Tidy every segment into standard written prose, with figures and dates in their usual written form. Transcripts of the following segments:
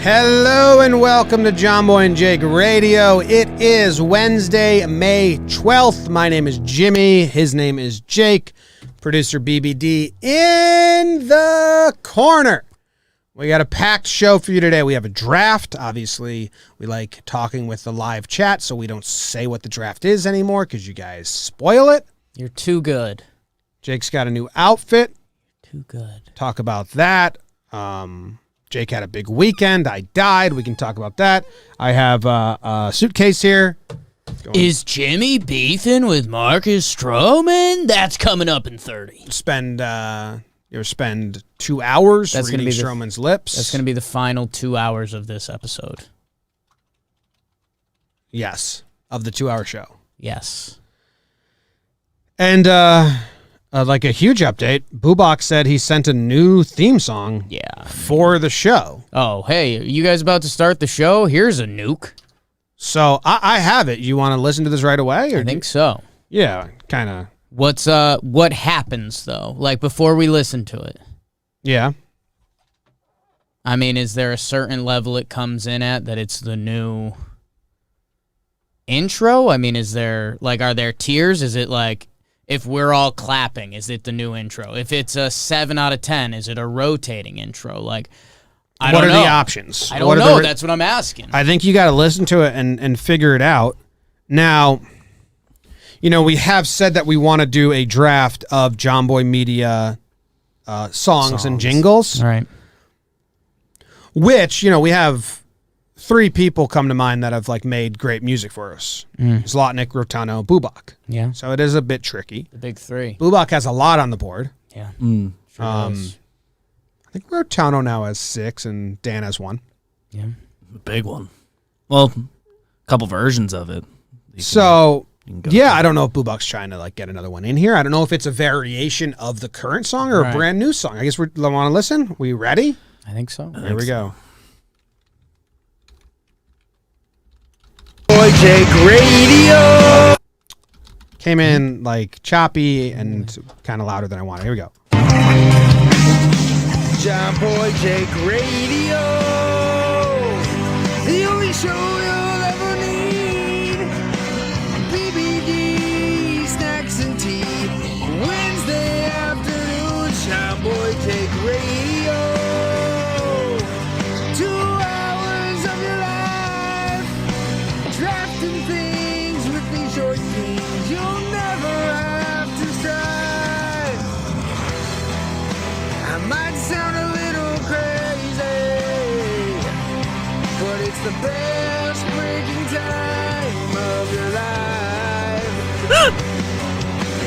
Hello and welcome to Jomboy and Jake Radio. It is Wednesday, May 12th. My name is Jimmy. His name is Jake. Producer BBD in the corner. We got a packed show for you today. We have a draft. Obviously, we like talking with the live chat, so we don't say what the draft is anymore because you guys spoil it. You're too good. Jake's got a new outfit. Too good. Talk about that. Jake had a big weekend. I died. We can talk about that. I have a suitcase here. Is Jimmy beefing with Marcus Stroman? That's coming up in 30. Spend 2 hours That's reading Stroman's lips. That's going to be the final 2 hours of this episode. Yes, of the 2-hour show. Yes. And like a huge update, Bubak said he sent a new theme song for the show. Oh, hey, are you guys about to start the show? Here's a nuke. So I have it. You want to listen to this right away? I think so. Yeah, kind of. What happens, though? Like, before we listen to it? Yeah. I mean, is there a certain level it comes in at that it's the new intro? I mean, is there, like, are there tiers? Is it like, if we're all clapping, is it the new intro? If it's a 7 out of 10, is it a rotating intro? Like, I don't know. What are the options? I don't know. That's what I'm asking. I think you got to listen to it and figure it out. Now, you know, we have said that we want to do a draft of Jomboy Media songs and jingles. All right. Which, you know, we have 3 people come to mind that have like made great music for us. Zlotnick, Rotano, Bubak. Yeah. So it is a bit tricky. The big 3. Bubak has a lot on the board. Yeah. I think Rotano now has 6 and Dan has 1. Yeah. The big one. Well, a couple versions of it. I don't know if Bubak's trying to like get another one in here. I don't know if it's a variation of the current song or a brand new song. I guess we want to listen. We ready? I think so. Here we go. Boy Jake Radio. Came in like choppy and kind of louder than I wanted. Here we go. Jomboy Jake Radio. The only show you'll ever need. BBD, snacks and tea. Wednesday afternoon, Jomboy Jake Radio. 2 hours of your life. Drafting things with these short kings. You'll never have to strive. I might sound a little crazy, but it's the best breaking time of your life.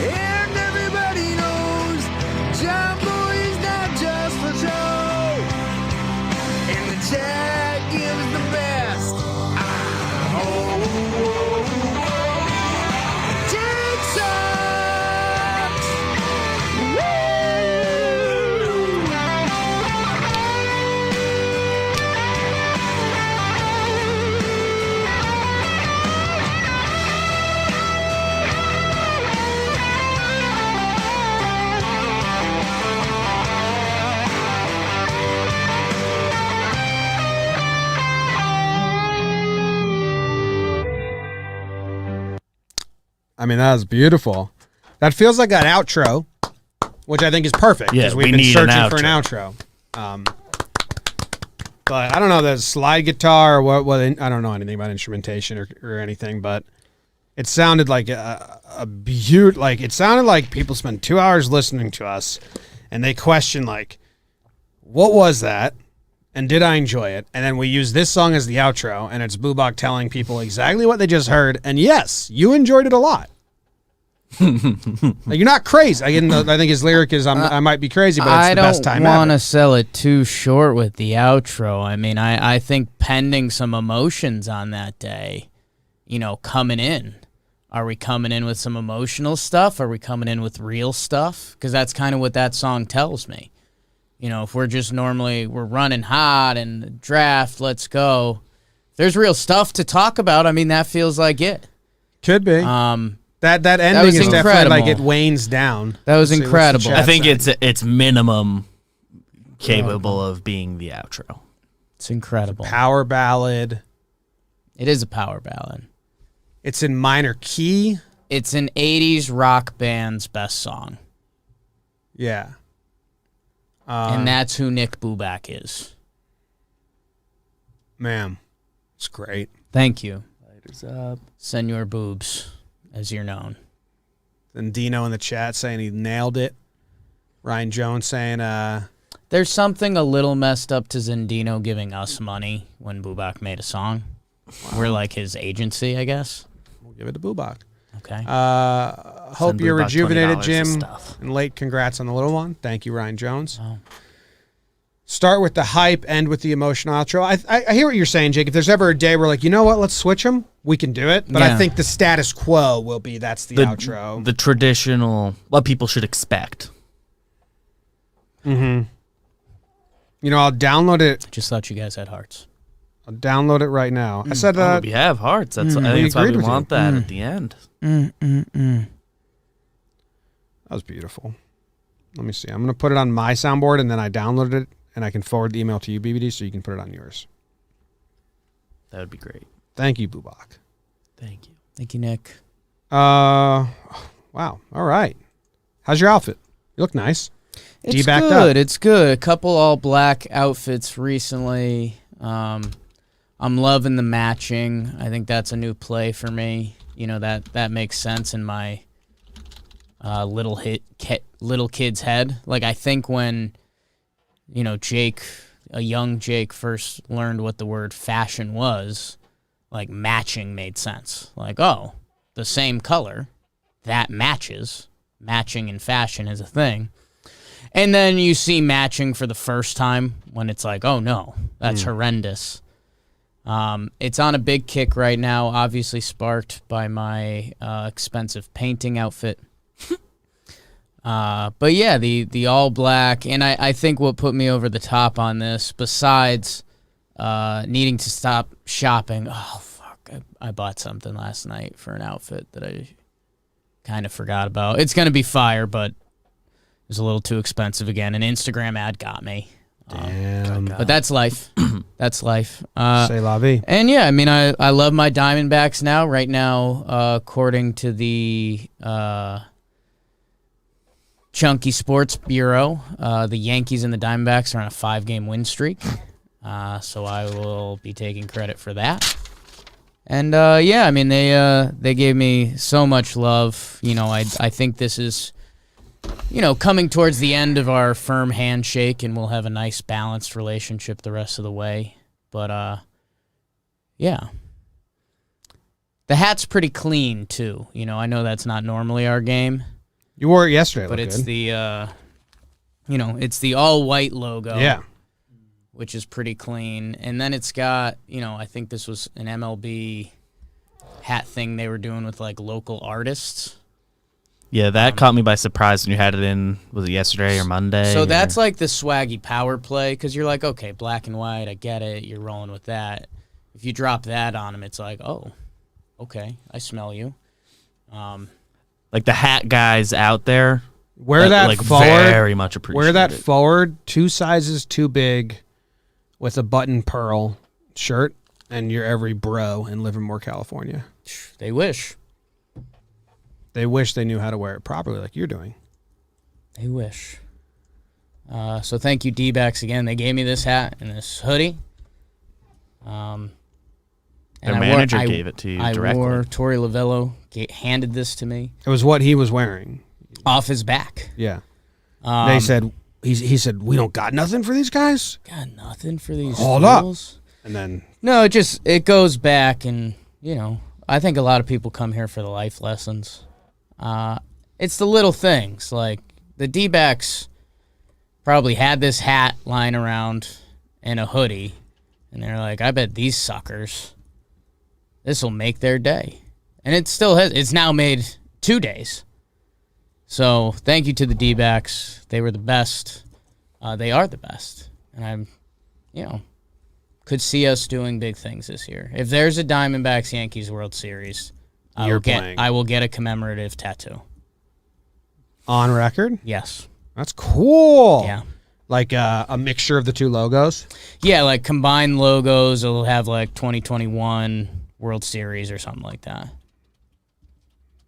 And everybody knows Jomboy is not just for show. And the chat gives the best. Jake sucks. I mean, that was beautiful. That feels like an outro, which I think is perfect because we've been searching for an outro. But I don't know the slide guitar or what. I don't know anything about instrumentation or anything, but it sounded like a beaut. Like it sounded like people spent 2 hours listening to us, and they question like, what was that? And did I enjoy it? And then we use this song as the outro, and it's Bubak telling people exactly what they just heard. And yes, you enjoyed it a lot. Like, you're not crazy. I think his lyric is, I might be crazy, but it's the best time ever. I don't want to sell it too short with the outro. I mean, I think pending some emotions on that day, you know, coming in. Are we coming in with some emotional stuff? Are we coming in with real stuff? Because that's kind of what that song tells me. You know, if we're just we're running hot and the draft, let's go. If there's real stuff to talk about, I mean, that feels like it. Could be. That ending is definitely like it wanes down. That was incredible. I think it's minimum capable of being the outro. It's incredible. Power ballad. It is a power ballad. It's in minor key. It's an 80s rock band's best song. Yeah. And that's who Nick Bubak is. Man, it's great. Thank you. Lighters up. Senor Boobs, as you're known. And Dino in the chat saying he nailed it. Ryan Jones saying, There's something a little messed up to Zendino giving us money when Bubak made a song. Wow. We're like his agency, I guess. We'll give it to Bubak. Okay. Hope you're Bubak rejuvenated, $20 Jim. And late congrats on the little one. Thank you, Ryan Jones. Oh. Start with the hype, end with the emotional outro. I hear what you're saying, Jake. If there's ever a day where like, you know what, let's switch them, we can do it. But I think the status quo will be that's the outro. The traditional, what people should expect. Mm-hmm. You know, I'll download it. Just thought you guys had hearts. I'll download it right now. I said we have hearts. That's I think that's why we want that at the end. That was beautiful. Let me see. I'm going to put it on my soundboard, and then I downloaded it, and I can forward the email to you, BBD, so you can put it on yours. That would be great. Thank you, Bubak. Thank you. Thank you, Nick. Wow. All right. How's your outfit? You look nice. It's backed good. up. It's good. A couple all black outfits recently. I'm loving the matching. I think that's a new play for me. You know, that makes sense in my little kid's head. Like, I think when, you know, a young Jake first learned what the word fashion was, like, matching made sense. Like, oh, the same color, that matches. Matching in fashion is a thing. And then you see matching for the first time when it's like, oh, no, that's horrendous. It's on a big kick right now, obviously sparked by my expensive painting outfit. But yeah, the all black, and I think what put me over the top on this, besides needing to stop shopping, oh fuck, I bought something last night for an outfit that I kind of forgot about. It's gonna be fire, but it was a little too expensive again. An Instagram ad got me. Damn. But that's life. That's life. Say la vie. And yeah, I mean, I love my Diamondbacks now. Right now, according to the Chunky Sports Bureau, the Yankees and the Diamondbacks are on a 5-game win streak. So I will be taking credit for that. And yeah, I mean, they gave me so much love. You know, I think this is, you know, coming towards the end of our firm handshake, and we'll have a nice balanced relationship the rest of the way. But yeah. The hat's pretty clean too. You know, I know that's not normally our game. You wore it yesterday, But it's good. the you know, it's the all white logo. Yeah. Which is pretty clean. And then it's got, you know, I think this was an MLB hat thing they were doing with like local artists. Yeah, that caught me by surprise when you had it in, was it yesterday or Monday? So that's like the swaggy power play, because you're like, okay, black and white, I get it, you're rolling with that. If you drop that on them, it's like, oh, okay, I smell you. Like the hat guys out there. Wear that like forward. Very much appreciate Wear that it. forward, 2 sizes too big, with a button pearl shirt, and you're every bro in Livermore, California. They wish. They wish they knew how to wear it properly, like you're doing. They wish. So thank you, D-backs, again. They gave me this hat and this hoodie. Their manager gave it to you directly. Tori Lavello handed this to me. It was what he was wearing. Off his back. Yeah. They said, he said, we don't got nothing for these guys? Got nothing for these Hold up. fools. And then, No, it goes back, and, you know, I think a lot of people come here for the life lessons. It's the little things. Like, the D-backs probably had this hat lying around and a hoodie, and they're like, I bet these suckers, this will make their day. And it still has. It's now made 2 days. So thank you to the D-backs. They were the best. They are the best. And I'm, you know, could see us doing big things this year. If there's a Diamondbacks-Yankees World Series, I will get a commemorative tattoo. on record? Yes. That's cool. Yeah. Like a mixture of the two logos? Yeah, like combined logos. It'll have like 2021 World Series or something like that.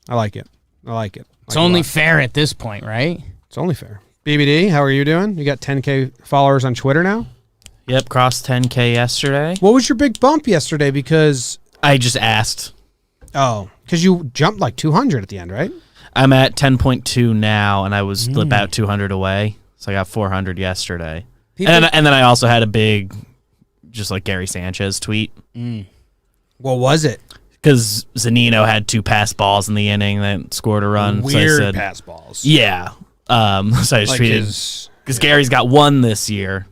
I like it. It's only fair at this point, right? It's only fair. BBD, how are you doing? You got 10K followers on Twitter now? Yep, crossed 10K yesterday. What was your big bump yesterday? Because I just asked. Because you jumped like 200 at the end, right? I'm at 10.2 now, and I was about 200 away. So I got 400 yesterday. And then I also had a big, just like Gary Sanchez tweet. What was it? Because Zunino had 2 pass balls in the inning that scored a run. Weird so I said, pass balls. Yeah. So I just tweeted, because Gary's got 1 this year.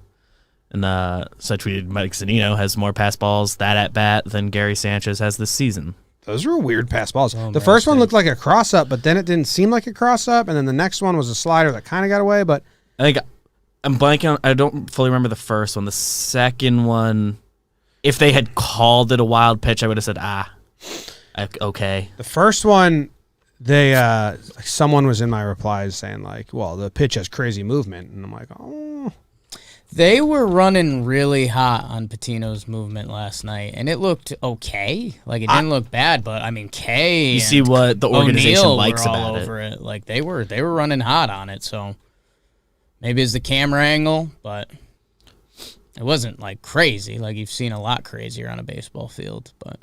And so I tweeted, Mike Zunino has more pass balls that at bat than Gary Sanchez has this season. Those were weird pass balls. The first one looked like a cross up, but then it didn't seem like a cross up. And then the next one was a slider that kind of got away. But I think I'm blanking on, I don't fully remember the first one. The second one, if they had called it a wild pitch, I would have said, okay. the first one, they someone was in my replies saying like, well, the pitch has crazy movement. And I'm like, oh. They were running really hot on Patino's movement last night, and it looked okay. Like, it didn't look bad, but, I mean, Kay You see what the organization O'Neal likes were all about over it. Like, they were running hot on it, so maybe it's the camera angle, but it wasn't, like, crazy. Like, you've seen a lot crazier on a baseball field, but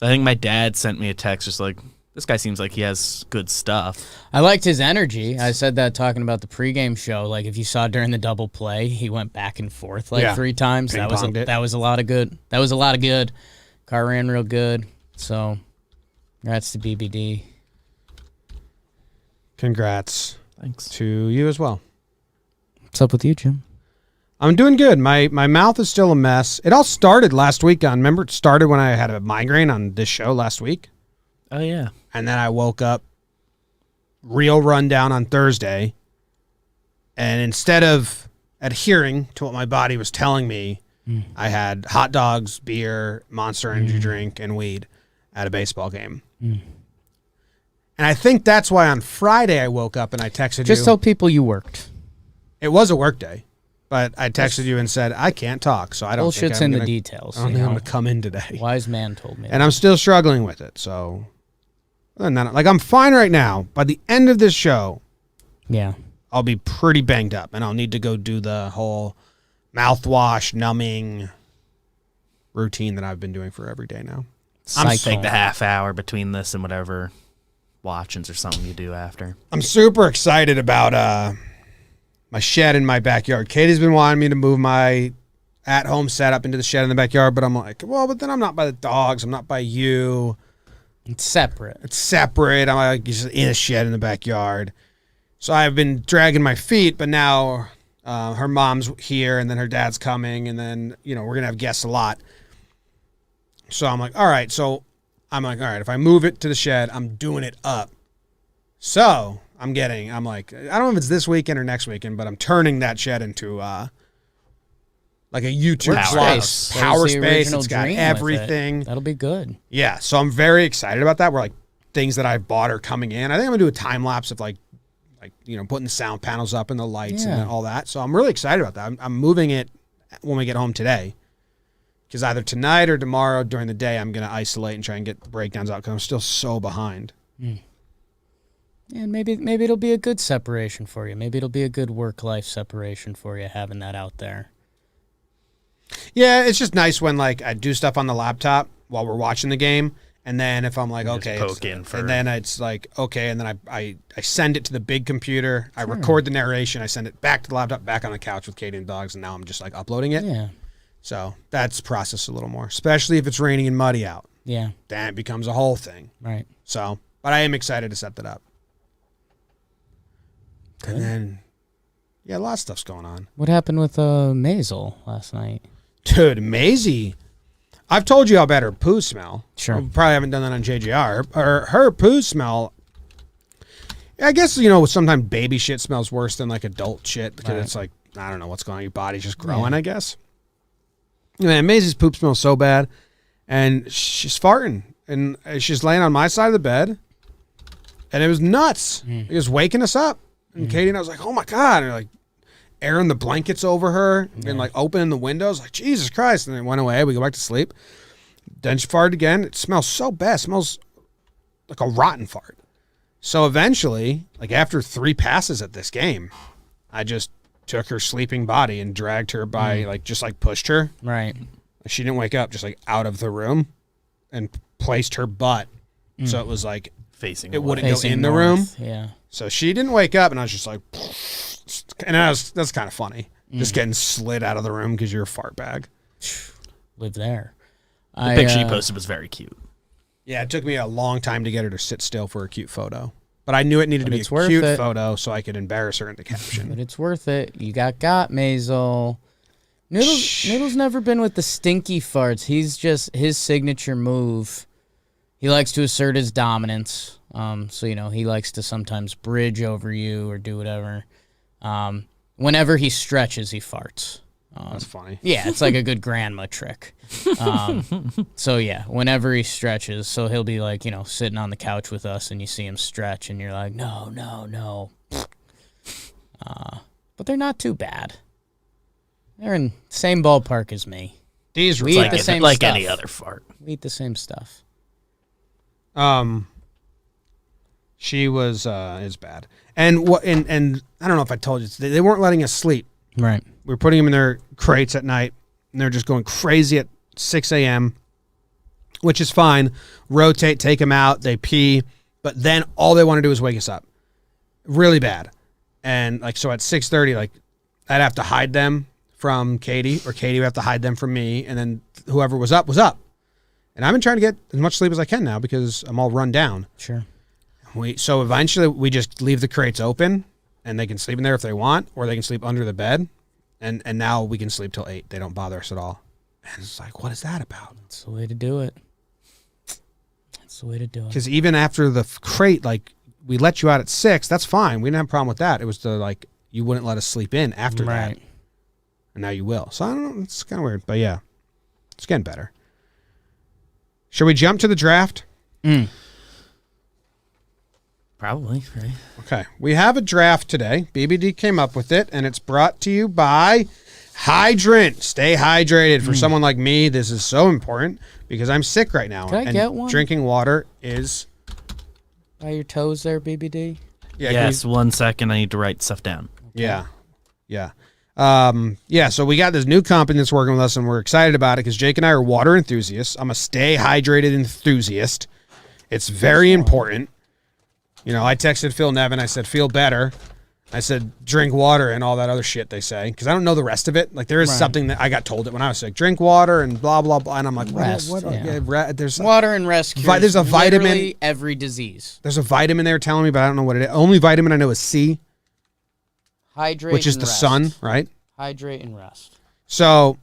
I think my dad sent me a text just like, this guy seems like he has good stuff. I liked his energy. I said that talking about the pregame show. Like, if you saw during the double play, he went back and forth like 3 times. That was a lot of good. That was a lot of good. Car ran real good. So, congrats to BBD. Congrats. Thanks. To you as well. What's up with you, Jim? I'm doing good. My mouth is still a mess. It all started last week remember it started when I had a migraine on this show last week? Oh, yeah. And then I woke up real rundown on Thursday. And instead of adhering to what my body was telling me, I had hot dogs, beer, Monster Energy drink, and weed at a baseball game. And I think that's why on Friday I woke up and I texted you. Just tell people you worked. It was a work day. But I texted you and said, I can't talk, so I don't think Bullshit's in the details. I don't think I'm going to come in today. Wise man told me. And I'm still struggling with it, so. Like, I'm fine right now. By the end of this show, yeah, I'll be pretty banged up, and I'll need to go do the whole mouthwash, numbing routine that I've been doing for every day now. I'm like the half hour between this and whatever watchings or something you do after. I'm super excited about my shed in my backyard. Katie's been wanting me to move my at-home setup into the shed in the backyard, but I'm like, well, but then I'm not by the dogs. I'm not by you. It's separate. I'm like just in a shed in the backyard. So I've been dragging my feet, but now her mom's here, and then her dad's coming, and then, we're going to have guests a lot. So I'm like, all right. If I move it to the shed, I'm doing it up. So I'm like, I don't know if it's this weekend or next weekend, but I'm turning that shed into like a YouTube power space. It's got everything. That'll be good. Yeah, so I'm very excited about that. We're like, things that I've bought are coming in. I think I'm gonna do a time lapse of like putting the sound panels up and the lights and all that. So I'm really excited about that. I'm moving it when we get home today, because either tonight or tomorrow during the day I'm gonna isolate and try and get the breakdowns out because I'm still so behind. And maybe it'll be a good separation for you. Maybe it'll be a good work-life separation for you, having that out there. Yeah, it's just nice when like I do stuff on the laptop while we're watching the game, and then if I'm like, okay, and then it's like, okay, and then I send it to the big computer, I record the narration, I send it back to the laptop, back on the couch with Katie and the dogs, and now I'm just like uploading it. Yeah. So that's processed a little more, especially if it's raining and muddy out. Yeah. Then it becomes a whole thing. Right. So, but I am excited to set that up. Good. And then, a lot of stuff's going on. What happened with Maisel last night? Dude, Maisie, I've told you how bad her poo smell. Sure. I probably haven't done that on JJR. Her poo smell, I guess, sometimes baby shit smells worse than like adult shit because it's like, I don't know what's going on. Your body's just growing, I guess. Man, Maisie's poop smells so bad. And she's farting. And she's laying on my side of the bed. And it was nuts. It was waking us up. And Katie and I was like, oh my God. And airing the blankets over her and like opening the windows. Like, Jesus Christ. And then it went away. We go back to sleep. Then she farted again. It smells so bad. It smells like a rotten fart. So eventually, like after 3 passes at this game, I just took her sleeping body and dragged her by just pushed her. Right. She didn't wake up, just like out of the room, and placed her butt so it was like Facing it away. wouldn't go Facing in the north, room. Yeah. So she didn't wake up, and I was just like, and that's kind of funny, just getting slid out of the room because you're a fart bag. Live there. The picture you posted was very cute. Yeah, it took me a long time to get her to sit still for a cute photo, but I knew it needed to be a worth cute it. photo so I could embarrass her in the caption. But it's worth it. You got Maisel. Noodle's never been with the stinky farts. He's just his signature move. He likes to assert his dominance. So he likes to sometimes bridge over you or do whatever. Whenever he stretches, he farts. That's funny. Yeah, it's like a good grandma trick. So yeah, whenever he stretches, so he'll be like, sitting on the couch with us, and you see him stretch, and you're like, no. But they're not too bad. They're in the same ballpark as me. These We eat the same like stuff. any other fart. We eat the same stuff. She was is bad, and I don't know if I told you they weren't letting us sleep. Right. We were putting them in their crates at night, and they're just going crazy at 6 a.m., which is fine. Rotate, take them out, they pee, but then all they want to do is wake us up. Really bad. And so at 6:30, I'd have to hide them from Katie, or Katie would have to hide them from me, and then whoever was up was up. And I've been trying to get as much sleep as I can now because I'm all run down. Sure. So eventually we just leave the crates open, and they can sleep in there if they want, or they can sleep under the bed. And now we can sleep till 8. They don't bother us at all. And it's like, what is that about? That's the way to do it. That's the way to do it. Because even after the crate, we let you out at 6, that's fine. We didn't have a problem with that. It was you wouldn't let us sleep in after that. Right. And now you will. So I don't know. It's kind of weird. But yeah, it's getting better. Should we jump to the draft? Probably, right? Okay. We have a draft today. BBD came up with it, and it's brought to you by Hydrant. Stay hydrated. For someone like me, this is so important because I'm sick right now. Can I get one? Drinking water is... By your toes there, BBD? Yeah, Yes, 1 second. I need to write stuff down. Yeah. So we got this new company that's working with us, and we're excited about it because Jake and I are water enthusiasts. I'm a stay hydrated enthusiast. It's very important. I texted Phil Nevin. I said, feel better. I said, drink water and all that other shit they say. Because I don't know the rest of it. There is something that I got told it when I was sick. Drink water and blah, blah, blah. And I'm like, Rest, what? yeah. There's Water and rest cures there's a vitamin. literally every disease. There's a vitamin there telling me, but I don't know what it is. Only vitamin I know is C, Hydrate which is and the rest. sun, right? Hydrate and rest. So...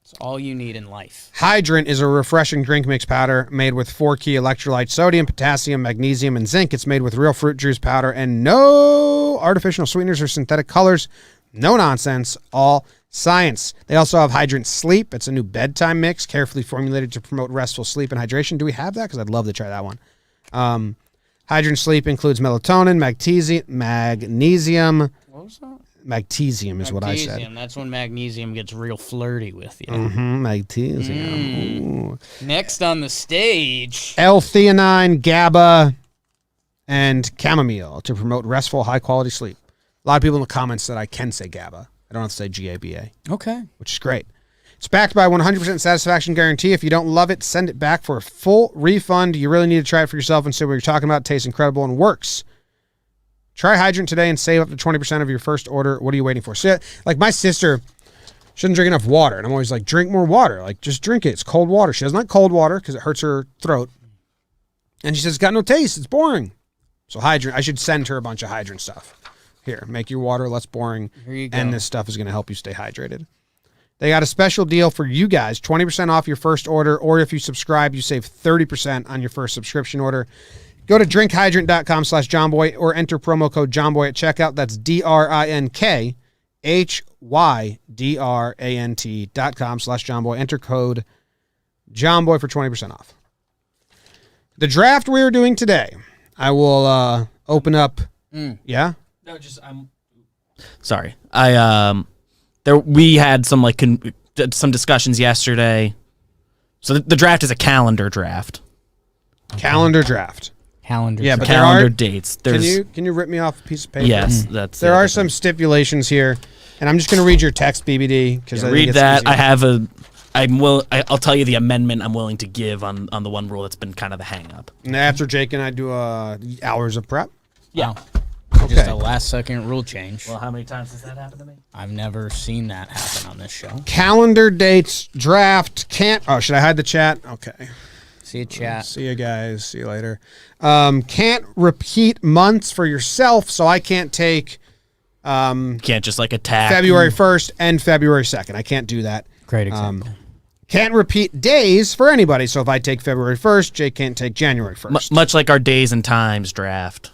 It's all you need in life. Hydrant is a refreshing drink mix powder made with 4 key electrolytes: sodium, potassium, magnesium, and zinc. It's made with real fruit juice powder and no artificial sweeteners or synthetic colors. No nonsense, all science. They also have Hydrant Sleep. It's a new bedtime mix carefully formulated to promote restful sleep and hydration. Do we have that? Because I'd love to try that one. Hydrant Sleep includes melatonin, magnesium. What was that? Magnesium is what I said. Magnesium. That's when magnesium gets real flirty with you. Magnesium. Ooh. Next on the stage. L-theanine, GABA, and chamomile to promote restful, high-quality sleep. A lot of people in the comments said I can say GABA. I don't have to say GABA, Okay. which is great. It's backed by 100% satisfaction guarantee. If you don't love it, send it back for a full refund. You really need to try it for yourself and see what you're talking about. It tastes incredible and works. Try Hydrant today and save up to 20% of your first order. What are you waiting for? So, my sister shouldn't drink enough water. And I'm always like, drink more water. Just drink it. It's cold water. She doesn't like cold water because it hurts her throat. And she says, it's got no taste. It's boring. So Hydrant, I should send her a bunch of Hydrant stuff. Here, make your water less boring. Here you go. And this stuff is going to help you stay hydrated. They got a special deal for you guys. 20% off your first order. Or if you subscribe, you save 30% on your first subscription order. Go to drinkhydrant.com/Jomboy or enter promo code Jomboy at checkout. That's DRINKHYDRANT.com/Jomboy. Enter code Jomboy for 20% off. The draft we are doing today, I will open up. Yeah? No, just Sorry. We had some some discussions yesterday. So the draft is a calendar draft. Calendar draft. Calendar. Yeah, draft. but there Calendar are- dates. Can There's you rip me off a piece of paper? yes, that's There the are other some thing. stipulations here, and I'm just going to read your text, BBD, because Read that. I have I'll tell you the amendment I'm willing to give on the one rule that's been kind of the hang up. And after Jake and I do hours of prep. Yeah. Okay. Just a last second rule change. Well, how many times has that happened to me? I've never seen that happen on this show. Calendar dates, draft, can't... Oh, should I hide the chat? Okay. See you, chat. See you guys. See you later. Can't repeat months for yourself, so I can't take Can't just attack. February 1st and February 2nd. I can't do that. Great example. Can't repeat days for anybody, so if I take February 1st, Jake can't take January 1st. Much like our days and times draft.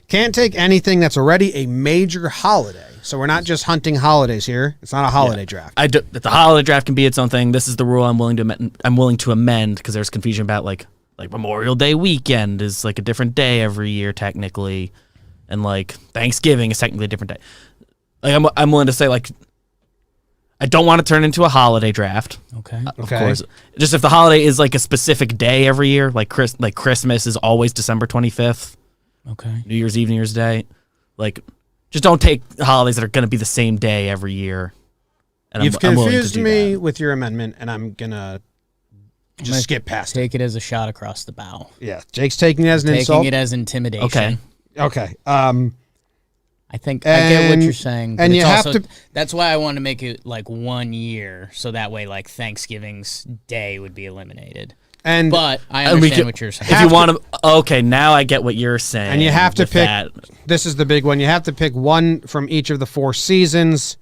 Can't take anything that's already a major holiday. So we're not just hunting holidays here. It's not a holiday draft. The holiday draft can be its own thing. This is the rule I'm willing to amend because there's confusion about like Memorial Day weekend is a different day every year technically, and Thanksgiving is technically a different day. I'm willing to say I don't want to turn into a holiday draft. Okay. Of course. Just if the holiday is a specific day every year, like Christmas is always December 25th. Okay. New Year's Eve, New Year's Day. Just don't take holidays that are going to be the same day every year. And You've I'm willing to confused do me that. with your amendment, and I'm going to just skip past it. Take it as a shot across the bow. Yeah, Jake's taking it as an Taking insult. it as intimidation. Okay. Okay. I think I get what And- you're saying. But and it's you have also, to- That's why I want to make it 1 year, so that way Thanksgiving's day would be eliminated. And But I And we understand could- what you're saying. If you want to, okay, now I get what you're saying. And you have to with pick. that. This is the big one. You have to pick one from each of the 4 seasons.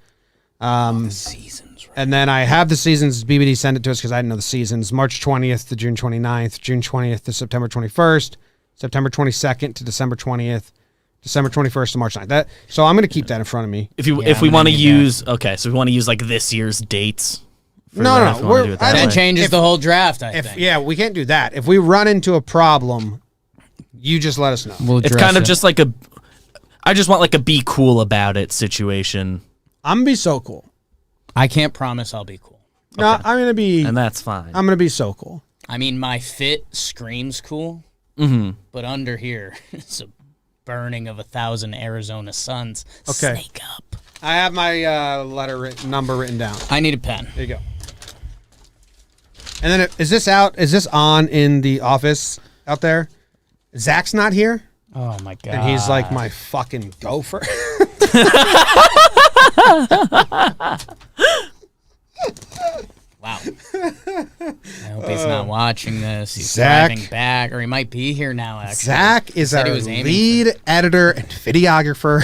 Seasons, right? And then I have the seasons. BBD sent it to us because I didn't know the seasons. March 20th to June 29th, June 20th to September 21st, September 22nd to December 20th, December 21st to March 9th. So I'm going to keep that in front of me. If Yeah, we I'm want to gonna need use so we want to use this year's dates. for No, draft, no, we wanna we're- do it I that don't- That way. changes If- the whole draft, I think. Yeah, we can't do that. If we run into a problem, you just let us know. We'll It's address kind of it. just I just want a be cool about it situation, I'm going to be so cool. I can't promise I'll be cool. No, I'm going to be. and that's fine. I'm going to be so cool. I mean, my fit screams cool, but under here, it's a burning of 1,000 Arizona suns. Okay. Snake up. I have my number written down. I need a pen. There you go. And then is this out? Is this on in the office out there? Zach's not here, Oh my god. and he's like my fucking gopher. Wow. I hope he's not watching this. He's Zach. driving back, or he might be here now. Actually, Zach is Said he our was aiming lead editor and videographer,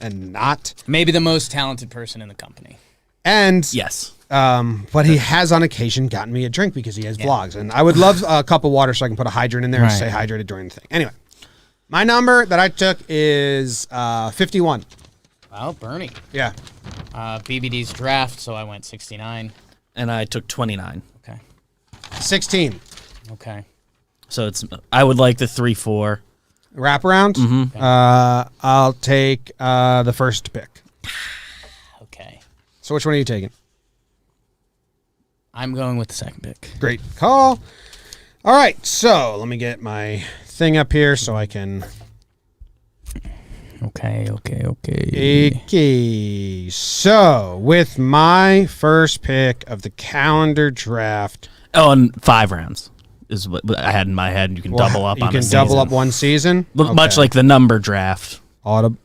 and not. maybe the most talented person in the company. And yes. but he has on occasion gotten me a drink because he has vlogs, and I would love a cup of water so I can put a hydrant in there and Right. stay hydrated during the thing. Anyway, my number that I took is 51. Wow, Bernie. Yeah. BBD's draft, so I went 69. And I took 29. Okay. 16. Okay. So I would like the 3-4. Wraparound. I'll take the first pick. Okay. So which one are you taking? I'm going with the second pick. Great call. All right, so let me get my thing up here so I can. Okay. Okay, so with my first pick of the calendar draft, Oh, and 5 rounds is what I had in my head. You can double up You on can a double season. up one season. Much Okay. like the number draft. A lot of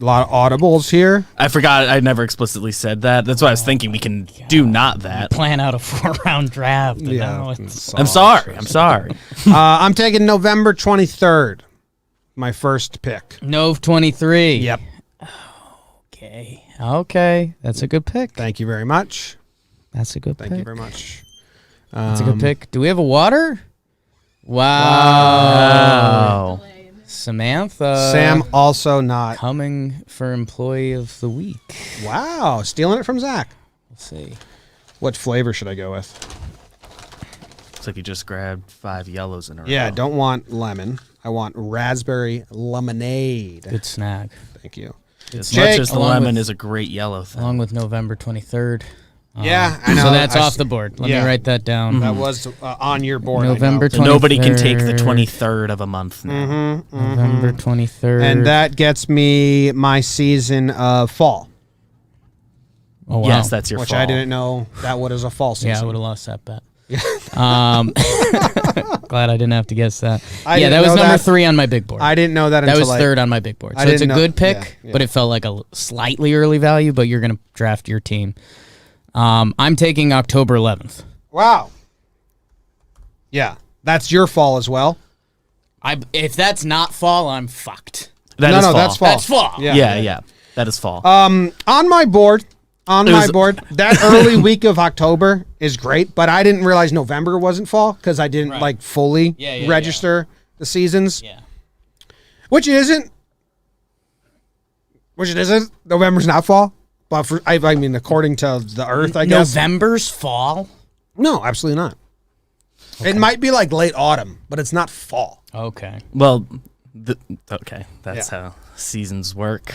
audibles here. I forgot. I never explicitly said that. That's what I was thinking. We can do not that. Plan out a 4-round draft. And Yeah. now it's I'm sorry. I'm sorry. I'm taking November 23rd. My first pick. Nove 23. Yep. Okay. That's a good pick. Thank you very much. That's a good Thank pick. you very much. That's a good pick. Do we have a water? Wow. Oh. Samantha. Sam also not. Coming for employee of the week. Wow, stealing it from Zach. Let's see. What flavor should I go with? Looks like you just grabbed 5 yellows in a row. Yeah, I don't want lemon. I want raspberry lemonade. Good snag. Thank you. As Jake, much as the along lemon with- is a great yellow thing. Along with November 23rd. Yeah, I know. So that's I off s- the board. Let yeah. me write that down. That was on your board. I know. November So nobody can take the 23rd. 23rd of a month now. November 23rd. And that gets me my season of fall, oh, wow. Yes, that's your which fall. I didn't know that what is a fall season. Yeah, I would have lost that bet. Glad I didn't have to guess that. I Yeah, that didn't was know number that. 3 on my big board. I didn't know that That until was like, third on my big board. I So it's a didn't know- good pick, yeah, yeah. but it felt like a slightly early value, but you're going to draft your team. I'm taking October 11th. Wow. Yeah, that's your fall as well. If that's not fall, I'm fucked. That no, is no, fall. that's fall. That's fall. Yeah. That is fall. On my board, was- that early week of October is great, but I didn't realize November wasn't fall because I didn't Right. like fully Yeah, register the seasons, Yeah. which it isn't. November's not fall, but I mean, according to the Earth, I guess. November's fall? No, absolutely not. It might be like late autumn, but it's not fall. Okay. Well, okay. That's Yeah. how seasons work.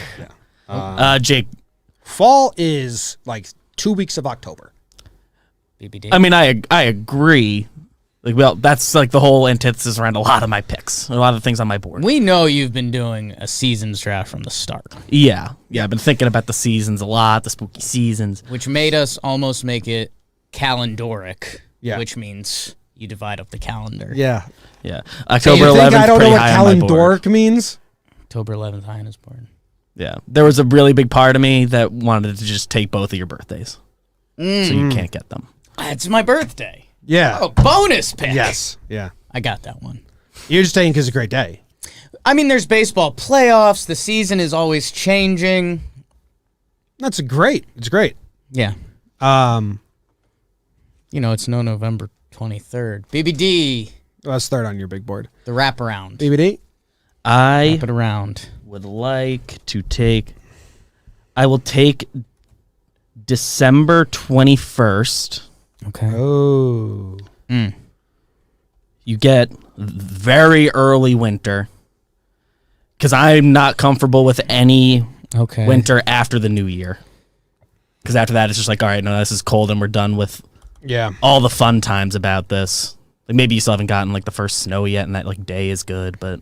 Yeah. Jake, Fall is like 2 weeks of October. BBD. I mean, I agree. Like, well, that's like the whole antithesis around a lot of my picks, a lot of things on my board. We know you've been doing a seasons draft from the start, Yeah. I've been thinking about the seasons a lot, the spooky seasons. which made us almost make it calendoric, Yeah. which means you divide up the calendar. Yeah. Yeah, So October you 11th. think I don't know pretty what high on my board. calendoric means? October 11th, high on his board. Yeah, there was a really big part of me that wanted to just take both of your birthdays, so you can't get them. It's my birthday. Yeah. Oh, bonus pick. Yes. Yeah. I got that one. You're just taking because it's a great day. I mean, there's baseball playoffs. The season is always changing. That's great. It's great. Yeah. It's no November 23rd. BBD, That's third on your big board. the wraparound. BBD. I Wrap it around. would like to take. I will take December 21st. Okay. Oh. You get very early winter because I'm not comfortable with any Okay. winter after the new year. Because after that, it's just like, all right, no, this is cold, and we're done with Yeah. all the fun times about this. Like maybe you still haven't gotten like the first snow yet, and that like day is good, but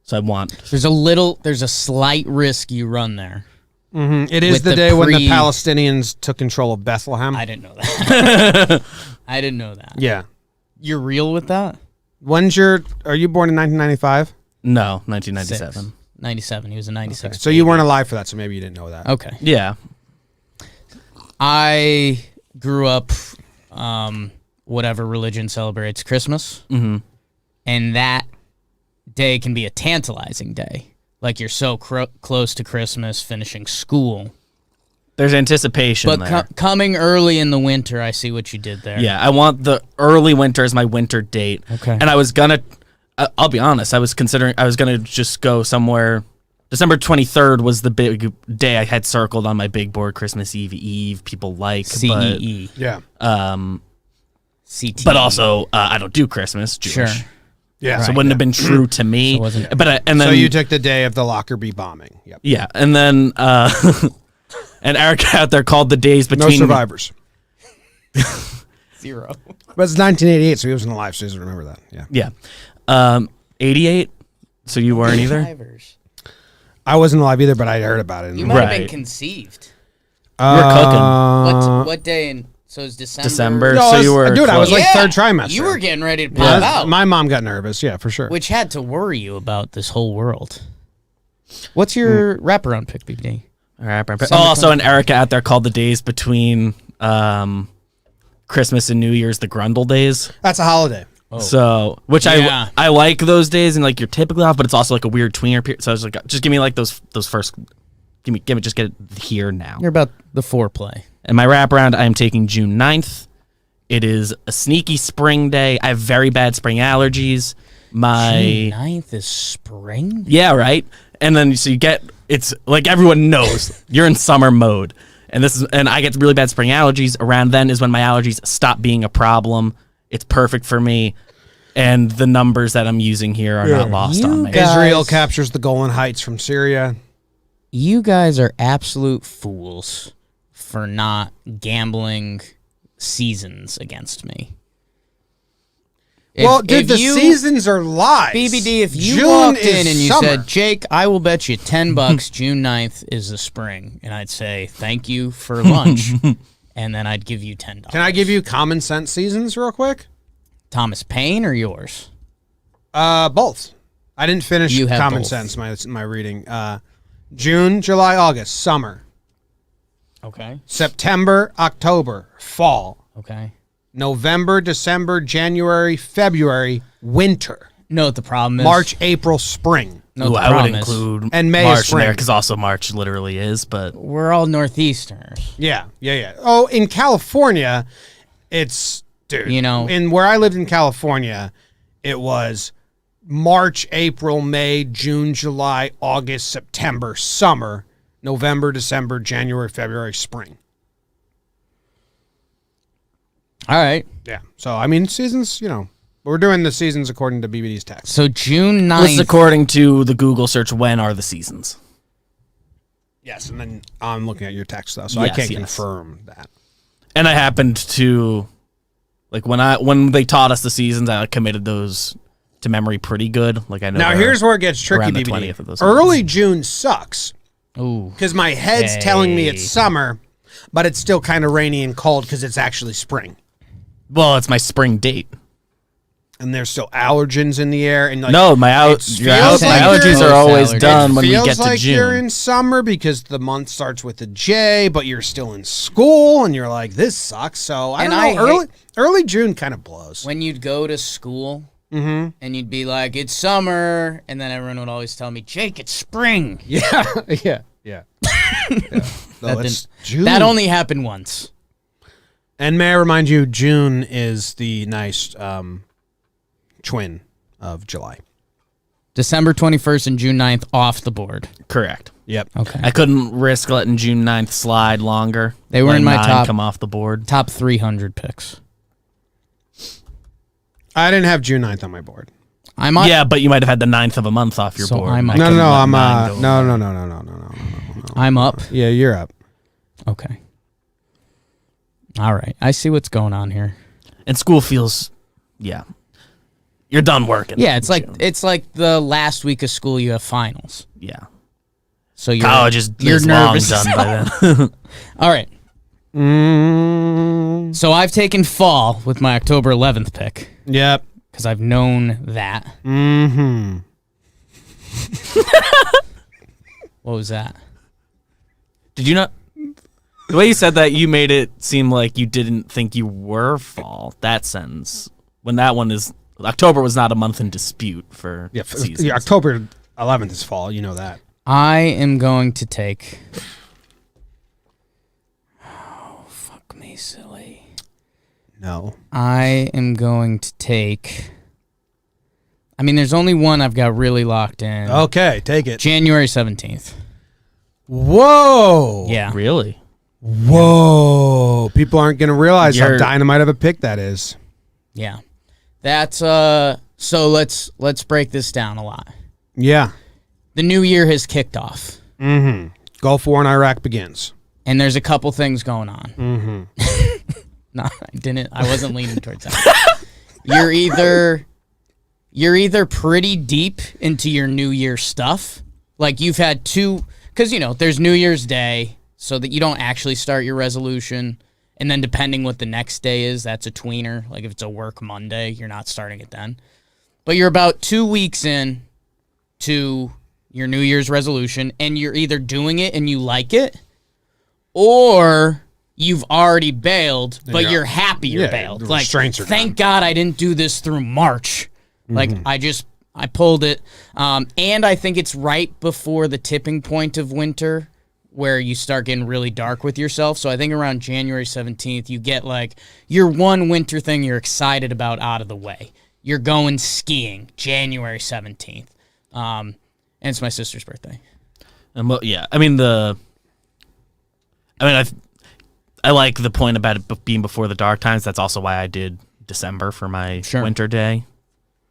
so I want. There's a slight risk you run there. It is With the the day when the pre- Palestinians took control of Bethlehem. I didn't know that. I didn't know that. Yeah. You're real with that? Are you born in 1995? No, 1997. 97. He was a 96. So you weren't alive for that, so maybe you didn't know that. Okay. Yeah. I grew up, whatever religion celebrates Christmas. Mm-hmm. And that day can be a tantalizing day. Like you're so close to Christmas, finishing school. There's anticipation But there. coming early in the winter, I see what you did there. Yeah, I want the early winter as my winter date. Okay. And I was gonna, I'll be honest, I was gonna just go somewhere. December 23rd was the big day I had circled on my big board. Christmas Eve, people like CEE. Yeah. CTE. but also I don't do Christmas. Jewish. Sure. Yeah. So it wouldn't have been true to me. So it wasn't- But and then So you took the day of the Lockerbie bombing. Yep. yeah, and then and Eric out there called the days No between survivors. 0. But it's 1988, so he wasn't alive, so he doesn't remember that. Yeah. Yeah, 88. So you weren't either. Survivors. I wasn't alive either, but I heard about it. You might have been Right. conceived. were cooking. What day in? So it's December. December. No, So I was- you were dude, I was close. like third trimester. You were getting ready to Yeah, pop out, my mom got nervous. Yeah, for sure. which had to worry you about this whole world. What's your wraparound pick, BD? All right. Oh, also, and Erica out there called the days between Christmas and New Year's the Grundle days. That's a holiday. So, which Yeah. I like those days, and like you're typically off, but it's also like a weird tweener period. So I was like, just give me like those first, just get it here now. You're about the foreplay. And my wraparound, I'm taking June 9th. It is a sneaky spring day. I have very bad spring allergies. June 9th is spring? Yeah, right. And then so you get, it's like everyone knows you're in summer mode, and I get really bad spring allergies. Around then is when my allergies stop being a problem. It's perfect for me, and the numbers that I'm using here are not lost on me. guys- Israel captures the Golan Heights from Syria. you guys are absolute fools for not gambling seasons against me. Well, dude, the seasons are lies. BBD, if you June walked is in and you summer. said, Jake, I will bet you $10 June 9th is the spring, and I'd say, thank you for lunch, and then I'd give you $10. Can I give you common sense seasons real quick? Thomas Paine or yours? Both. I didn't finish You have common both. sense, my reading. June, July, August, summer. Okay. September, October, fall. Okay. November, December, January, February, winter. No, the problem is March, April, spring. No, Ooh, the I would problem is include And May is March in spring. there because also March literally is, but we're all Northeasterners. Yeah. Oh, in California, it's, dude. You know- in where I lived in California, it was March, April, May, June, July, August, September, summer, November, December, January, February, spring. All right. Yeah. So, I mean, seasons, we're doing the seasons according to BBD's text. So June 9th. this is according to the Google search. When are the seasons? Yes. And then I'm looking at your text, though, so I Yes, can't yes. confirm that. And I happened to, like, when they taught us the seasons, I committed those to memory pretty good. Like I know. Now, they're here's where it gets tricky, around the BBD. 20th of those Early June sucks Ooh. because my head's telling me it's summer, but it's still kind of rainy and cold because it's actually spring. Well, it's my spring date. And there's still allergens in the air. And like, No, my feels like allergies you're- are always Post-allergy. done when we feels get to like you're June. in summer because the month starts with a J, but you're still in school, and you're like, this sucks. So I And don't I know. Early June kind of blows. When you'd go to school and you'd be like, it's summer, and then everyone would always tell me, Jake, it's spring. Yeah. No, That it's didn't- June. That only happened once. And may I remind you, June is the nice twin of July. December 21st and June 9th off the board. Correct. Yep. Okay. I couldn't risk letting June 9th slide longer. They were in Letting my 9 top- come off the board. Top 300 picks. I didn't have June 9th on my board. I'm on. Yeah, but you might have had the 9th of a month off your So board. I'm I up. No, couldn't no, let I'm 9 go no, over. no, no, no, no, no, no, no. I'm up. Yeah, you're up. Okay. All right. I see what's going on here. And school feels, yeah. You're done working. Yeah, it's like the last week of school you have finals. Yeah. So you're College is you're long nervous. done by then. All right. So I've taken fall with my October 11th pick Yep. because I've known that. Mm-hmm. What was that? Did you not? The way you said that, you made it seem like you didn't think you were fall. That sentence. When that one is, October was not a month in dispute for seasons. Yeah, October 11th is fall. You know that. I am going to take. Oh, fuck me, silly. No. I am going to take. I mean, there's only one I've got really locked in. Okay, take it. January 17th. Whoa. Yeah. Really? Whoa. People aren't going to realize how You're- dynamite of a pick that is. Yeah. That's so let's break this down a lot. Yeah. The new year has kicked off. Mm-hmm. Gulf War in Iraq begins. And there's a couple things going on. Mm-hmm. No, I wasn't leaning towards that. You're either pretty deep into your New Year stuff. Like you've had two, because there's New Year's Day, so that you don't actually start your resolution. And then depending what the next day is, that's a tweener. Like if it's a work Monday, you're not starting it then. But you're about 2 weeks in to your New Year's resolution, and you're either doing it and you like it, or you've already bailed, but you're happy you're Yeah, bailed. the Like, restraints are thank God I didn't do this through March. Like, I pulled it. And I think it's right before the tipping point of winter where you start getting really dark with yourself. So I think around January 17th, you get like your one winter thing you're excited about out of the way. You're going skiing January 17th. And it's my sister's birthday. And yeah, I mean I like the point about it being before the dark times. That's also why I did December for my winter day,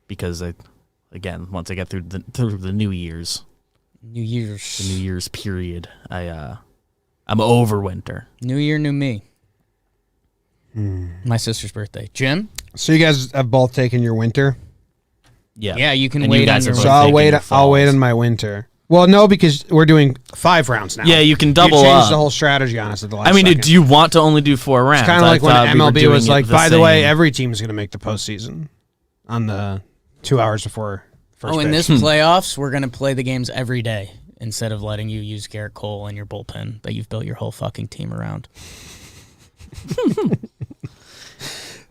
because once I get through the New Year's, New Year's. The New Year's period. I'm over winter. New year, new me. My sister's birthday. Jim? So you guys have both taken your winter? Yeah. Yeah, you can And wait you guys on are your both So I'll taking wait. your I'll wait falls. on my winter. Well, no, because we're doing 5 rounds now. Yeah, you can You double changed up. the whole strategy on us at the last I mean, second. do you want to only do 4 rounds? It's kind of I like when thought we were MLB doing was it like, by the way, same. every team's going to make the postseason on the 2 hours before first in pitch. this playoffs, we're going to play the games every day instead of letting you use Garrett Cole and your bullpen that you've built your whole fucking team around.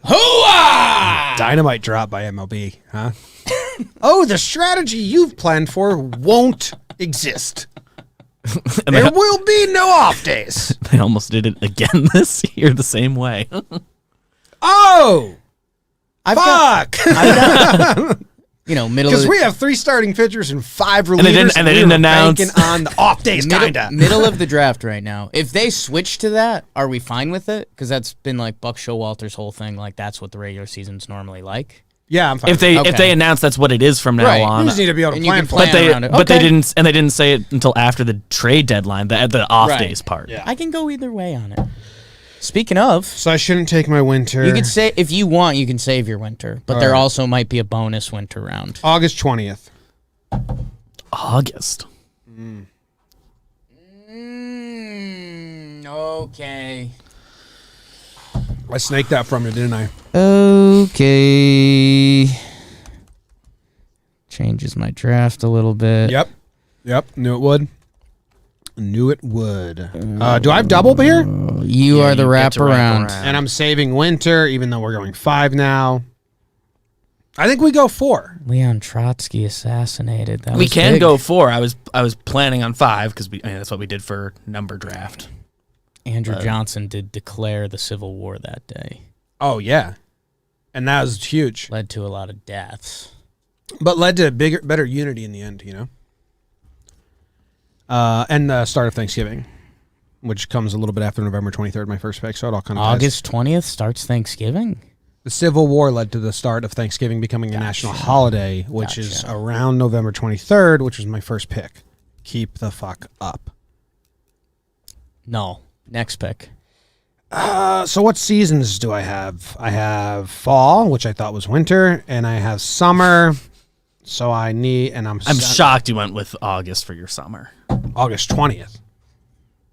Hooah! Dynamite drop by MLB, huh? Oh, the strategy you've planned for won't exist. And There will be no off days. They almost did it again this year the same way. Oh, I've fuck! middle of Because the, we have 3 starting pitchers and 5 relievers, they didn't- and they we didn't were announce- banking on the off days, kinda. middle of the draft right now. If they switch to that, are we fine with it? Because that's been like Buck Showalter's whole thing. Like that's what the regular season's normally like. Yeah, I'm fine. If they Okay. announce that's what it is from now Right. you on. just need to be able to And you plan can for plan it. But they around it. but they Okay. didn't say it until after the trade deadline, the off Right. days part. Yeah. I can go either way on it. Speaking of, So I shouldn't take my winter. you could say if you want, you can save your winter, but All there right. also might be a bonus winter round. August 20th. August. Okay. I snaked that from you, didn't I? Okay. Changes my draft a little bit. Yep. Knew it would. Knew it would. Do I have double here? You Yeah, are the you get to wrap wraparound. around. And I'm saving winter, even though we're going 5 now. I think we go 4. Leon Trotsky assassinated. That We was can big. go 4. I was planning on 5 because that's what we did for number draft. Andrew Johnson did declare the Civil War that day. Oh, yeah. And that was huge. Led to a lot of deaths. But led to better unity in the end, you know? And the start of Thanksgiving, which comes a little bit after November 23rd, my first pick, so it all kind of ties. August 20th starts Thanksgiving. The Civil War led to the start of Thanksgiving becoming a national holiday, which is around November 23rd, which was my first pick. Keep the fuck up. No. Next pick. So what seasons do I have? I have fall, which I thought was winter, and I have summer. So I need, and I'm shocked you went with August for your summer. August 20th.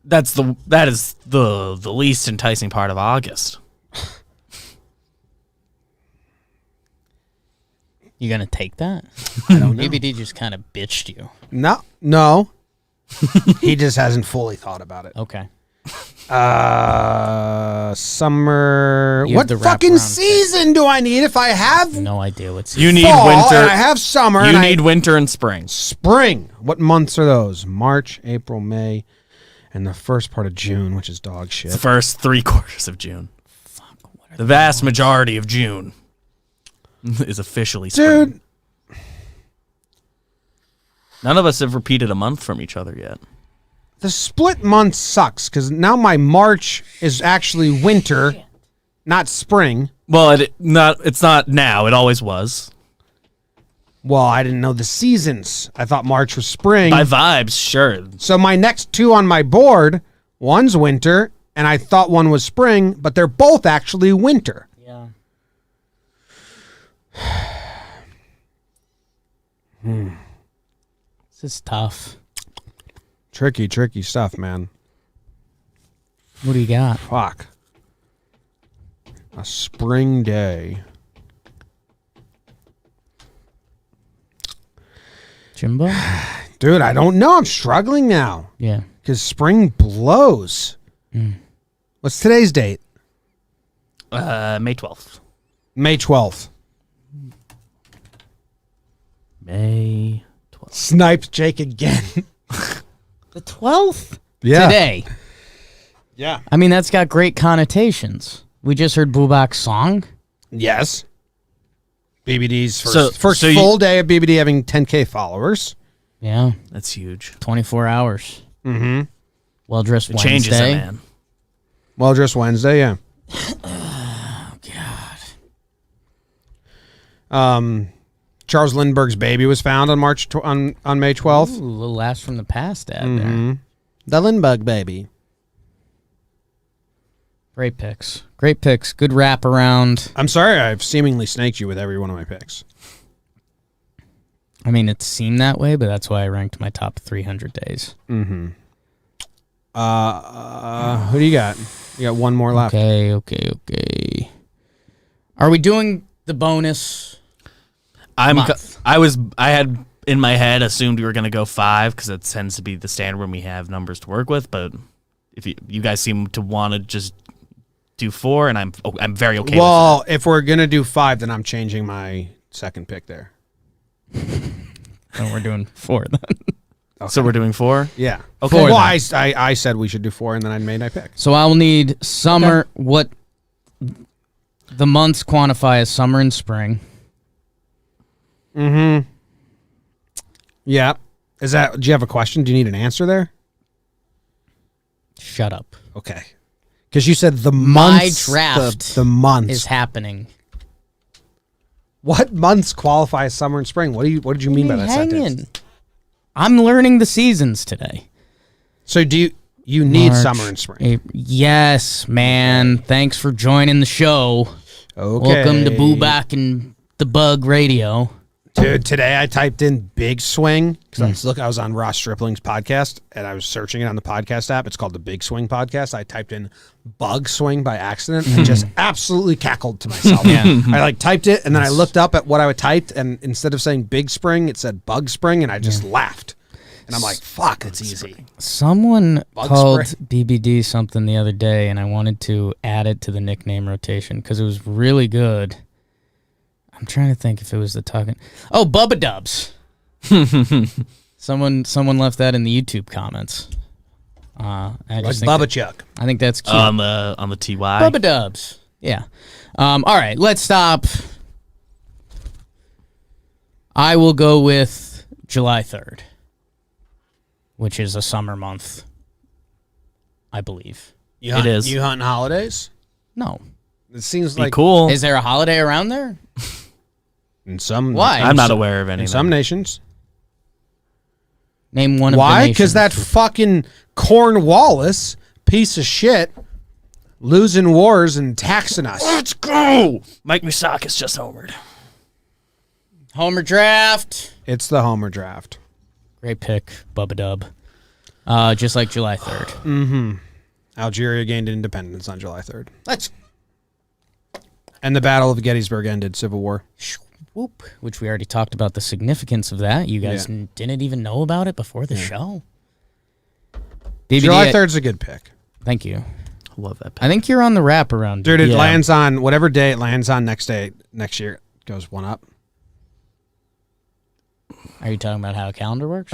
That is the least enticing part of August. You gonna take that? I don't know. BBD just kind of bitched you. No. He just hasn't fully thought about it. Okay. Summer. You have What the fucking wraparound season do I need if I have No idea what's You need fall winter. and I have summer? You and need winter and spring. spring. What months are those? March, April, May, and the first part of June, which is dog shit. The first 3/4 of June. The vast majority of June is officially spring. Dude, None of us have repeated a month from each other yet. the split month sucks because now my March is actually winter, not spring. Well, it's not now. It always was. Well, I didn't know the seasons. I thought March was spring. By vibes, sure. So my next 2 on my board, one's winter, and I thought one was spring, but they're both actually winter. Yeah. This is tough. Tricky stuff, man. What do you got? Fuck. A spring day. Jimbo? Dude, I don't know. I'm struggling now Yeah. because spring blows. What's today's date? May 12th. May 12th. May 12th. Sniped Jake again. The 12th? Yeah. Today. Yeah. I mean, that's got great connotations. We just heard Bubak's song. Yes. BBD's So- first so you- full day of BBD having 10K followers. Yeah. That's huge. 24 hours. Mm-hmm. Well-dressed It Wednesday. changes it, man. Well, just Wednesday, yeah. Oh, God. Charles Lindbergh's baby was found on on May 12th. Ooh, a little last from the past ad Mm-hmm. there. The Lindbergh baby. Great picks. Great picks. Good wraparound. I'm sorry I've seemingly snaked you with every one of my picks. I mean, it seemed that way, but that's why I ranked my top 300 days. Mm-hmm. Who do you got? You got one more left. Okay. Are we doing the bonus? I had in my head assumed we were going to go 5 because it tends to be the standard when we have numbers to work with. But if you guys seem to want to just do 4, and I'm very okay. Well, with that. if we're gonna do 5, then I'm changing my second pick there. And we're doing 4 then. Okay. So we're doing 4. Yeah. Okay. Well, then. I said we should do 4, and then I made my pick. So I will need summer. Okay. What the months quantify as summer and spring. Mm-hmm. Yeah. Do you have a question? Do you need an answer there? Shut up. Okay. Because you said the months. My draft the months is happening. What months qualify as summer and spring? What did you mean by that sentence? I'm learning the seasons today. So do you need March, summer and spring? April. Yes, man. Thanks for joining the show. Okay. Welcome to Booback and the Bug Radio. Dude, today I typed in Big Swing because I was on Ross Stripling's podcast and I was searching it on the podcast app. It's called the Big Swing Podcast. I typed in Bug Swing by accident and just absolutely cackled to myself. I typed it and then I looked up at what I would typed and instead of saying Big Spring, it said Bug Spring and I just laughed. And I'm like, fuck, it's easy. Someone Bug called spray. BBD something the other day and I wanted to add it to the nickname rotation because it was really good. I'm trying to think if it was the talking. Oh, Bubba Dubs. Someone left that in the YouTube comments. I just think Bubba Chuck. I think that's cute. On the TY. Bubba Dubs. Yeah. All right, let's stop. I will go with July 3rd, which is a summer month, I believe. It is. You hunting holidays? No. It seems Be like cool. Is there a holiday around there? in some. Why? I'm not aware of any. In some nations. Name one of the Why? nations. Because that fucking Cornwallis piece of shit losing wars and taxing us. Let's go. Mike Musakis just homered. Homer Draft. It's the Homer Draft. Great pick, Bubba Dub. Just like July 3rd. Mm-hmm. Algeria gained independence on July 3rd. Let's And the Battle of Gettysburg ended Civil War. whoop, which we already talked about the significance of that. You guys didn't even know about it before the show. BBD, July 3rd's a good pick. Thank you. Love that pick. I think you're on the wraparound. Dude, it Yeah. lands on whatever day it lands on next year. It goes one up. Are you talking about how a calendar works?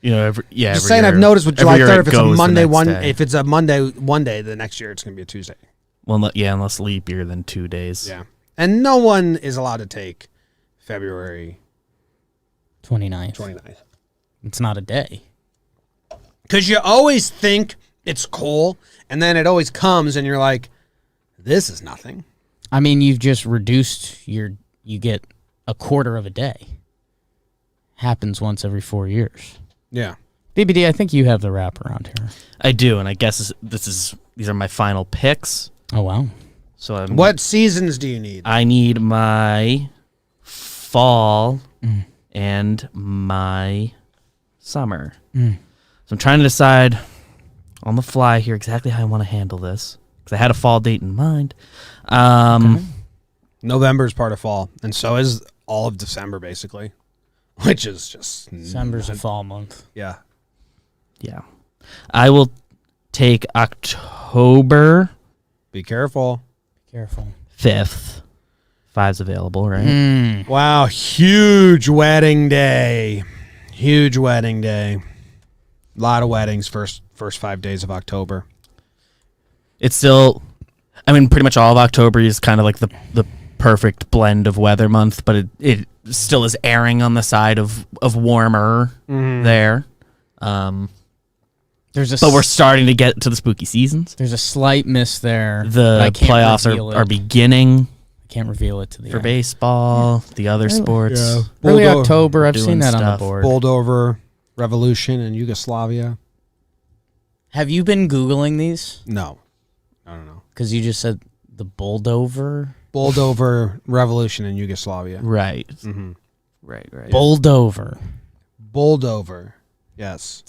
Just Just saying, I've noticed with July 3rd, if it's a Monday if it's a Monday one day, the next year it's going to be a Tuesday. Well, unless leap year, then 2 days. Yeah. And no one is allowed to take February 29th. 29th. It's not a day. Because you always think it's cool, and then it always comes, and you're like, this is nothing. I mean, you've just reduced you get a quarter of a day. Happens once every 4 years. Yeah. BBD, I think you have the wraparound here. I do, and I guess these are my final picks. Oh, wow. So What seasons do you need? I need my fall and my summer. So I'm trying to decide on the fly here exactly how I want to handle this because I had a fall date in mind. November is part of fall, and so is all of December, basically, which is just... December's a fall month. Yeah. Yeah. I will take October Be careful. Careful. 5th. 5's available, right? Wow, huge wedding day. Huge wedding day. A lot of weddings first 5 days of October. It's still, I mean, pretty much all of October is kind of like the perfect blend of weather month, but it still is erring on the side of warmer there. But we're starting to get to the spooky seasons. There's a slight miss there. but The I can't playoffs reveal are it. beginning. Can't reveal it to the For end. baseball, the other sports. Yeah. Early Bulldog- October, I've doing seen that on the stuff. board. Boldover Revolution in Yugoslavia. Have you been Googling these? No. Because you just said the Boldover? Boldover Revolution in Yugoslavia. Right. Mm-hmm. Right. Boldover. Boldover. Yes.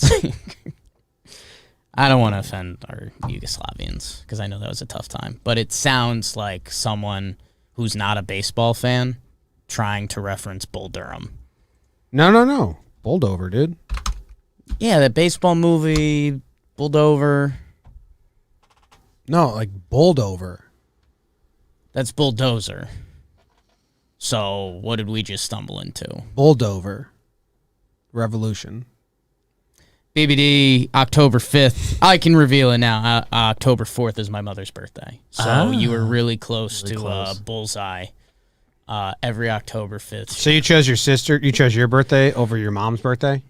I don't want to offend our Yugoslavians because I know that was a tough time. But it sounds like someone who's not a baseball fan trying to reference Bull Durham. No. Boldover, dude. Yeah, that baseball movie, Bulldover. No, like Boldover. That's Bulldozer. So what did we just stumble into? Boldover Revolution. BBD, October 5th. I can reveal it now. October 4th is my mother's birthday. So you were really close to bullseye every October 5th. So you chose your birthday over your mom's birthday?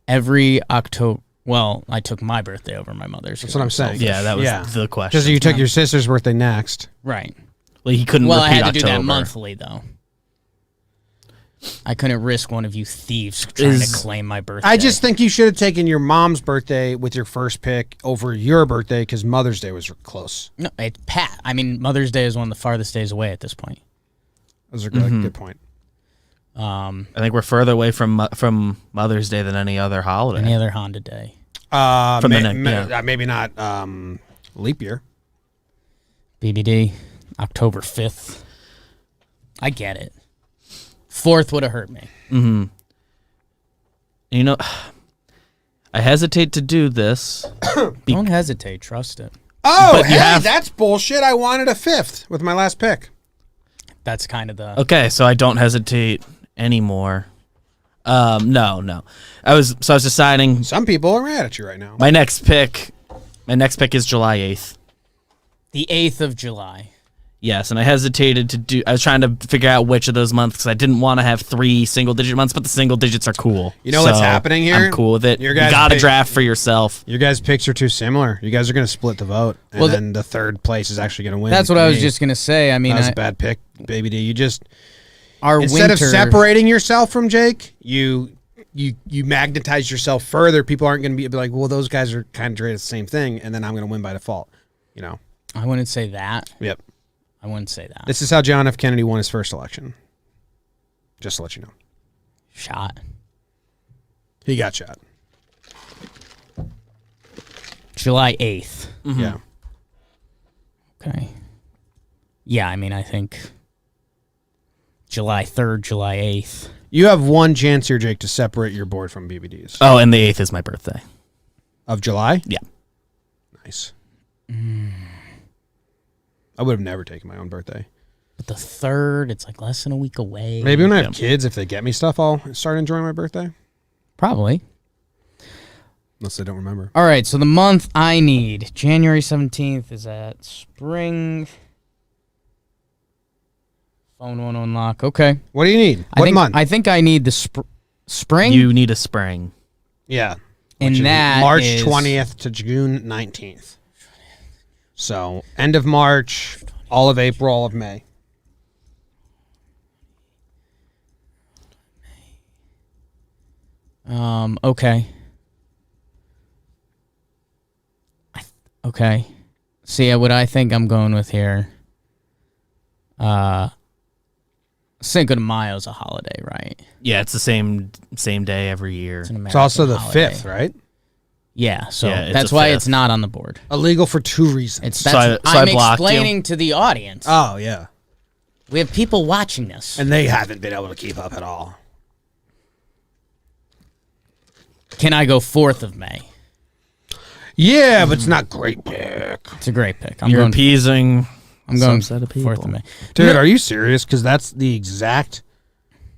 Every October. Well, I took my birthday over my mother's. That's what I'm saying. Yeah, that was the question. Because you took your sister's birthday next. Right. Well, he couldn't Well, I repeat had to do October. that monthly, though. I couldn't risk one of you thieves trying to claim my birthday. I just think you should have taken your mom's birthday with your first pick over your birthday because Mother's Day was close. No, it's Pat. I mean, Mother's Day is one of the farthest days away at this point. That was a good point. I think we're further away from Mother's Day than any other holiday. Any other Honda day. Maybe not leap year. BBD, October 5th. I get it. 4th would have hurt me. Mm-hmm. You know, I hesitate to do this. Don't hesitate. Trust it. Oh, But you hey, have- that's bullshit. I wanted a 5th with my last pick. That's kind of the... Okay, so I don't hesitate anymore. No. I was deciding. Some people are mad at you right now. My next pick is July 8th. The 8th of July. Yes, and I hesitated to do. I was trying to figure out which of those months because I didn't want to have 3 single-digit months, but the single digits are cool. You know what's happening here? I'm cool with it. Your You guys' got to pick- draft for yourself. Your guys' picks are too similar. You guys are going to split the vote, and Well, then the third place is actually going to win. That's what I was Me. just going to say. I mean, That was a bad pick, baby D. You just our instead winter... of separating yourself from Jake, you magnetize yourself further. People aren't going to be like, well, those guys are kind of great at the same thing, and then I'm going to win by default. You know. I wouldn't say that. Yep. I wouldn't say that. This is how John F. Kennedy won his first election. Just to let you know. Shot. He got shot. July 8th. Mm-hmm. Yeah. Okay. Yeah, I mean, I think July 3rd, July 8th. You have one chance here, Jake, to separate your board from BBD's. Oh, and the 8th is my birthday. Of July? Yeah. Nice. I would have never taken my own birthday. But the 3rd, it's like less than a week away. Maybe when I have Yeah. kids, if they get me stuff, I'll start enjoying my birthday. Probably. Unless they don't remember. All right, so the month I need, January 17th, is at spring. Phone won't unlock. Okay. What do you need? I What think, month? I think I need the spring. You need a spring. Yeah. and Which is that March is 20th to June 19th. So end of March, all of April, all of May. Okay. Okay. See, what I think I'm going with here. Cinco de Mayo is a holiday, right? Yeah, it's the same day every year. It's an It's also American the holiday. 5th, right? Yeah, so Yeah, it's that's the why 5th. it's not on the board. Illegal for 2 reasons. It's So that's, I I'm blocked you? explaining to the audience. Oh, yeah. We have people watching this. And they haven't been able to keep up at all. Can I go 4th of May? Yeah, but it's not great pick. It's a great pick. You're appeasing I'm some going set of 4th of people. May. Dude, are you serious? Because that's the exact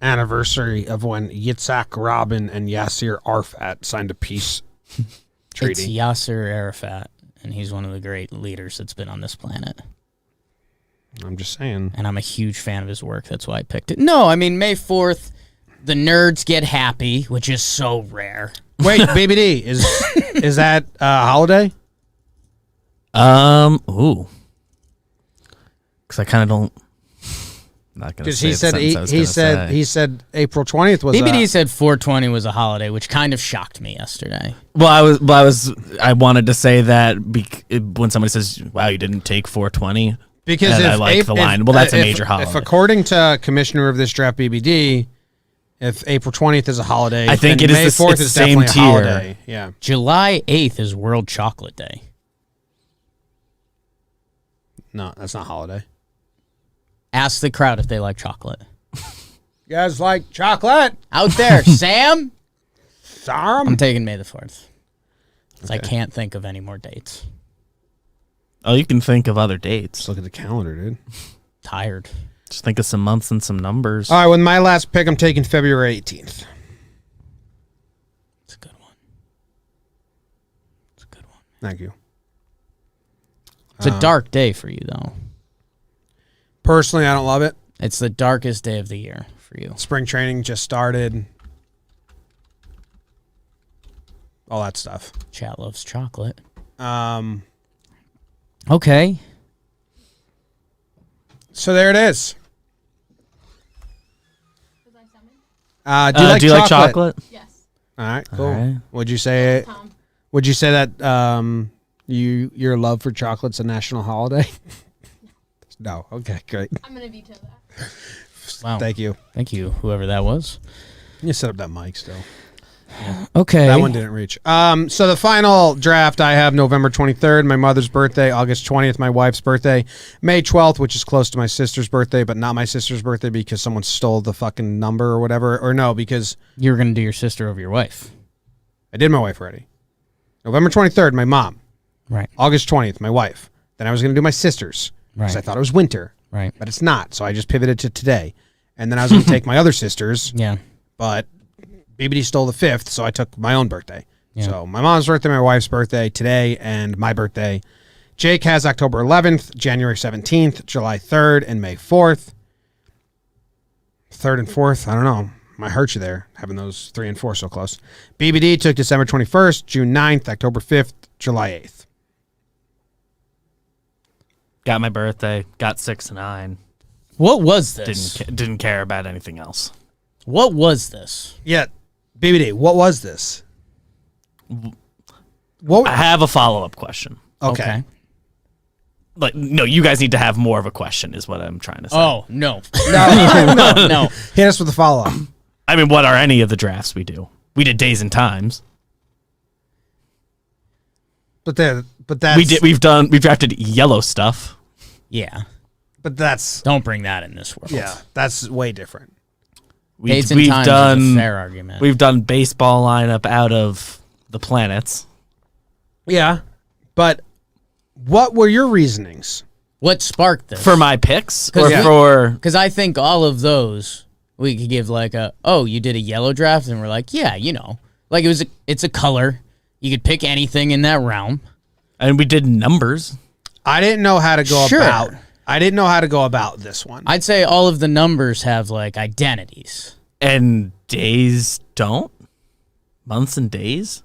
anniversary of when Yitzhak Rabin and Yasser Arafat signed a peace It's treaty. Yasser Arafat, and he's one of the great leaders that's been on this planet. I'm just saying. And I'm a huge fan of his work. That's why I picked it. No, I mean, May 4th, the nerds get happy, which is so rare. Wait, Baby D, is that a holiday? Ooh. Because I kind of don't. not going to Because say he the said sentence I was he gonna said say. he said April 20th was BBD said 420 was a holiday, which kind of shocked me yesterday. I wanted to say that when somebody says, "Wow, you didn't take 420," because and if I like the line. Well, that's a major holiday. If according to Commissioner of this draft BBD, if April 20th is a holiday, I think then it is May the 4th it's is the same definitely a tier. holiday. Yeah. July 8th is World Chocolate Day. No, that's not a holiday. Ask the crowd if they like chocolate. You guys like chocolate? Out there, Sam? Sarm? I'm taking May the 4th. 'Cause I Okay. can't think of any more dates. Oh, you can think of other dates. Just look at the calendar, dude. Tired. Just think of some months and some numbers. All right, with my last pick, I'm taking February 18th. It's a good one. It's a good one. Thank you. It's a dark day for you, though. Personally, I don't love it. It's the darkest day of the year for you. Spring training just started. All that stuff. Chat loves chocolate. Um, Okay. so there it is. Was I summoned? Do you like chocolate? Yes. All right, cool. All right. Would you say Tom. Would you say that your love for chocolate's a national holiday? No. Okay, great. I'm gonna veto that. Wow. Thank you. Thank you, whoever that was. You set up that mic still. Okay. That one didn't reach. So the final draft I have November 23rd, my mother's birthday, August 20th, my wife's birthday, May 12th, which is close to my sister's birthday, but not my sister's birthday because someone stole the fucking number or whatever. Or no, because You were going to do your sister over your wife. I did my wife already. November 23rd, my mom. Right. August 20th, my wife. Then I was going to do my sister's because I Right. thought it was winter, Right. but it's not. So I just pivoted to today. And then I was going to take my other sister's, Yeah. but BBD stole the 5th, so I took my own birthday. Yeah. So my mom's birthday, my wife's birthday today, and my birthday. Jake has October 11th, January 17th, July 3rd, and May 4th. 3rd and 4th, I don't know. Might hurt you there, having those 3 and 4 so close. BBD took December 21st, June 9th, October 5th, July 8th. Got my birthday. Got 6-9. What was this? Didn't care about anything else. What was this? Yeah, BBD, what was this? What? I have a follow-up question. Okay. Like, no, you guys need to have more of a question, is what I'm trying to say. Oh, no. No, No. hit us with the follow-up. I mean, what are any of the drafts we do? We did days and times. But that's We've drafted yellow stuff. Yeah. But that's Don't bring that in this world. yeah, that's way different. Dates and times is a fair argument. We've done baseball lineup out of the planets. Yeah, but what were your reasonings? What sparked this? For my picks? 'Cause Or we- for... Because I think all of those, we could give like you did a yellow draft, and we're like, yeah, like it's a color. You could pick anything in that realm. And we did numbers. I didn't know how to go Sure. about. I didn't know how to go about this one. I'd say all of the numbers have like identities. And days don't? Months and days?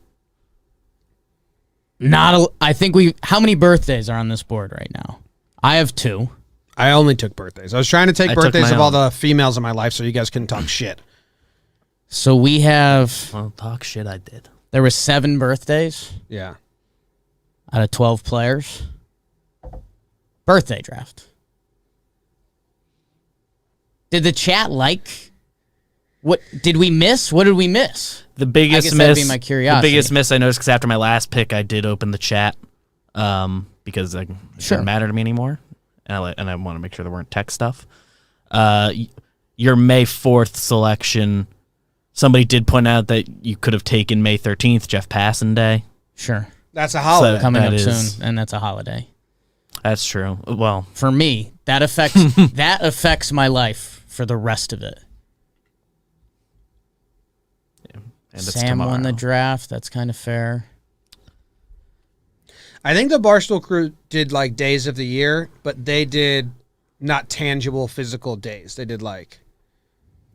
I think how many birthdays are on this board right now? I have 2. I only took birthdays. I was trying to take I took birthdays my of all own. the females in my life, so you guys couldn't talk shit. So we have, Well, talk shit, I did. there were 7 birthdays Yeah. out of 12 players. Birthday draft. Did the chat like? What did we miss? What did we miss? The biggest guess that'd miss. be my curiosity. The biggest miss I noticed because after my last pick, I did open the chat, because it Sure. didn't matter to me anymore, and I want to make sure there weren't tech stuff. Your May 4th selection, somebody did point out that you could have taken May 13th, Jeff Passan Day. Sure. That's a holiday. Coming That up is- soon, and that's a holiday. That's true. Well, For me, that affects my life for the rest of it. and it's Sam won the tomorrow. draft. That's kind of fair. I think the Barstool crew did like days of the year, but they did not tangible physical days. They did like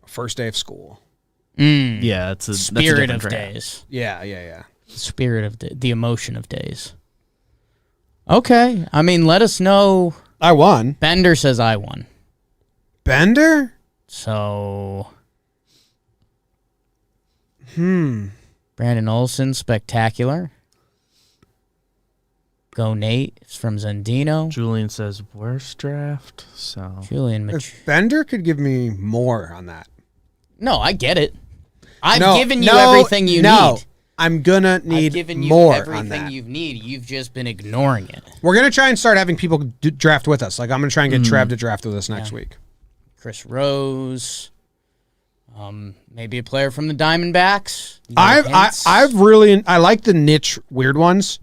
first day of school. Yeah, that's a Spirit different of draft. days. Yeah. Spirit of the emotion of days. Okay. I mean, let us know. I won. Bender says I won. Bender? So, Brandon Olson, spectacular. Go Nate. It's from Zendino. Julian says worst draft. So Julian If Bender could give me more on that. No, I get it. I've No, given you no, everything you no. need. I'm gonna I've need given you more on everything that. you need. You've just been ignoring it. We're gonna try and start having people draft with us. Like I'm gonna try and get Trev to draft with us next week. Chris Rose. Maybe a player from the Diamondbacks. You know, I've hints? I like the niche weird ones,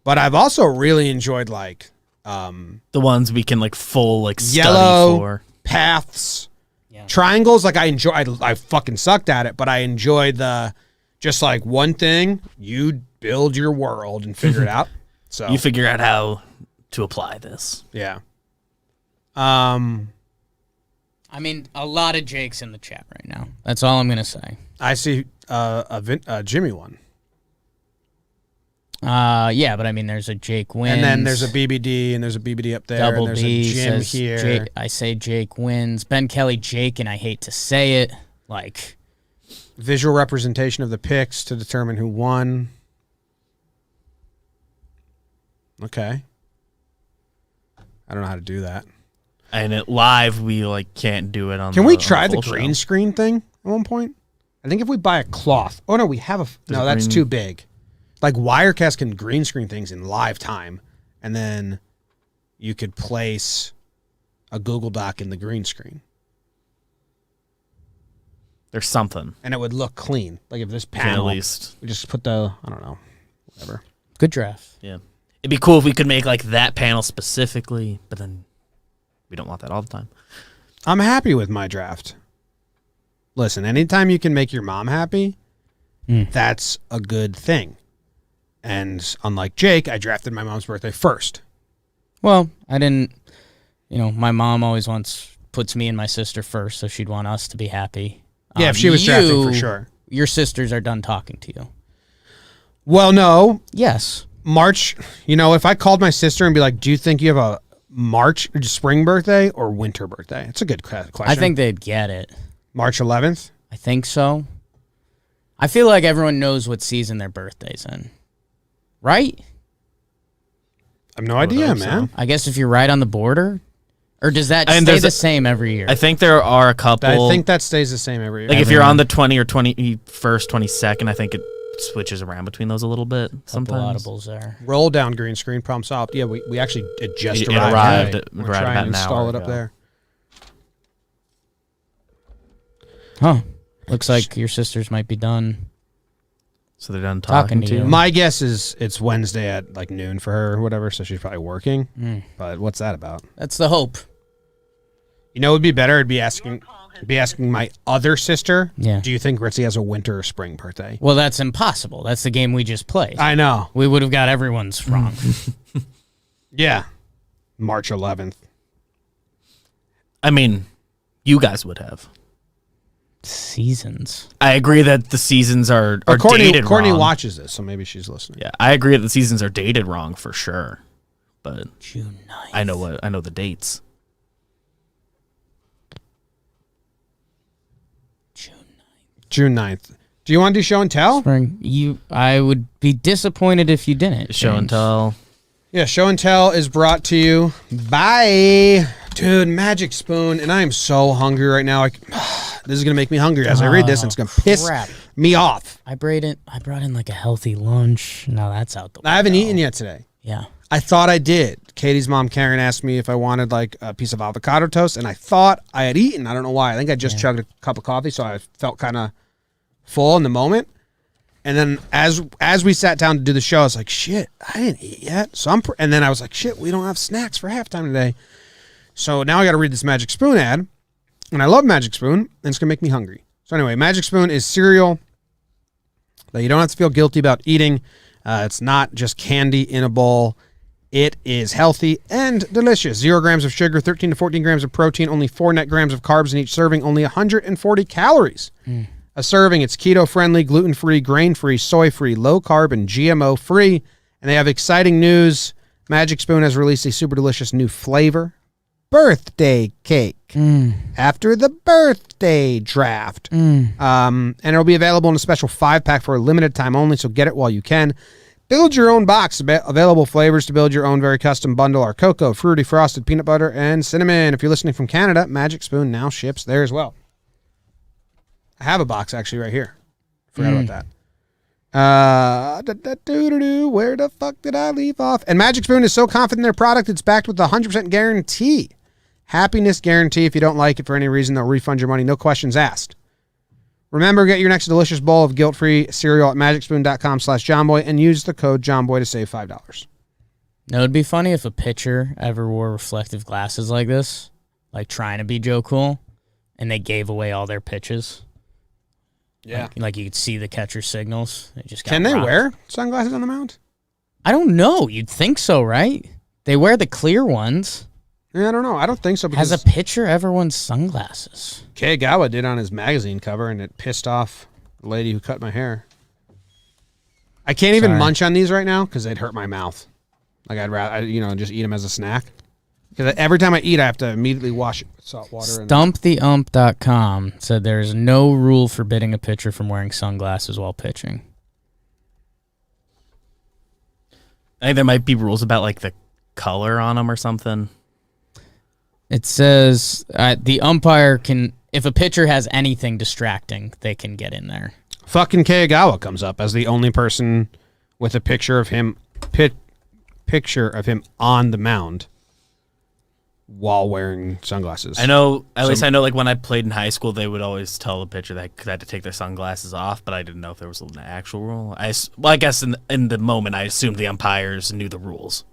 but I've also really enjoyed like the ones we can like full like yellow study for. paths, Yeah. triangles. Like I fucking sucked at it, but I enjoyed the just like one thing. You build your world and figure it out. So You figure out how to apply this. yeah. I mean, a lot of Jakes in the chat right now. That's all I'm gonna say. I see a Jimmy one, Yeah, but I mean, there's a Jake wins, and then there's a BBD, and there's a BBD up there, double and there's B a Jim says here. Jake, I say Jake wins. Ben Kelly, Jake, and I hate to say it, like Visual representation of the picks to determine who won. Okay. I don't know how to do that. And it live, we like can't do it on. Can we try the full green show. screen thing at one point? I think if we buy a cloth. Oh no, we have a. There's No, a that's green- too big. Like Wirecast can green screen things in live time, and then you could place a Google Doc in the green screen, There's something. and it would look clean. Like if this We can at panel, least. we just put the I don't know, whatever. good draft. Yeah. It'd be cool if we could make like that panel specifically, but then we don't want that all the time. I'm happy with my draft. Listen, anytime you can make your mom happy, that's a good thing. And unlike Jake, I drafted my mom's birthday first. Well, I didn't. You know, my mom always puts me and my sister first, so she'd want us to be happy. Yeah, if she was drafting for sure. Your sisters are done talking to you. Well, no. Yes. March, if I called my sister and be like, do you think you have a March spring birthday or winter birthday? It's a good question. I think they'd get it. March 11th? I think so. I feel like everyone knows what season their birthday's in. Right? I have no idea, hope man. so. I guess if you're right on the border? Or does that And stay there's the a- same every year? I think there are a couple. I think that stays the same every year. like if you're on the 20 or 21st, 22nd, I think it switches around between those a little bit Couple sometimes. audibles there. Roll down green screen, problem solved. Yeah, we actually it just It arrived. arrived today. at- We're arrived trying about to an install hour it up ago. there. Huh. Looks like your sisters might be done. So they're done Talking talking, to to you. you. My guess is it's Wednesday at like noon for her or whatever, so she's probably working. But what's that about? That's the hope. You know, it would be better. It'd be asking my other sister. Yeah. Do you think Ritzy has a winter or spring birthday? Well, that's impossible. That's the game we just played. I know. We would have got everyone's wrong. Yeah, March 11th. I mean, you guys would have. Seasons. I agree that the seasons are But dated Courtney wrong. watches this, so maybe she's listening. Yeah, I agree that the seasons are dated wrong for sure. But June 9th. I know the dates. June 9th. Do you want to do show and tell? Spring. I would be disappointed if you didn't. Show and James. tell. Yeah, show and tell is brought to you by dude Magic Spoon, and I am so hungry right now. This is gonna make me hungry as I read this. And it's gonna piss crap. me off. I brought in like a healthy lunch. Now that's out the window. I haven't eaten yet today. Yeah. I thought I did. Katie's mom, Karen, asked me if I wanted like a piece of avocado toast, and I thought I had eaten. I don't know why. I think I just chugged a cup of coffee, so I felt kind of full in the moment. And then as we sat down to do the show, I was like, shit, I didn't eat yet. So and then I was like, shit, we don't have snacks for halftime today. So now I got to read this Magic Spoon ad, and I love Magic Spoon, and it's gonna make me hungry. So anyway, Magic Spoon is cereal that you don't have to feel guilty about eating. It's not just candy in a bowl. It is healthy and delicious. 0 grams of sugar, 13 to 14 grams of protein, only 4 net grams of carbs in each serving, only 140 calories. A serving. It's keto-friendly, gluten-free, grain-free, soy-free, low-carb, and GMO-free. And they have exciting news. Magic Spoon has released a super delicious new flavor. birthday cake after the birthday draft. And it'll be available in a special 5-pack for a limited time only, so get it while you can. Build your own box. Available flavors to build your own very custom bundle are cocoa, fruity, frosted, peanut butter, and cinnamon. If you're listening from Canada, Magic Spoon now ships there as well. I have a box actually right here. Forgot about that. Where the fuck did I leave off? And Magic Spoon is so confident in their product, it's backed with a 100% guarantee. Happiness guarantee. If you don't like it for any reason, they'll refund your money. No questions asked. Remember, get your next delicious bowl of guilt-free cereal at magicspoon.com/Jomboy and use the code Jomboy to save $5. Now, it'd be funny if a pitcher ever wore reflective glasses like this, like trying to be Joe Cool, and they gave away all their pitches. Yeah. Like you could see the catcher's signals. They just got Can they rocked. wear sunglasses on the mound? I don't know. You'd think so, right? They wear the clear ones. Yeah, I don't know. I don't think so. Because Has a pitcher ever worn sunglasses? Kagawa did on his magazine cover, and it pissed off the lady who cut my hair. I can't even Sorry. munch on these right now because they'd hurt my mouth. Like I'd rather, just eat them as a snack. Because every time I eat, I have to immediately wash it with salt water. StumpTheUmp.com said there is no rule forbidding a pitcher from wearing sunglasses while pitching. I think there might be rules about like the color on them or something. It says the umpire can, if a pitcher has anything distracting, they can get in there. Fucking Kagawa comes up as the only person with a picture of him on the mound while wearing sunglasses. I know, at least I know, like when I played in high school, they would always tell the pitcher that they had to take their sunglasses off, but I didn't know if there was an actual rule. I guess in the moment, I assumed the umpires knew the rules.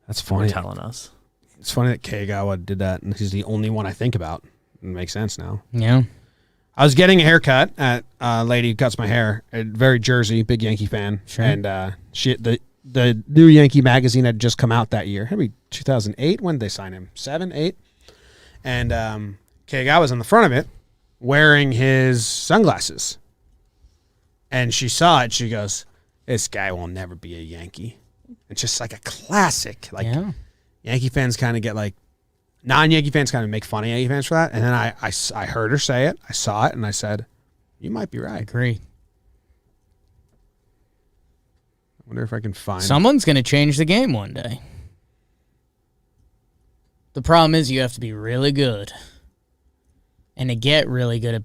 That's They were funny. telling us. It's funny that Kagawa did that, and he's the only one I think about. It makes sense now. Yeah. I was getting a haircut at a lady who cuts my hair, very Jersey, big Yankee fan. Sure. And the new Yankee magazine had just come out that year. Maybe 2008. When did they sign him? 7, 8? And Kagawa was on the front of it wearing his sunglasses. And she saw it. She goes, "This guy will never be a Yankee." It's just like a classic. Like Yeah. Yankee fans kind of get like, non-Yankee fans kind of make fun of Yankee fans for that. And then I heard her say it. I saw it, and I said, "You might be right." Agree. I wonder if I can find. Someone's going to change the game one day. The problem is you have to be really good. And to get really good at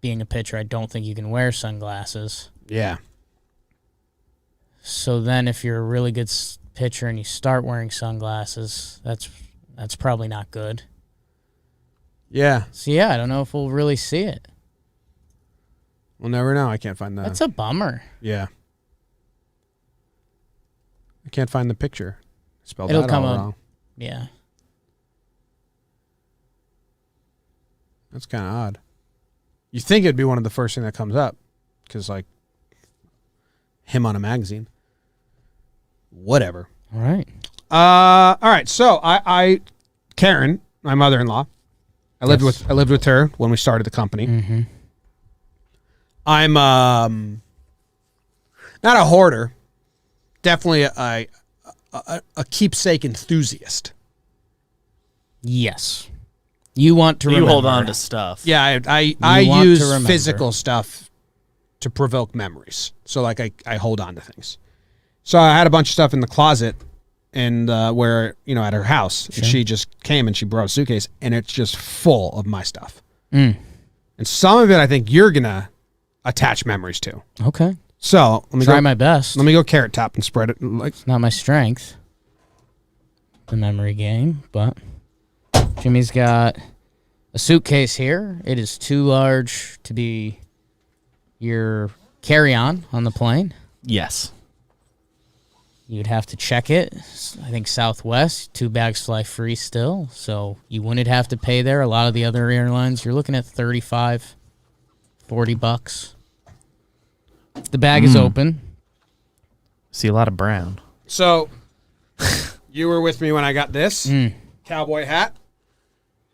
being a pitcher, I don't think you can wear sunglasses. Yeah. So then if you're a really good pitcher and you start wearing sunglasses, that's probably not good. Yeah. So yeah, I don't know if we'll really see it. We'll never know. I can't find that. That's a bummer. Yeah. I can't find the picture. Spelled It'll that come all up. wrong. Yeah. That's kind of odd. You think it'd be one of the first thing that comes up, because like him on a magazine. Whatever. All right. All right. So I Karen, my mother-in-law, I lived with her when we started the company. Mm-hmm. I'm not a hoarder, definitely a keepsake enthusiast. Yes. You want to You remember. hold on to stuff. Yeah, I want to use remember. physical stuff to provoke memories. So like I hold on to things. So I had a bunch of stuff in the closet and where, at her house. Sure. And she just came and she brought a suitcase and it's just full of my stuff. Mm. And some of it I think you're gonna attach memories to. Okay. So let me Try go, my best. let me go carrot top and spread it like It's not my strength, the memory game, but Jimmy's got a suitcase here. It is too large to be your carry-on on the plane. Yes. You'd have to check it. I think Southwest, 2 bags fly free still, so you wouldn't have to pay there. A lot of the other airlines, you're looking at $35, $40. The bag is open. See a lot of brown. so. You were with me when I got this cowboy hat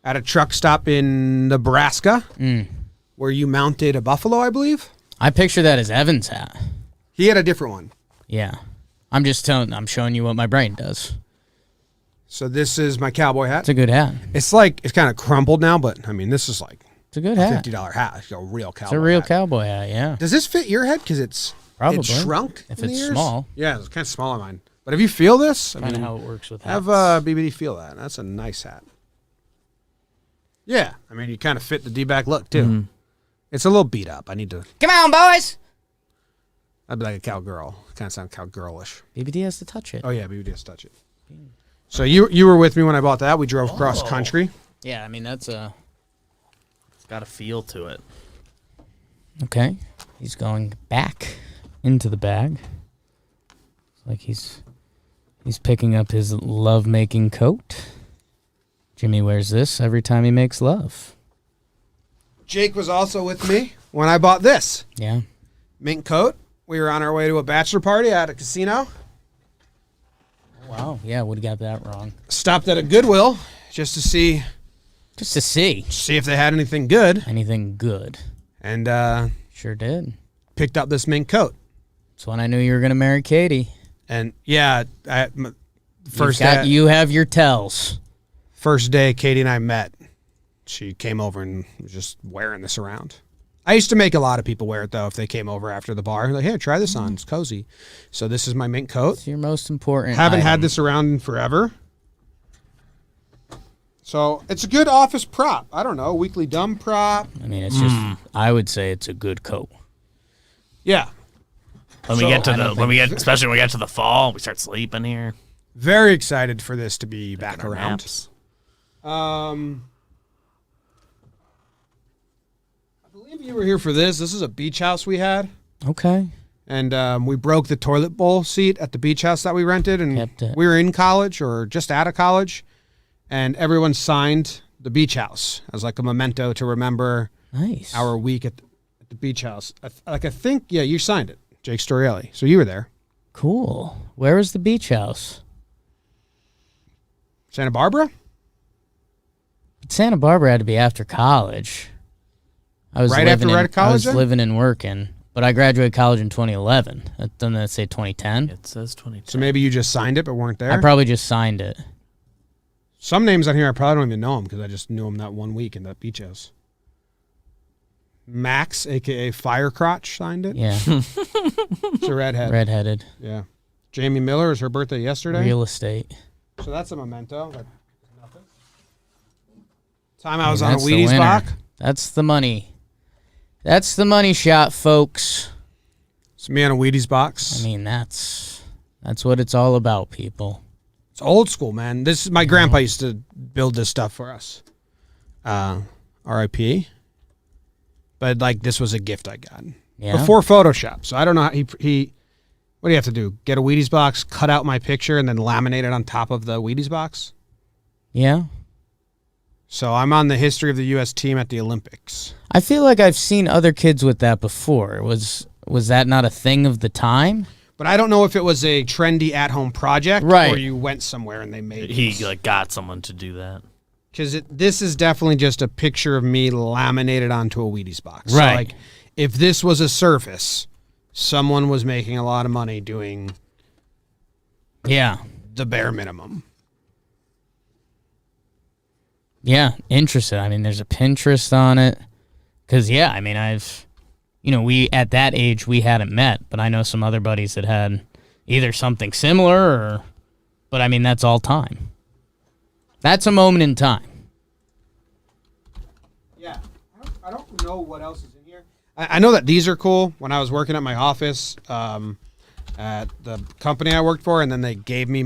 at a truck stop in Nebraska, where you mounted a buffalo, I believe. I picture that as Evan's hat. He had a different one. Yeah. I'm showing you what my brain does. So this is my cowboy hat. It's a good hat. It's kind of crumpled now, but I mean, this is like It's a good a hat. $50 hat. It's a real cowboy It's a real hat. cowboy hat, yeah. Does this fit your head? Because it's Probably. shrunk If in the it's ears? small. Yeah, it's kind of small on mine. But if you feel this, I Kind of mean, how it works with have hats. BBD feel that. That's a nice hat. Yeah, I mean, you kind of fit the D-back look, too. Mm-hmm. It's a little beat up. I need to... Come on, boys! I'd be like a cowgirl. Kind of sound cowgirlish. BBD has to touch it. Oh, yeah, BBD has to touch it. So you were with me when I bought that. We drove cross country. Yeah, I mean, that's a... It's got a feel to it. Okay. He's going back into the bag. It's like he's picking up his love-making coat. Jimmy wears this every time he makes love. Jake was also with me when I bought this Yeah. mink coat. We were on our way to a bachelor party at a casino. Wow. Yeah, would have got that wrong. Stopped at a Goodwill just to see Just to see. if they had anything good, Anything good. and Sure did. picked up this mink coat. That's when I knew you were going to marry Katie. And yeah, first You have your tells. first day Katie and I met, she came over and was just wearing this around. I used to make a lot of people wear it though if they came over after the bar. Like, hey, try this on. It's cozy. So this is my mink coat. It's your most important Haven't had item. this around in forever. So it's a good office prop. I don't know, weekly dumb prop. I mean, it's just, I would say it's a good coat. Yeah. When we So- get to I don't especially when we get to the fall, we start sleeping here. Very excited for this to be back Taking our around. naps. I believe you were here for this. This is a beach house we had. Okay. And we broke the toilet bowl seat at the beach house that we rented. And Kept it. we were in college or just out of college. And everyone signed the beach house as like a memento to remember Nice. our week at the beach house. I think, yeah, you signed it, Jake Storielli. So you were there. Cool. Where is the beach house? Santa Barbara? Santa Barbara had to be after college. I was Right after living right in, at college I was then? living and working, but I graduated college in 2011. Doesn't that say 2010? It says 22. So maybe you just signed it but weren't there? I probably just signed it. Some names on here I probably don't even know them because I just knew them that one week in that beach house. Max, a.k.a. Firecrotch, signed it. Yeah. It's a redhead. Redheaded. Yeah. Jamie Miller, is her birthday yesterday. Real estate. So that's a memento. That's nothing. Time I was on a That's the Wheaties winner. box. That's the money. That's the money shot, folks. It's me on a Wheaties box. I mean, that's what it's all about, people. It's old school, man. This is my grandpa used to build this stuff for us. R.I.P. But like this was a gift I got Yeah. before Photoshop. So I don't know how he. What do you have to do? Get a Wheaties box, cut out my picture, and then laminate it on top of the Wheaties box. Yeah. So I'm on the history of the U.S. team at the Olympics. I feel like I've seen other kids with that before. Was that not a thing of the time? But I don't know if it was a trendy at-home project Right. or you went somewhere and they made it. He like got someone to do that. Because this is definitely just a picture of me laminated onto a Wheaties box. Right. So like, if this was a surface, someone was making a lot of money doing Yeah. the bare minimum. Yeah, interesting. I mean, there's a Pinterest on it. Because, yeah, I mean, we at that age, we hadn't met, but I know some other buddies that had either something similar but I mean, that's all time. That's a moment in time. Yeah. I don't know what else is in here. I know that these are cool. When I was working at my office at the company I worked for, and then they gave me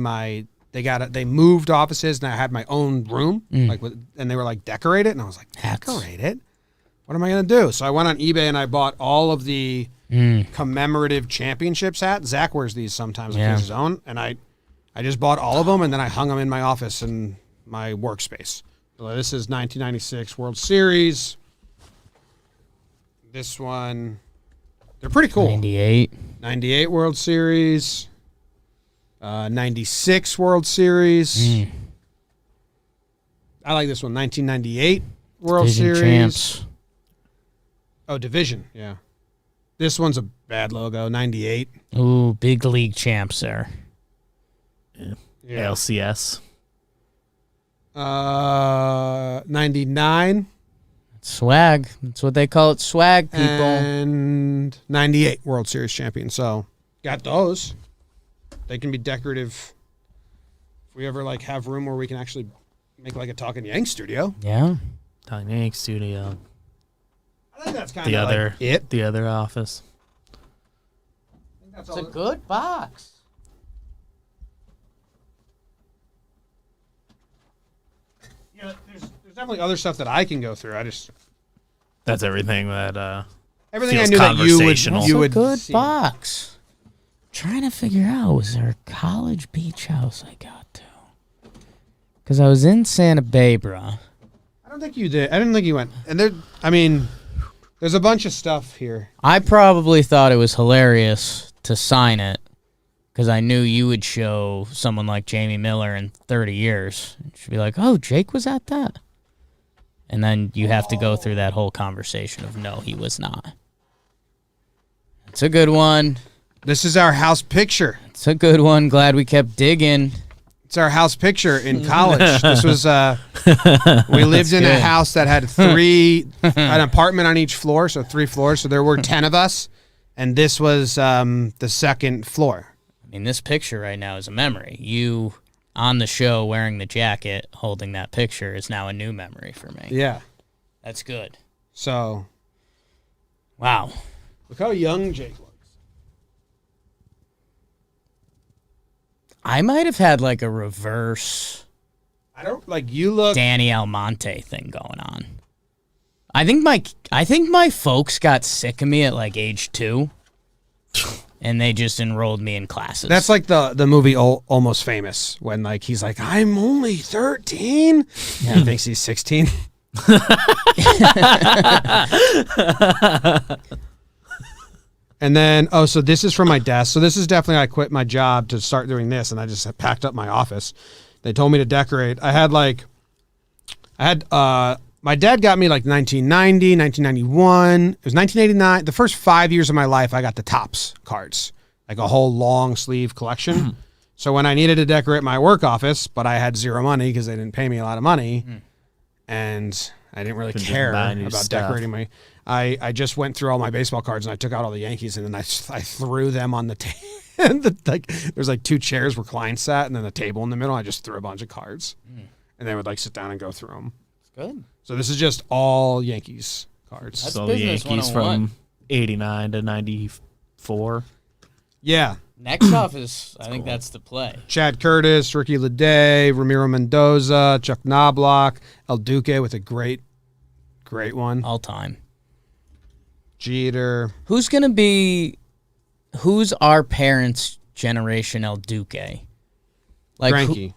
they moved offices, and I had my own room, and they were like, decorate it, and I was like, decorate it? What am I gonna do? So I went on eBay and I bought all of the commemorative championships hats. Zach wears these sometimes, Yeah. with his own, and I just bought all of them, and then I hung them in my office in my workspace. So this is 1996 World Series. This one, they're pretty cool. 98. 98 World Series. 96 World Series. I like this one. 1998 World Division Series. champs. Oh, Division, yeah. This one's a bad logo. 98. Ooh, big league champs there. Yeah. LCS. 99. Swag. That's what they call it, swag, people. And 98 World Series champion. So got those. They can be decorative. If we ever like have room where we can actually make like a Talking Yank studio. Yeah. Tiny Yank Studio. I think that's kind The of other like it. The other office. I think that's It's all a good box. Yeah, there's definitely other stuff that I can go through. I just That's everything that everything I feels knew that conversational. That's you a would good see. box. Trying to figure out, was there a college beach house I got to? Because I was in Santa Barbara. I don't think you did. I didn't think you went. And there, I mean, there's a bunch of stuff here. I probably thought it was hilarious to sign it because I knew you would show someone like Jamie Miller in 30 years. She'd be like, oh, Jake was at that. And then you have to go through that whole conversation of no, he was not. It's a good one. This is our house picture. It's a good one. Glad we kept digging. It's our house picture in college. This was we lived in a good. house that had an apartment on each floor, so 3 floors. So there were 10 of us, and this was the second floor. I mean, this picture right now is a memory. You on the show wearing the jacket, holding that picture is now a new memory for me. Yeah. That's good. So Wow. look how young Jake looks. I might have had like a reverse I don't like you look. Danny Almonte thing going on. I think my folks got sick of me at like age 2, and they just enrolled me in classes. That's like the movie Almost Famous when like he's like I'm only 13. Yeah. He thinks he's 16. And then, so this is from my desk. So this is definitely, I quit my job to start doing this, and I just packed up my office. They told me to decorate. My dad got me like 1990, 1991. It was 1989. The first 5 years of my life, I got the Topps cards, like a whole long sleeve collection. So when I needed to decorate my work office, but I had zero money because they didn't pay me a lot of money, and I didn't really Couldn't just care buy new about stuff. decorating my. I just went through all my baseball cards and I took out all the Yankees and then I threw them on the table. Like there's like 2 chairs where clients sat and then a table in the middle. I just threw a bunch of cards, and they would like sit down and go through them. good. So this is just all Yankees cards. That's So the business Yankees 101. from 89 to 94. Yeah, Next off is, I think that's the play. Chad Curtis, Ricky Leday, Ramiro Mendoza, Chuck Knobloch, El Duque with a great one. All time. Jeter. Who's our parents' generation El Duque? Like Greinke.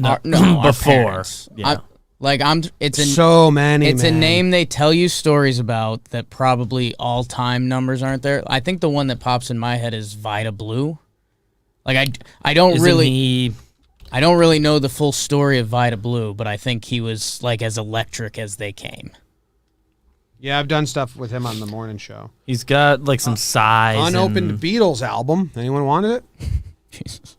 our Before. parents. Yeah. It's a So many. It's a man. name they tell you stories about that probably all-time numbers aren't there. I think the one that pops in my head is Vida Blue. Like I don't Isn't really he- I don't really know the full story of Vida Blue, but I think he was like as electric as they came. Yeah, I've done stuff with him on the morning show. He's got like some size. Unopened and- Beatles album. Anyone wanted it? Jesus.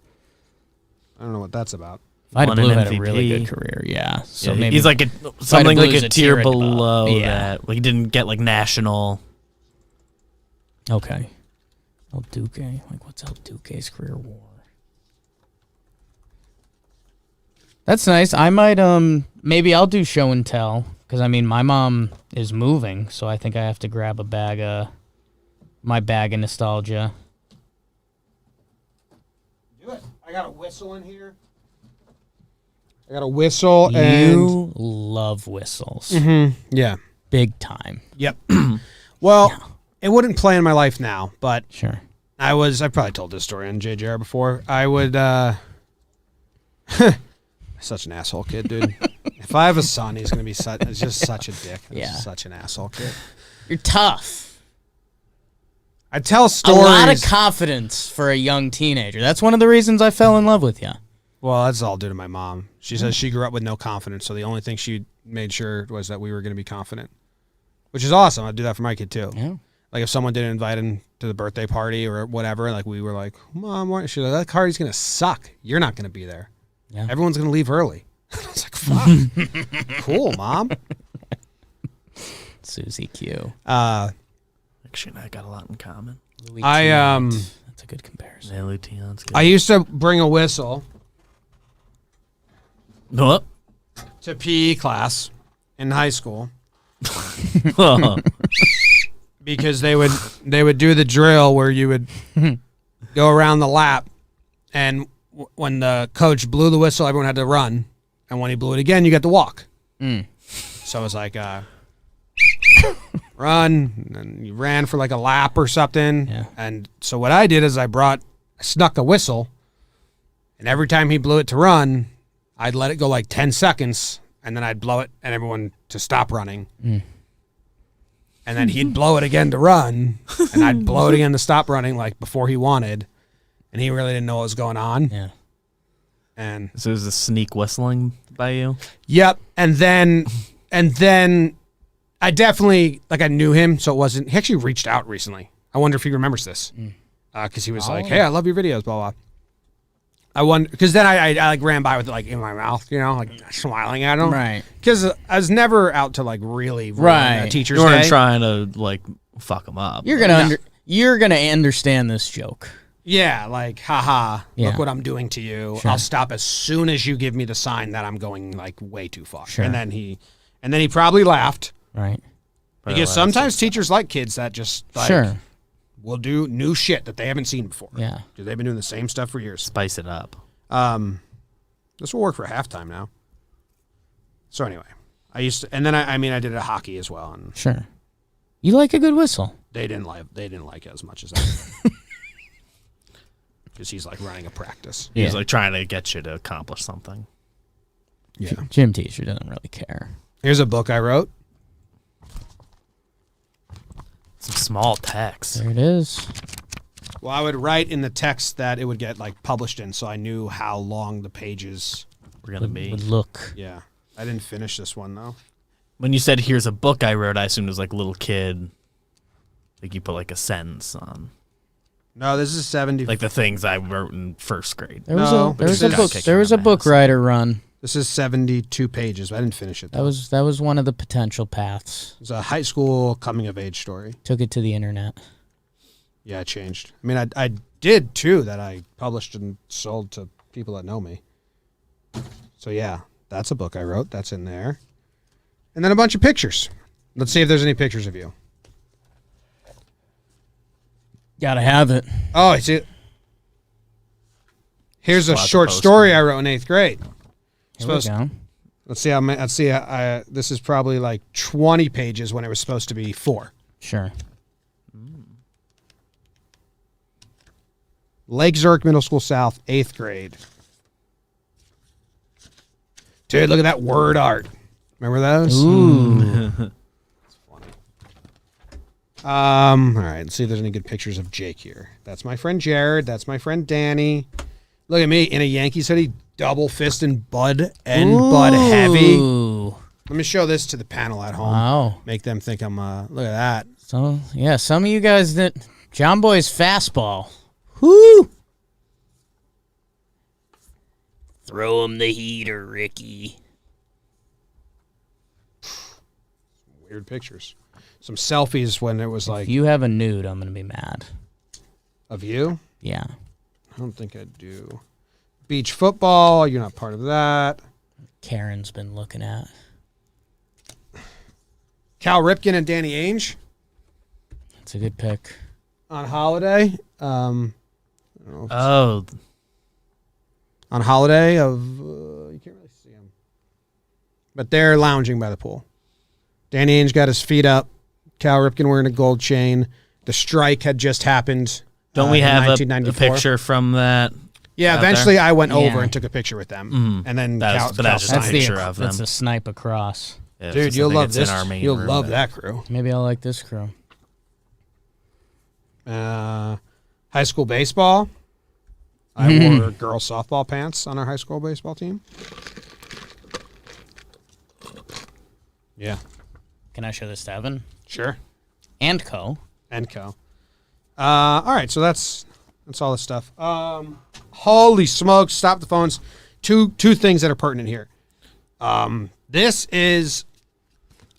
I don't know what that's about. Vida Won Blue an had a really MVP. good career, yeah. So Yeah, maybe he's like something like Blue's a tier above. below Yeah. that. Like he didn't get like national. Okay. El Duque. Like what's El Duque's career war? That's nice. I might maybe I'll do show and tell because I mean my mom is moving, so I think I have to grab my bag of nostalgia. Do it. I got a whistle in here. I got a whistle and You love whistles. yeah. Big time. Yep. Well, it wouldn't play in my life now, but Sure. I probably told this story on JJR before. I would such an asshole kid, dude. If I have a son, he's gonna be just such a dick. He's Yeah. such an asshole kid. You're tough. I tell stories. A lot of confidence for a young teenager. That's one of the reasons I fell in love with you. Well, that's all due to my mom. She says she grew up with no confidence, so the only thing she made sure was that we were going to be confident, which is awesome. I'd do that for my kid too. Yeah. Like if someone didn't invite him to the birthday party or whatever, like we were like, Mom, she's like, that party's going to suck. You're not going to be there. Yeah. Everyone's going to leave early. I was like, fuck. Cool, Mom. Susie Q. Actually, I got a lot in common. Louis I, Tiant. That's a good comparison. Yeah, Lution's good. I used to bring a whistle What? to PE class in high school because they would do the drill where you would go around the lap, and when the coach blew the whistle, everyone had to run, and when he blew it again, you got to walk. So it was like run, and you ran for like a lap or something. Yeah. And so what I did is I snuck a whistle, and every time he blew it to run, I'd let it go like 10 seconds, and then I'd blow it and everyone to stop running. And then he'd blow it again to run, and I'd blow it again to stop running like before he wanted, and he really didn't know what was going on. Yeah. And So it was a sneak whistling by you? yep, and then I definitely, like, I knew him, so it wasn't. He actually reached out recently. I wonder if he remembers this, because he was like, "Hey, I love your videos." Blah blah. I wonder, because then I like ran by with it like in my mouth, you know, like smiling at him, Right. Because I was never out to like really ruin Right. a teacher's You weren't day. trying to, like, fuck them up. You're gonna understand this joke. Yeah, like, haha, Yeah. look what I'm doing to you. Sure. I'll stop as soon as you give me the sign that I'm going like way too far. Sure. And then he probably laughed, Right. because sometimes teachers like kids that just like Sure. will do new shit that they haven't seen before. Yeah. Because they've been doing the same stuff for years. Spice it up. This will work for halftime now. So anyway, I used to, and then I did a hockey as well, and Sure. You like a good whistle. they didn't like it as much as I did. Because he's like running a practice. He was, Yeah. like, trying to get you to accomplish something. Yeah. Gym teacher doesn't really care. Here's a book I wrote. Some small text. There it is. Well, I would write in the text that it would get like published in, so I knew how long the pages. We're going to be. Would look. Yeah, I didn't finish this one though. When you said, here's a book I wrote, I assumed it was like little kid. Like you put like a sentence on. No, this is 70. Like the things I wrote in first grade. There was No, a there was this a is- book Got kicked there in was the a book ass. writer run. This is 72 pages. But I didn't finish it. Though. That was one of the potential paths. It's a high school coming of age story. Took it to the internet. Yeah, it changed. I mean, I did too. That I published and sold to people that know me. So yeah, that's a book I wrote. That's in there, and then a bunch of pictures. Let's see if there's any pictures of you. Gotta have it. Oh, I see it. Here's a Spot the short poster. story I wrote in 8th grade. Here we go. Let's see how many. Let's see. This is probably like 20 pages when it was supposed to be 4. Sure. Lake Zurich Middle School South, 8th grade. Dude, look at that word art. Remember those? Ooh. All right, let's see if there's any good pictures of Jake here. That's my friend Jared. That's my friend Danny. Look at me in a Yankees hoodie, double fisting Bud and Bud heavy. Ooh. Let me show this to the panel at home. Wow. Make them think I'm, look at that. So yeah, some of you guys that Jomboy's fastball. Whoo! Throw him the heater, Ricky. Weird pictures. Some selfies when it was like If you have a nude, I'm gonna be mad. of you. Yeah. I don't think I do. Beach football. You're not part of that. Karen's been looking at. Cal Ripken and Danny Ainge It's a good pick. on holiday. I don't know if Oh, on holiday of you can't really see them, but they're lounging by the pool. Danny Ainge got his feet up. Cal Ripken wearing a gold chain. The strike had just happened. don't we in have a 1994. picture from that? Yeah, out eventually there? I went over Yeah. and took a picture with them, Mhm. and then That was- Cal, but Cal that's just a signed That's it. picture of That's them. a snipe across. Yeah, it's Dude, just- I you'll think love it's in this. our main You'll room, love but- that crew. Maybe I'll like this crew. High school baseball. I wore girl softball pants on our high school baseball team. Yeah, Can I show this to Evan? sure. And Co. And co. All right, so that's all this stuff. Holy smokes! Stop the phones. Two things that are pertinent here. This is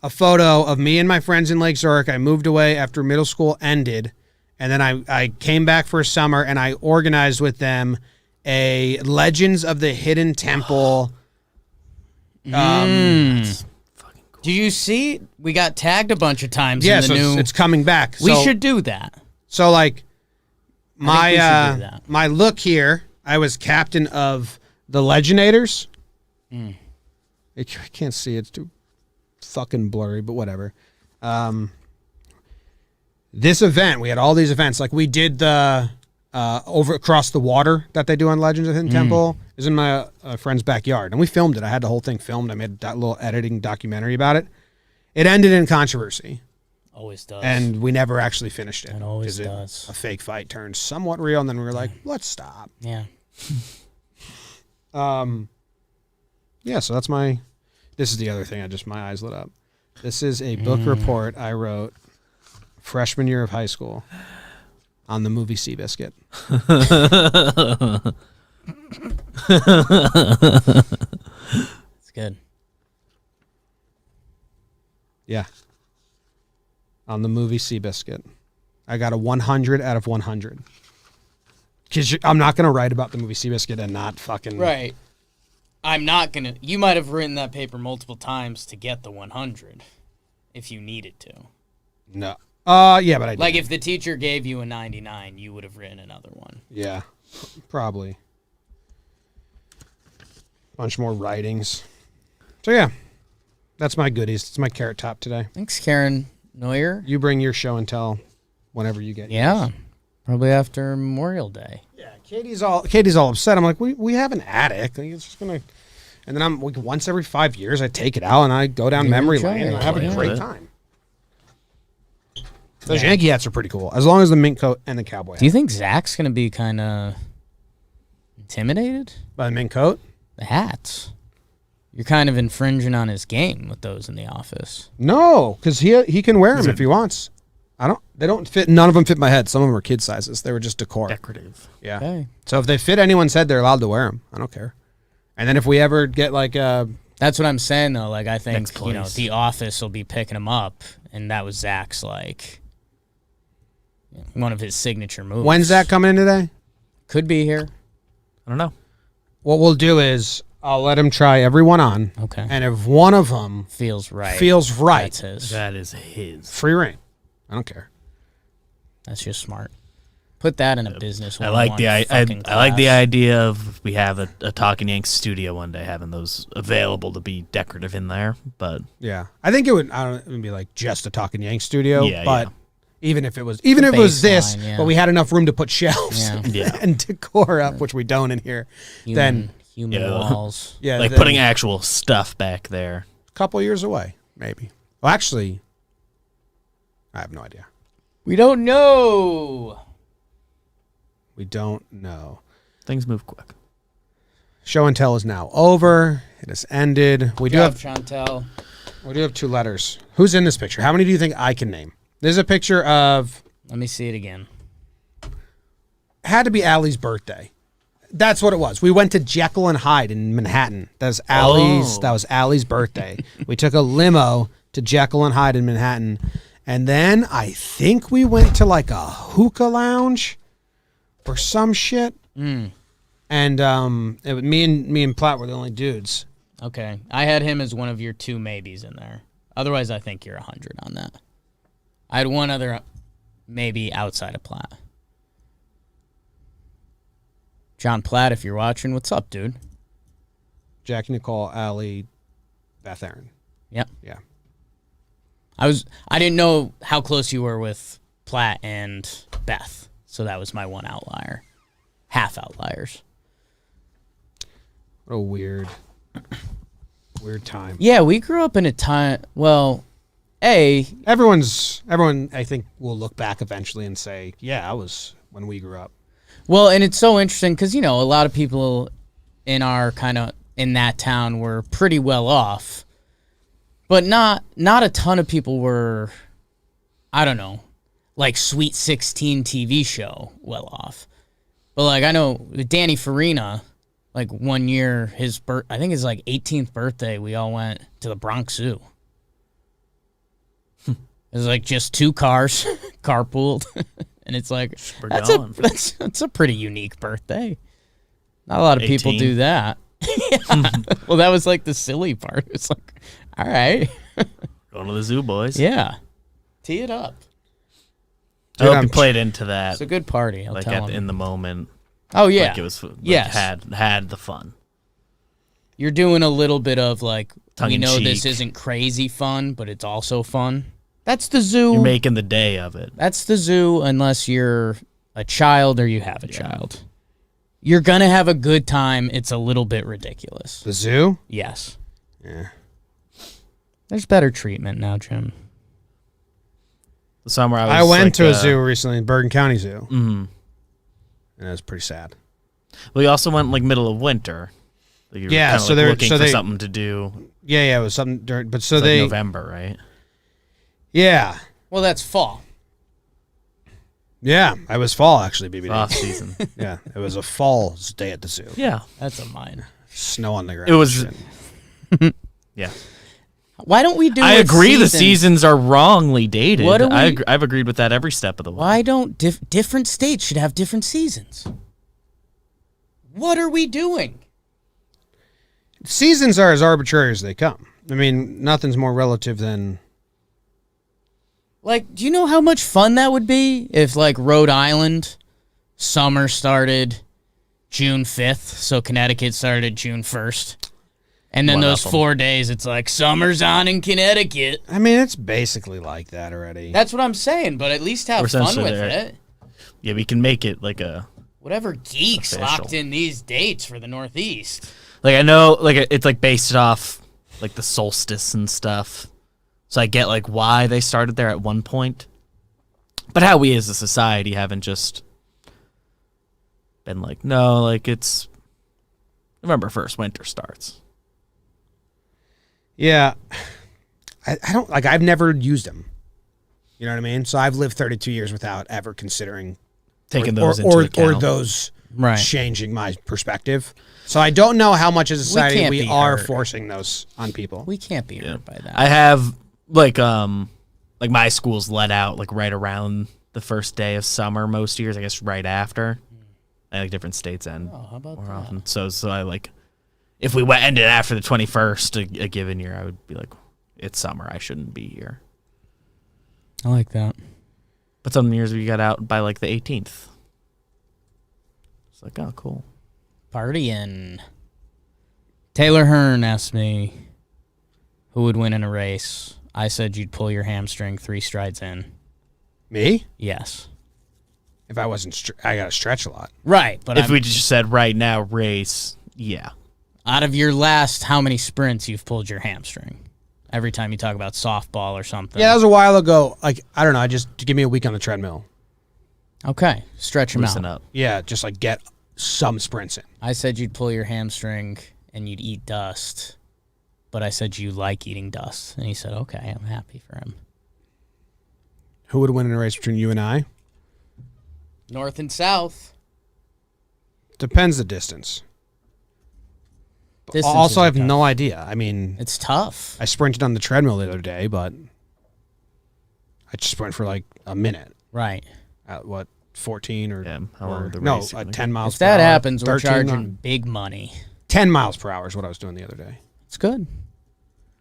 a photo of me and my friends in Lake Zurich. I moved away after middle school ended, and then I came back for summer, and I organized with them a Legends of the Hidden Temple. Did you see? We got tagged a bunch of times Yeah, in the so new... it's coming back. we So- should do that. So like I think we should do that. my look here, I was captain of the Legendators. I can't see, it's too fucking blurry, but whatever. This event, we had all these events. Like we did the over across the water that they do on Legends of the Hidden Temple. It was in my friend's backyard, and we filmed it. I had the whole thing filmed. I made a little editing documentary about it. It ended in controversy. Always does. And we never actually finished it. It always 'cause does. A fake fight turned somewhat real, and then we were like, let's stop. Yeah. Yeah, so that's this is the other thing. My eyes lit up. This is a book report I wrote freshman year of high school on the movie Seabiscuit. It's good. Yeah. On the movie Seabiscuit. I got a 100 out of 100. Because I'm not going to write about the movie Seabiscuit and not fucking... Right. I'm not going to... You might have written that paper multiple times to get the 100 if you needed to. No. Yeah, but I did. Like if the teacher gave you a 99, you would have written another one. Yeah, probably. Bunch more writings. So yeah, that's my goodies. It's my Carrot Top today. Thanks, Karen Neuer. You bring your show and tell whenever you get Yeah. yours. Probably after Memorial Day. Yeah, Katie's all upset. I'm like, we have an attic. Like, it's just gonna, and then I'm like, once every 5 years I take it out and I go down You memory enjoy lane and I it, have a yeah. great time. Those Yankee hats are pretty cool, as long as the mink coat and the cowboy hat. Do you think Zach's going to be kind of intimidated? By the mink coat? The hats. You're kind of infringing on his game with those in the office. No, because he can wear them if he wants. They don't fit. None of them fit my head. Some of them are kid sizes. They were just decor. Decorative. Yeah. Okay. So if they fit anyone's head, they're allowed to wear them. I don't care. And then if we ever get like That's what I'm saying, though. Like, I think, Next place. the office will be picking him up, and that was Zach's, one of his signature moves. when's that coming in today? Could be here. I don't know. What we'll do is I'll let him try everyone on. Okay. And if one of them Feels right. feels right, That's his. That is his. free reign. I don't care. That's just smart. Put that in a business. I like the I fucking like the class. idea of we have a Talking Yanks studio one day, having those available to be decorative in there. But Yeah. I think it would be like just a Talking Yank studio. Yeah, But yeah. even if it was this, baseline, yeah. but we had enough room to put shelves Yeah. Yeah. and decor up, which we don't in here. Then Human Yeah. walls. yeah, like then putting actual stuff back there. a couple years away, maybe. Well, actually, I have no idea. We don't know. We don't know. Things move quick. Show and tell is now over. It has ended. We do have Chantel. 2 letters. Who's in this picture? How many do you think I can name? There's a picture of Let me see it again. had to be Allie's birthday. That's what it was. We went to Jekyll and Hyde in Manhattan. That was Allie's birthday. We took a limo to Jekyll and Hyde in Manhattan, and then I think we went to like a hookah lounge or some shit. And it was me and Platt were the only dudes. Okay. I had him as one of your 2 maybes in there. Otherwise, I think you're 100 on that. I had one other maybe outside of Platt. John Platt, if you're watching, what's up, dude? Jackie, Nicole, Allie, Beth, Aaron. Yep. Yeah. I didn't know how close you were with Platt and Beth, so that was my one outlier. Half outliers. What a weird time. Yeah, we grew up in a time. Well, Everyone, I think, will look back eventually and say, "Yeah, I was when we grew up." well, and it's so interesting because a lot of people in our in that town were pretty well off, but not a ton of people were. I don't know, like Sweet 16 TV show well off. But like I know Danny Farina Like one year, I think his like 18th birthday, we all went to the Bronx Zoo. It was like just 2 cars, carpooled, and it's like that's a pretty unique birthday. Not a lot of people 18. do that. Yeah. Well, that was like the silly part. It's like, all right, Going to the zoo, boys. yeah, tee it up. I hope you played into that. It's a good party. I'll like tell him. in the moment. Oh yeah, Like it was. Like Yes. Had the fun. You're doing a little bit of like, Tongue we in know this cheek. isn't crazy fun, but it's also fun. That's the zoo. You're making the day of it. That's the zoo unless you're a child or you have a child. You're going to have a good time. It's a little bit ridiculous. The zoo? Yes. Yeah. There's better treatment now, Jim. The summer I went to a zoo recently, Bergen County Zoo. Mm-hmm. And it was pretty sad. Well, you also went like middle of winter. Like, you were Yeah, kinda, so like, they're- looking so for they- something to do. Yeah, it was something during, but so It's they, like November, right? yeah. Well, that's fall. Yeah, it was fall actually, BBD. Off season. Yeah, it was a fall day at the zoo. Yeah. That's a mine. Snow on the ground. It was. Shit. Yeah. Why don't we do I a agree. The season- seasons are wrongly dated. What do we- I've agreed with that every step of the way. Why don't different states should have different seasons? What are we doing? Seasons are as arbitrary as they come. I mean, nothing's more relative than. Like, do you know how much fun that would be if, like, Rhode Island, summer started June 5th, so Connecticut started June 1st. And then One those of 'em. 4 days, it's like, summer's on in Connecticut. I mean, it's basically like that already. That's what I'm saying, but at least have We're fun essentially with there. it. Yeah, we can make it like a. Whatever geeks Official. locked in these dates for the Northeast. Like I know, like it's like based off like the solstice and stuff. So I get like why they started there at one point, but how we as a society haven't just been like, no, like it's November 1st, winter starts. Yeah. I don't, like, I've never used them. You know what I mean? So I've lived 32 years without ever considering Taking or, those into or account. those Right. changing my perspective. So I don't know how much as a society can't we be are hurt. forcing those on people. We can't be hurt by that. I have like my school's let out like right around the first day of summer most years, I guess right after. I like different states end Oh, how about more that? often. So I like if we ended after the 21st a given year, I would be like, it's summer, I shouldn't be here. I like that. But some years we got out by like the 18th. It's like, oh, cool. Partying. Taylor Hearn asked me who would win in a race. I said you'd pull your hamstring 3 strides in. Me? Yes. If I wasn't, I got to stretch a lot. Right, but If we just said right now race, yeah. out of your last how many sprints you've pulled your hamstring? Every time you talk about softball or something. Yeah, that was a while ago. Like, I don't know. Just give me a week on the treadmill. Okay, stretch them Loosen out. up. Yeah, just like get some sprints in. I said you'd pull your hamstring and you'd eat dust, but I said you like eating dust. And he said, okay, I'm happy for him. Who would win in a race between you and I? North and south. Depends the distance. Distances Also, I are have tough. no idea. I mean, It's tough. I sprinted on the treadmill the other day, but I just sprint for like a minute. Right. At what, 14 or, Yeah, how long would the no, race be? 10 miles If per that hour. happens, we're 13 charging mi- big money. 10 miles per hour is what I was doing the other day. It's good.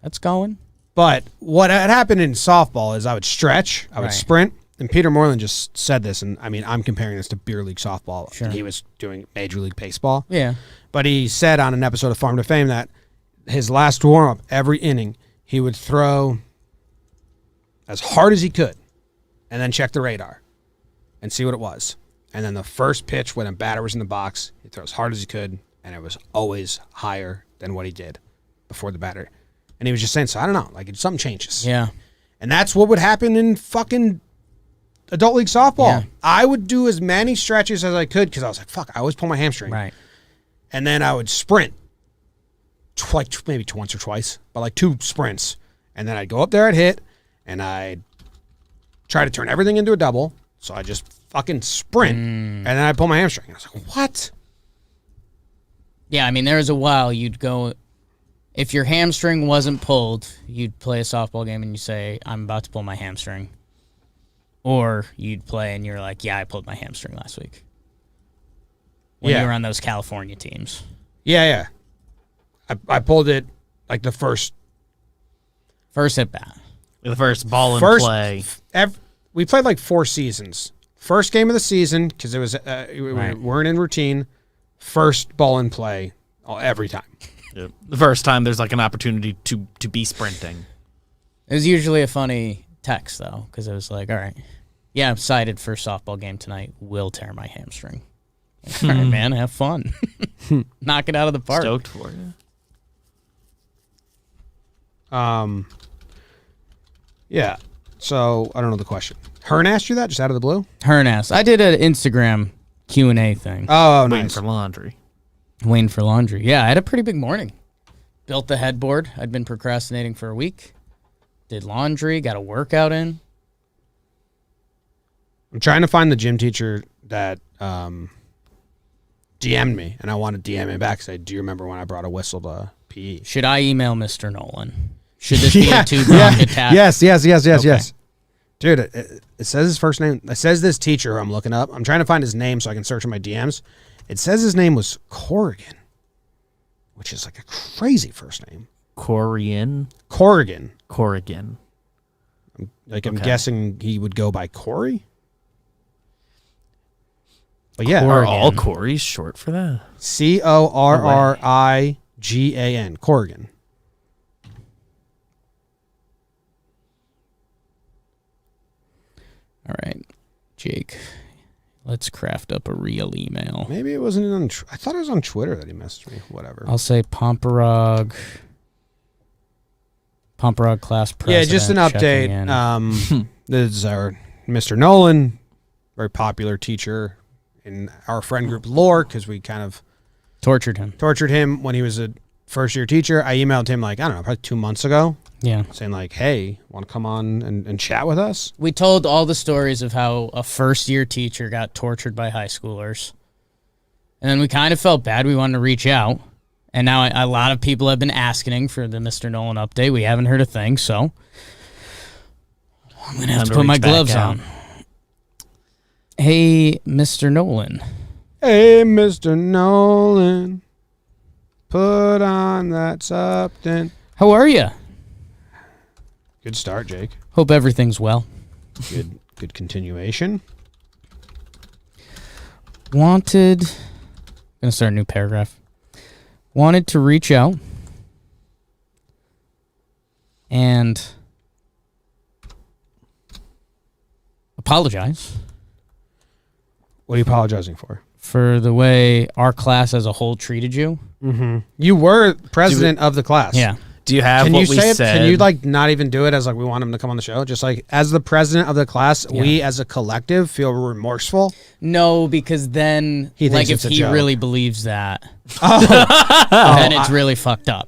That's going. But what had happened in softball is I would stretch, I would Right. sprint, and Peter Moreland just said this, and I mean, I'm comparing this to beer league softball. Sure. And he was doing Major League Baseball. Yeah. But he said on an episode of Farm to Fame that his last warm-up, every inning, he would throw as hard as he could and then check the radar and see what it was. And then the first pitch when a batter was in the box, he'd throw as hard as he could, and it was always higher than what he did before the batter. And he was just saying, so I don't know, like something changes. Yeah. And that's what would happen in fucking adult league softball. Yeah. I would do as many stretches as I could because I was like, fuck, I always pull my hamstring. Right. And then I would sprint, like maybe once or twice, but like 2 sprints. And then I'd go up there, I'd hit, and I'd try to turn everything into a double. So I just fucking sprint, and then I'd pull my hamstring. And I was like, what? Yeah, I mean, there was a while you'd go, if your hamstring wasn't pulled, you'd play a softball game and you say, I'm about to pull my hamstring. Or you'd play and you're like, yeah, I pulled my hamstring last week. When you were on those California teams. Yeah. I pulled it like the first at bat. The first ball in play. We played like 4 seasons. First game of the season, because it was we weren't in routine. First ball in play every time. Yep. The first time there's like an opportunity to be sprinting. It was usually a funny text, though, because it was like, all right, yeah, I'm excited for a softball game tonight. Will tear my hamstring. All right, man, have fun. Knock it out of the park. Stoked for you. Yeah. So I don't know the question. Hearn asked you that just out of the blue? Hearn asked. I did an Instagram Q&A thing. Oh, Waiting nice. for laundry. Waiting for laundry. Yeah, I had a pretty big morning. Built the headboard. I'd been procrastinating for a week. Did laundry. Got a workout in. I'm trying to find the gym teacher that DM'd me, and I want to DM him back. Say, do you remember when I brought a whistle to PE? Should I email Mr. Nolan? Should this be a two-pronged attack? Yes. Okay. Dude, it says his first name. It says this teacher who I'm looking up. I'm trying to find his name so I can search in my DMs. It says his name was Corrigan, which is like a crazy first name. Corrigan. Corrigan. Okay. I'm guessing he would go by Corey. But yeah, Are all Corys short for that? Corrigan. Corrigan. All right, Jake, let's craft up a real email. Maybe it wasn't on. I thought it was on Twitter that he messaged me. Whatever. I'll say Pomperog class president. Yeah, just an update. This is our Mr. Nolan, very popular teacher in our friend group lore, because we kind of tortured him when he was a first-year teacher. I emailed him like, I don't know, probably 2 months ago. Yeah. Saying like, hey, want to come on and chat with us? We told all the stories of how a first-year teacher got tortured by high schoolers. And then we kind of felt bad. We wanted to reach out. And now a lot of people have been asking for the Mr. Nolan update. We haven't heard a thing, so I'm going to have to put my gloves on. Hey, Mr. Nolan. Hey, Mr. Nolan. Put on that something. How are you? Good start, Jake. Hope everything's well. Good continuation. I'm going to start a new paragraph. Wanted to reach out and apologize. What are you apologizing for? For the way our class as a whole treated you. Mm-hmm. You were president of the class. Yeah. Do you have Can what you we say it? said? Can you like not even do it as like we want him to come on the show? Just like as the president of the class, we as a collective feel remorseful. No, because then He thinks like if it's a he joke. really believes that, then it's really fucked up.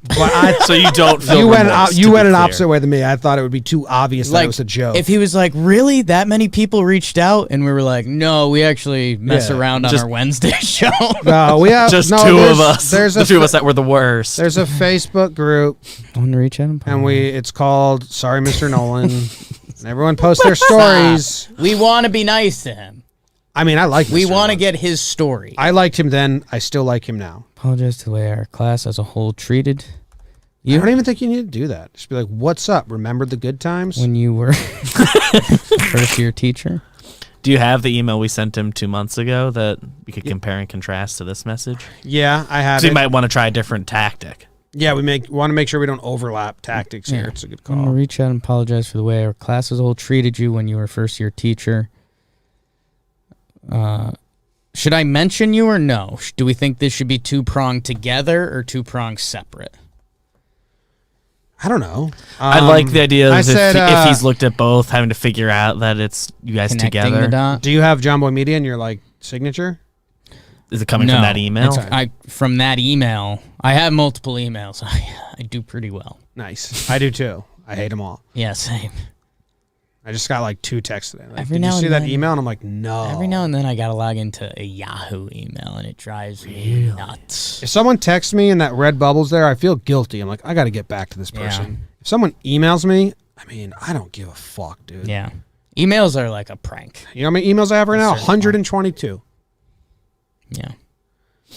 So you don't feel You went remorse, you to went be an clear. opposite way than me. I thought it would be too obvious that it was a joke. If he was like, really, that many people reached out, and we were like, no, we actually mess Yeah. around on Just- our Wednesday show. no, we have Just no, two there's- of us. There's The a two of us that were the worst. there's a Facebook group, I want to reach out and it's called Sorry, Mr. Nolan. And everyone posts their stories. We want to be nice to him. I mean, I like. We Mr. want to Nolan. get his story. I liked him then. I still like him now. Apologize to the way our class as a whole treated I don't even think you need to do that. Just be like, "What's up? Remember the good times?" when you were first year teacher. Do you have the email we sent him 2 months ago that we could compare and contrast to this message? Yeah, I have. So you it. might want to try a different tactic. Yeah, we want to make sure we don't overlap tactics here. It's a good I'm going to call. reach out and apologize for the way our class as a whole treated you when you were first year teacher. Should I mention you or no? Do we think this should be two-pronged together or two-pronged separate? I don't know. I like the idea of I said, if he's looked at both, having to figure out that it's you guys Connecting together. the dot? Do you have Jomboy Media in your like signature? Is it coming from that email? From that email. I have multiple emails. I do pretty well. Nice. I do too. I hate them all. Yeah, same. I just got like 2 texts today. Like, Every did you now see and that then- email? And I'm like, no. Every now and then I gotta log into a Yahoo email, and it drives me nuts. If someone texts me and that red bubble's there, I feel guilty. I'm like, I got to get back to this person. If someone emails me, I mean, I don't give a fuck, dude. Yeah, emails are like a prank. You know how many emails I have right now? Certain 122. Yeah,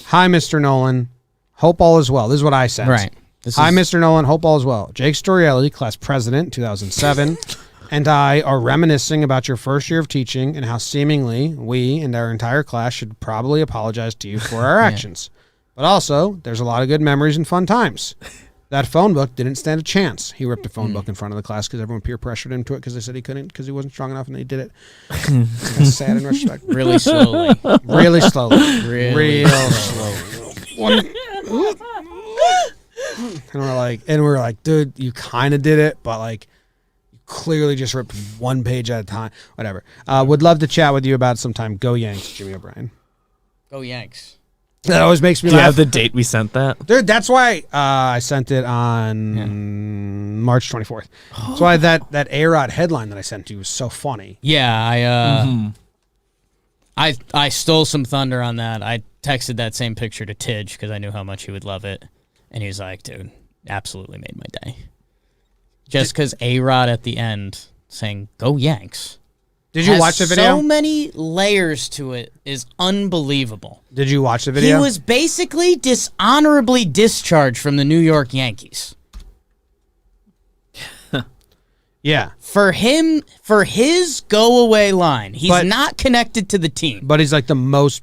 Hi, Mr. Nolan. Hope all is well. This is what I sent. right. Hi, Mr. Nolan. Hope all is well. Jake Storielli, class president, 2007, and I are reminiscing about your first year of teaching and how seemingly we and our entire class should probably apologize to you for our actions. But also, there's a lot of good memories and fun times. That phone book didn't stand a chance. He ripped a phone book in front of the class because everyone peer pressured him to it because they said he couldn't because he wasn't strong enough, and he did it. That's sad in retrospect. Really slowly. Really slowly. Really Real slowly. And we're like, dude, you kind of did it, but like, you clearly just ripped one page at a time. Whatever. Would love to chat with you about it sometime. Go Yanks, Jimmy O'Brien. Go Yanks. That always makes me Do you laugh. have the date we sent that? Dude, that's why I sent it on March 24th. That's why that A-Rod headline that I sent to you was so funny. Yeah, I stole some thunder on that. I texted that same picture to Tidge because I knew how much he would love it, and he was like, "Dude, absolutely made my day." Just because A-Rod at the end saying "Go Yanks." Did you watch the video? So many layers to it is unbelievable. Did you watch the video? He was basically dishonorably discharged from the New York Yankees. Yeah. For his go away line, he's But- not connected to the team. But he's like the most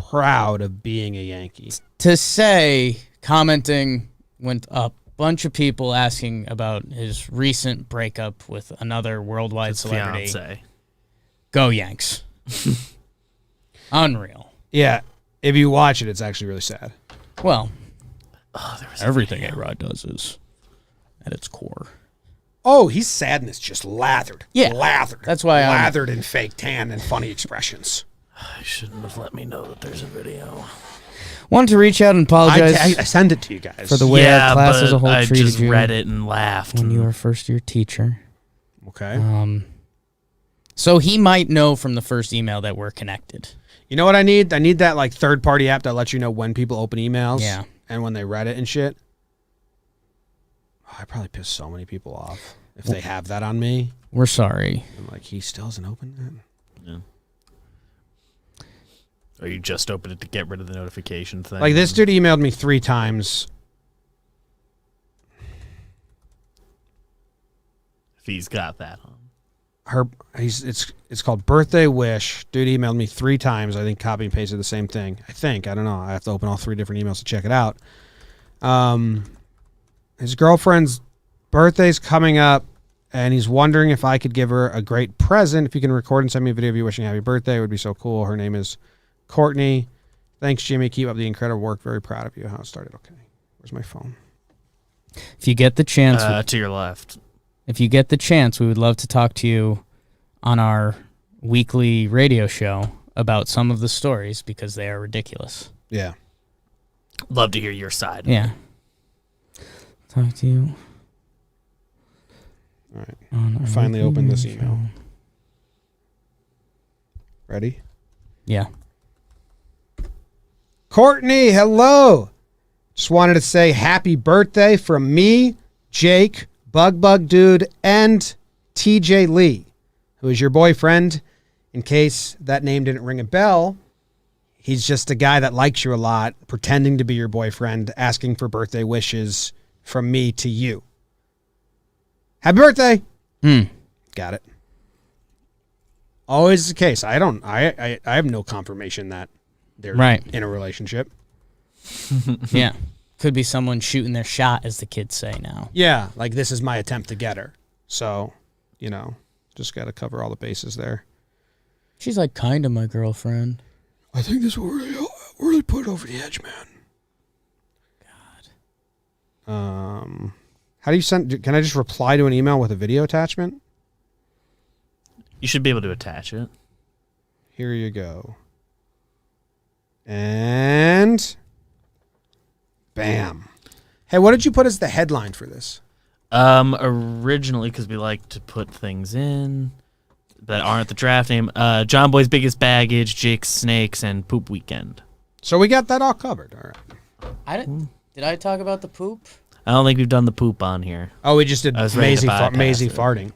proud of being a Yankee. To say, commenting, went up. Bunch of people asking about his recent breakup with another worldwide celebrity. Fiance. Go Yanks. Unreal. Yeah. If you watch it, it's actually really sad. Well, everything A-Rod does is at its core. Oh, he's sadness just lathered. Yeah. Lathered. That's why I'm- lathered in fake tan and funny expressions. You shouldn't have let me know that there's a video. Wanted to reach out and apologize I send it to you guys. for the way our class as a whole I treated just you read it and laughed. when you were a first-year teacher. Okay. So he might know from the first email that we're connected. You know what I need? I need that like third-party app that lets you know when people open emails. Yeah. And when they read it and shit. Oh, I probably piss so many people off if they have that on me. We're sorry. I'm like, he still hasn't opened it. Yeah. Or you just opened it to get rid of the notification thing. Like this dude emailed me 3 times. If he's got that on. It's called Birthday Wish. Dude emailed me 3 times. I think copy and pasted the same thing. I don't know. I have to open all 3 different emails to check it out. His girlfriend's birthday's coming up, and he's wondering if I could give her a great present. If you can record and send me a video of you wishing happy birthday, it would be so cool. Her name is Courtney. Thanks, Jimmy. Keep up the incredible work. Very proud of you. How it started. Okay. Where's my phone? If you get the chance, To your left. if you get the chance, we would love to talk to you on our weekly radio show about some of the stories because they are ridiculous. Yeah. Love to hear your side. Yeah. Talk to you. All right. On I our finally weekly opened this radio email. show. Ready? Yeah. Courtney, hello. Just wanted to say happy birthday from me, Jake, Bug Dude, and TJ Lee, who is your boyfriend. In case that name didn't ring a bell, he's just a guy that likes you a lot, pretending to be your boyfriend, asking for birthday wishes from me to you. Happy birthday. Got it. Always the case. I have no confirmation that they're Right. in a relationship. Yeah. Could be someone shooting their shot, as the kids say now. Yeah, like this is my attempt to get her. So, just got to cover all the bases there. She's like kind of my girlfriend. I think this will really put it over the edge, man. God. How do you send? Can I just reply to an email with a video attachment? You should be able to attach it. Here you go. And bam. Hey, what did you put as the headline for this? Originally, because we like to put things in that aren't the draft name. Jomboy's biggest baggage, Jake's snakes, and poop weekend. So we got that all covered. All right. Did I talk about the poop? I don't think we've done the poop on here. Oh, we just did I was ready to bypass Maisie it. farting.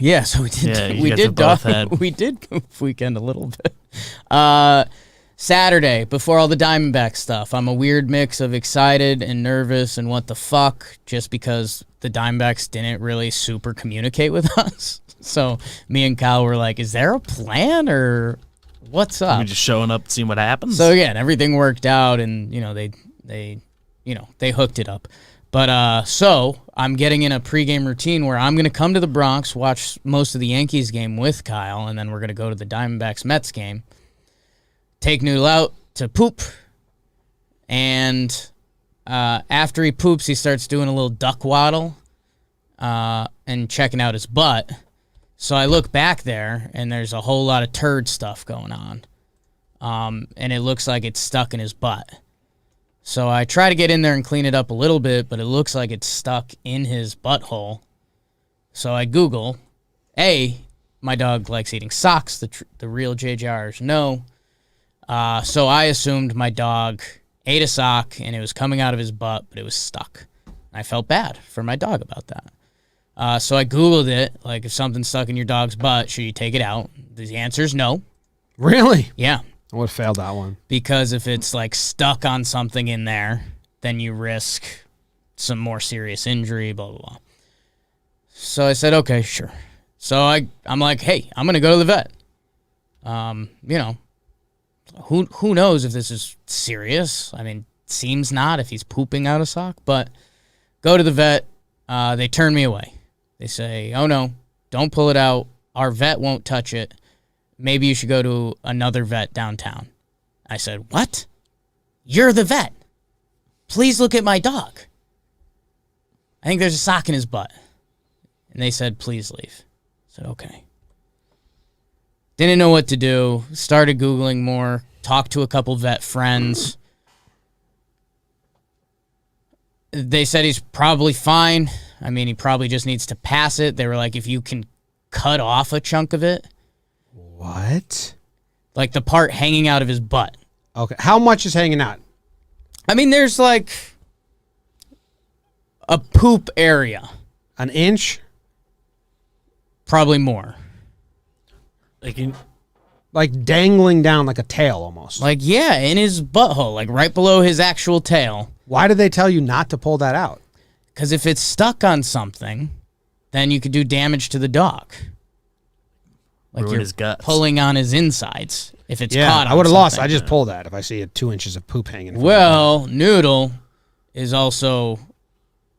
Yeah, so we did. Yeah, you we guys did. have both had- We did poop weekend a little bit. Saturday before all the Diamondback stuff, I'm a weird mix of excited and nervous and what the fuck, just because the Diamondbacks didn't really super communicate with us. So me and Kyle were like, "Is there a plan or what's up?" We just showing up, seeing what happens. So again, everything worked out, and they hooked it up. But so I'm getting in a pregame routine where I'm gonna come to the Bronx, watch most of the Yankees game with Kyle, and then we're gonna go to the Diamondbacks Mets game. Take Noodle out to poop, and after he poops, he starts doing a little duck waddle and checking out his butt. So I look back there, and there's a whole lot of turd stuff going on. And it looks like it's stuck in his butt. So I try to get in there and clean it up a little bit, but it looks like it's stuck in his butthole. So I Google, my dog likes eating socks. The real JJRs know. So I assumed my dog ate a sock and it was coming out of his butt, but it was stuck. I felt bad for my dog about that. So I Googled it, like if something's stuck in your dog's butt, should you take it out? The answer is no. Really? Yeah. I would have failed that one. Because if it's like stuck on something in there, then you risk some more serious injury, blah, blah, blah. So I said, okay, sure. So I'm like, hey, I'm going to go to the vet. Who knows if this is serious? I mean, seems not if he's pooping out a sock, but go to the vet. They turn me away. They say, oh no, don't pull it out. Our vet won't touch it. Maybe you should go to another vet downtown. I said, what? You're the vet. Please look at my dog. I think there's a sock in his butt. And they said, please leave. I said, okay. Didn't know what to do. Started Googling more. Talked to a couple vet friends. They said he's probably fine. I mean, he probably just needs to pass it. They were like, if you can cut off a chunk of it. What? Like the part hanging out of his butt. Okay. How much is hanging out? I mean, there's like a poop area. An inch? Probably more. Like dangling down like a tail almost. Like, yeah, in his butthole, like right below his actual tail. Why did they tell you not to pull that out? Because if it's stuck on something, then you could do damage to the dog. Like Ruin you're his guts. pulling on his insides if it's Yeah, caught on I would have lost. something. I just pull that if I see 2 inches of poop hanging. from Well, Noodle is also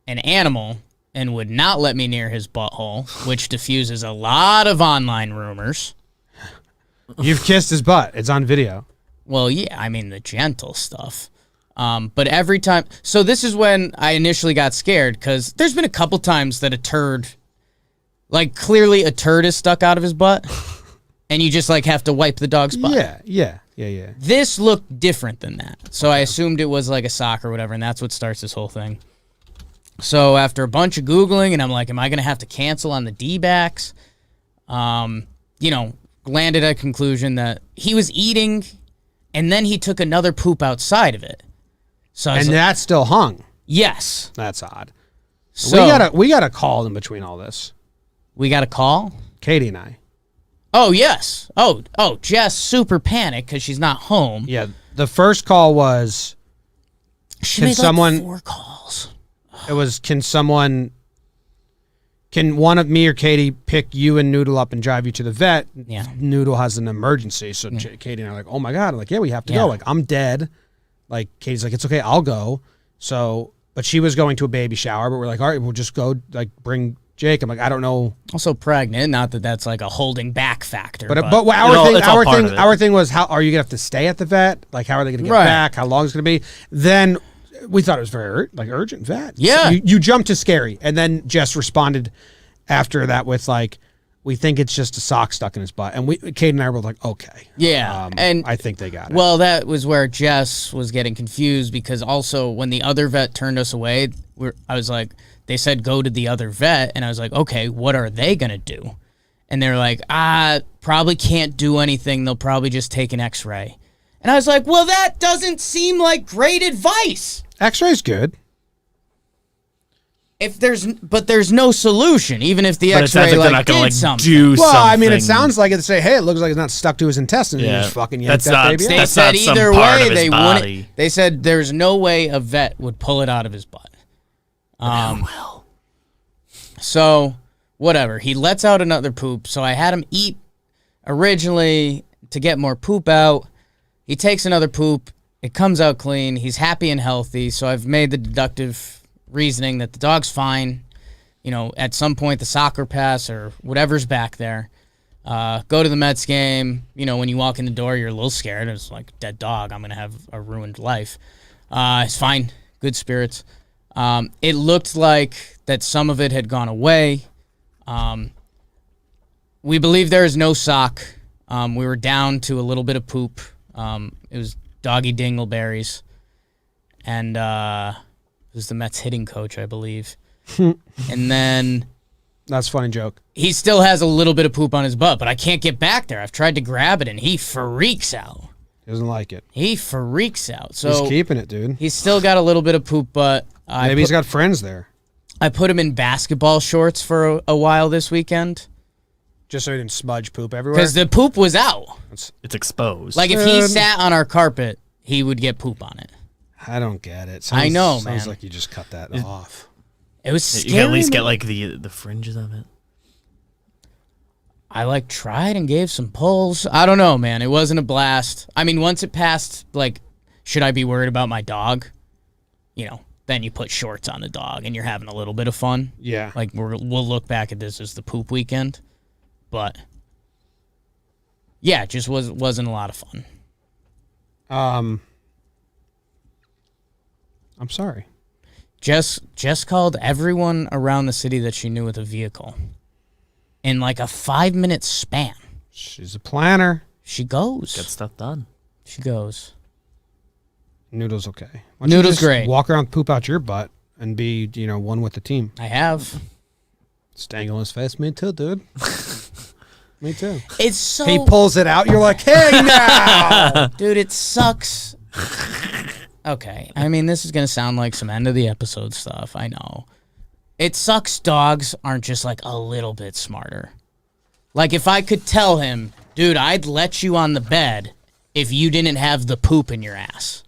an animal and would not let me near his butthole, which diffuses a lot of online rumors. it. You've kissed his butt. It's on video. Well, yeah, I mean the gentle stuff. But every time, so this is when I initially got scared because there's been a couple times that a turd, like clearly a turd is stuck out of his butt, and you just like have to wipe the dog's butt. Yeah. This looked different than that, so I assumed it was like a sock or whatever, and that's what starts this whole thing. So after a bunch of Googling, and I'm like, am I going to have to cancel on the D-backs? Landed at a conclusion that he was eating, and then he took another poop outside of it. So I was And like, that still hung. yes. That's odd. So we got a call in between all this. we got a call. Katie and I. Oh yes. Oh, Jess super panicked because she's not home. Yeah. The first call was She Can made someone- like 4 calls. can one of me or Katie pick you and Noodle up and drive you to the vet? Yeah. Noodle has an emergency. So Katie and I are like, oh my God. I'm like, yeah, we have to Yeah. go. Like, I'm dead. Like, Katie's like, it's okay. I'll go. So, but she was going to a baby shower, but we're like, all right, we'll just go, like, bring Jake. I'm like, I don't know. Also pregnant. Not that that's like a holding back factor. But but it's all part of it. our thing was, how are you gonna have to stay at the vet? Like, how are they gonna get Right. back? How long is it gonna be? Then we thought it was very urgent vet. Yeah. So you jumped to scary, and then Jess responded after that with like, we think it's just a sock stuck in his butt, and Kate and I were like, okay, Yeah, and I think they got it. well, that was where Jess was getting confused because also when the other vet turned us away, I was like, they said go to the other vet, and I was like, okay, what are they going to do? And they're like, probably can't do anything. They'll probably just take an x-ray. And I was like, well, that doesn't seem like great advice. X-ray's good. But there's no solution, even if the But it sounds x-ray like they're not did gonna like something. do Well, I mean, it something. sounds like it say, hey, it looks like it's not stuck to his intestines. And Yeah. you just fucking yank That's that not- baby They out. That's said not some either part way, of his they body. wouldn't. They said there's no way a vet would pull it out of his butt. So, whatever. He lets out another poop, so I had him eat originally to get more poop out. He takes another poop. It comes out clean. He's happy and healthy, so I've made the deductive reasoning that the dog's fine. You know, at some point, the soccer pass or whatever's back there. Go to the Mets game. You know, when you walk in the door, you're a little scared. It's like, dead dog. I'm going to have a ruined life. It's fine. Good spirits. It looked like that some of it had gone away. We believe there is no sock. We were down to a little bit of poop. It was doggy dingleberries. And it was the Mets hitting coach, I believe. And then That's a funny joke. he still has a little bit of poop on his butt, but I can't get back there. I've tried to grab it, and he freaks out. He doesn't like it. He freaks out. He's So keeping it, dude. he's still got a little bit of poop, but Maybe he's got friends there. I put him in basketball shorts for a while this weekend Just so he didn't smudge poop everywhere. because the poop was out. It's exposed. Like if he sat on our carpet, he would get poop on it. I don't get it. I know, sounds man. like you just cut that off. It was scary. you can at least get man. like the fringes of it. I like tried and gave some pulls. I don't know, man. It wasn't a blast. I mean, once it passed, like, should I be worried about my dog? You know, then you put shorts on the dog and you're having a little bit of fun. Yeah. Like we'll look back at this as the poop weekend, but yeah, it just wasn't a lot of fun. I'm sorry. Jess called everyone around the city that she knew with a vehicle in like a 5-minute span. She's a planner. She goes. Get stuff done. She goes. Noodle's okay. Why don't you Noodle's just great. Walk around, poop out your butt, and be, one with the team. I have. Stangle his face. Me too, dude. Me too. It's so He pulls it out. You're like, hey, now. dude, it sucks. Okay. I mean, this is going to sound like some end of the episode stuff. I know. It sucks dogs aren't just like a little bit smarter. Like if I could tell him, dude, I'd let you on the bed if you didn't have the poop in your ass.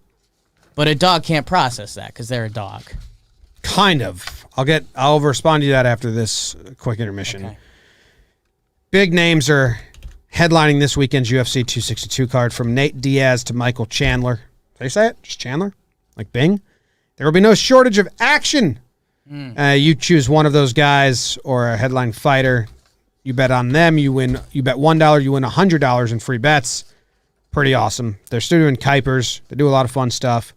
But a dog can't process that because they're a dog. Kind of. I'll respond to that after this quick intermission. Okay. Big names are headlining this weekend's UFC 262 card, from Nate Diaz to Michael Chandler. Did I say it? Just Chandler? Like Bing? There will be no shortage of action. You choose one of those guys or a headline fighter. You bet on them. You win. You bet $1, you win $100 in free bets. Pretty awesome. They're still doing Kuipers. They do a lot of fun stuff.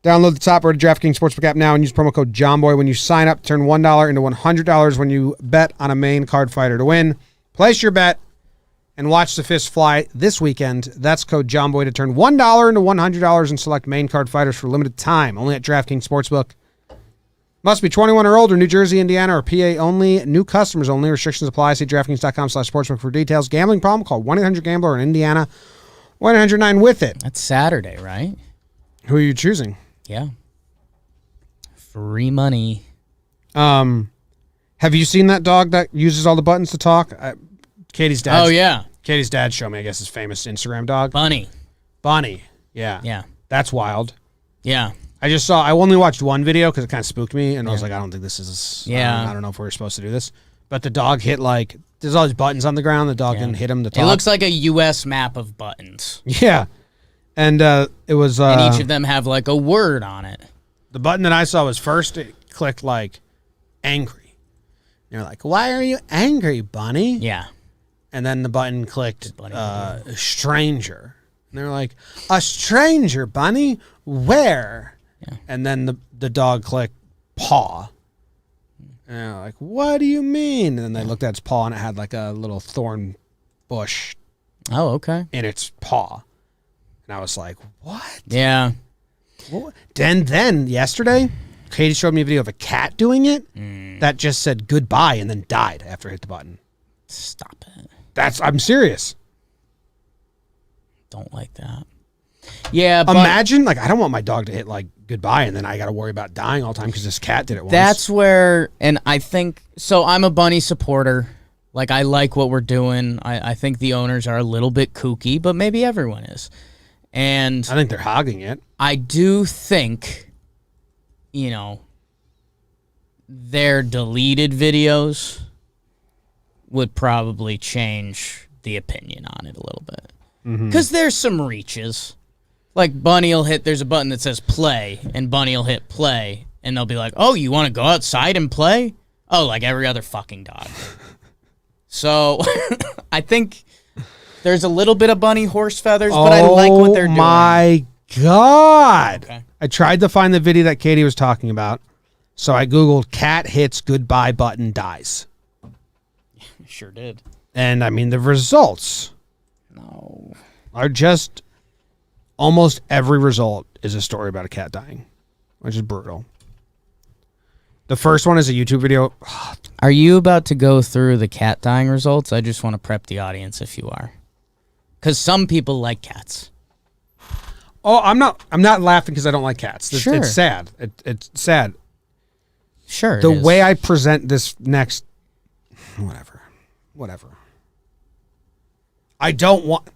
Download the top-rated DraftKings Sportsbook app now and use promo code Jomboy when you sign up. Turn $1 into $100 when you bet on a main card fighter to win. Place your bet and watch the fist fly this weekend. That's code Jomboy to turn $1 into $100 and select main card fighters for limited time. Only at DraftKings Sportsbook. Must be 21 or older. New Jersey, Indiana, or PA only. New customers only. Restrictions apply. See DraftKings.com/sportsbook for details. Gambling problem? Call 1-800-GAMBLER in Indiana. 1-800-9-WITH-IT. That's Saturday, right? Who are you choosing? Yeah. Free money. Have you seen that dog that uses all the buttons to talk? Katie's dad. Oh, yeah. Katie's dad showed me, I guess, his famous Instagram dog. Bunny. Bonnie. Yeah. Yeah. That's wild. Yeah. I only watched one video because it kind of spooked me, and I was like, I don't think this is, Yeah. I don't know if we're supposed to do this. But the dog hit there's all these buttons on the ground. The dog didn't hit him to talk. It looks like a U.S. map of buttons. Yeah. And it was, And each of them have like a word on it. the button that I saw was first, it clicked like angry. And you're like, why are you angry, Bunny? Yeah. And then the button clicked Bunny. stranger. And they're like, a stranger, Bunny? Where? Yeah. And then the dog clicked paw. And they're like, what do you mean? And then they looked at its paw and it had like a little thorn bush Oh, okay. in its paw. And I was like, what? Yeah. What? Then yesterday, Katie showed me a video of a cat doing it that just said goodbye and then died after it hit the button. Stop it. I'm serious. Don't like that. Yeah, but Imagine, like, I don't want my dog to hit, like, goodbye and then I got to worry about dying all the time because this cat did it once. that's where, and I think, so I'm a bunny supporter. Like, I like what we're doing. I think the owners are a little bit kooky, but maybe everyone is. And I think they're hogging it. I do think, their deleted videos would probably change the opinion on it a little bit. Because there's some reaches. Like, Bunny will hit, there's a button that says play, and Bunny will hit play, and they'll be like, oh, you want to go outside and play? Oh, like every other fucking dog. So, I think there's a little bit of Bunny horse feathers, but I like what they're doing. Oh, my God. Okay. I tried to find the video that Katie was talking about. So I Googled cat hits goodbye button dies. Sure did. And, I mean, the results No. are just almost every result is a story about a cat dying, which is brutal. The first one is a YouTube video. Are you about to go through the cat dying results? I just want to prep the audience if you are. Because some people like cats. Oh, I'm not laughing because I don't like cats. Sure. It's sad. It's sad. Sure. The way I present this next, whatever. I don't want.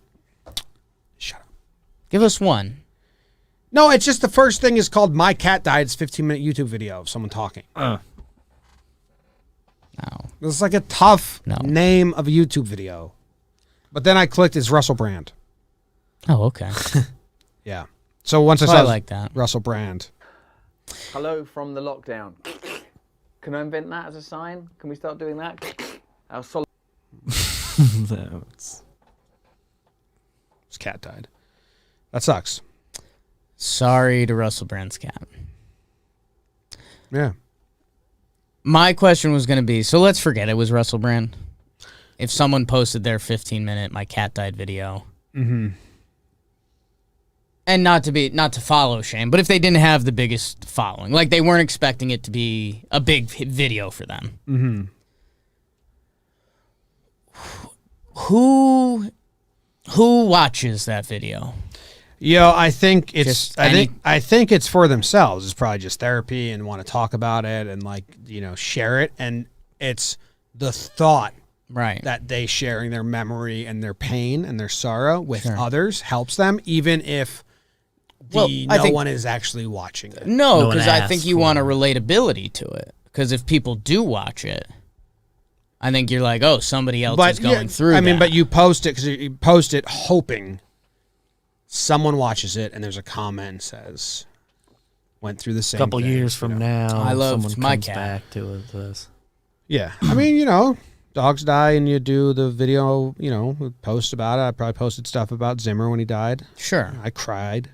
Shut up. Give us one. No, it's just the first thing is called "My Cat Died." It's a 15-minute YouTube video of someone talking. No. It's like a tough No. name of a YouTube video. But then I clicked, it's Russell Brand. Oh, okay. Yeah. So once I Well, saw I like that. Russell Brand. Hello from the lockdown. Can I invent that as a sign? Can we start doing that? Our solid. His cat died. That sucks. Sorry to Russell Brand's cat. Yeah. My question was going to be, so let's forget it was Russell Brand. If someone posted their 15-minute "My Cat Died" video, and not to follow shame, but if they didn't have the biggest following, like they weren't expecting it to be a big video for them, who watches that video? I think it's Just I think it's for themselves. It's probably just therapy and want to talk about it and share it, and it's the thought Right. that they sharing their memory and their pain and their sorrow with others helps them, even if Well, I no think- one is actually watching it. No, No one because I asked think you for want a it. relatability to it. Because if people do watch it, I think you're like, oh, somebody else is going through I mean, that. but you post it because you post it hoping someone watches it and there's a comment and says, went through the A same couple thing, years from now, I loved someone my comes cat. back to this. Yeah. I mean, dogs die and you do the video, post about it. I probably posted stuff about Zimmer when he died. Sure. I cried.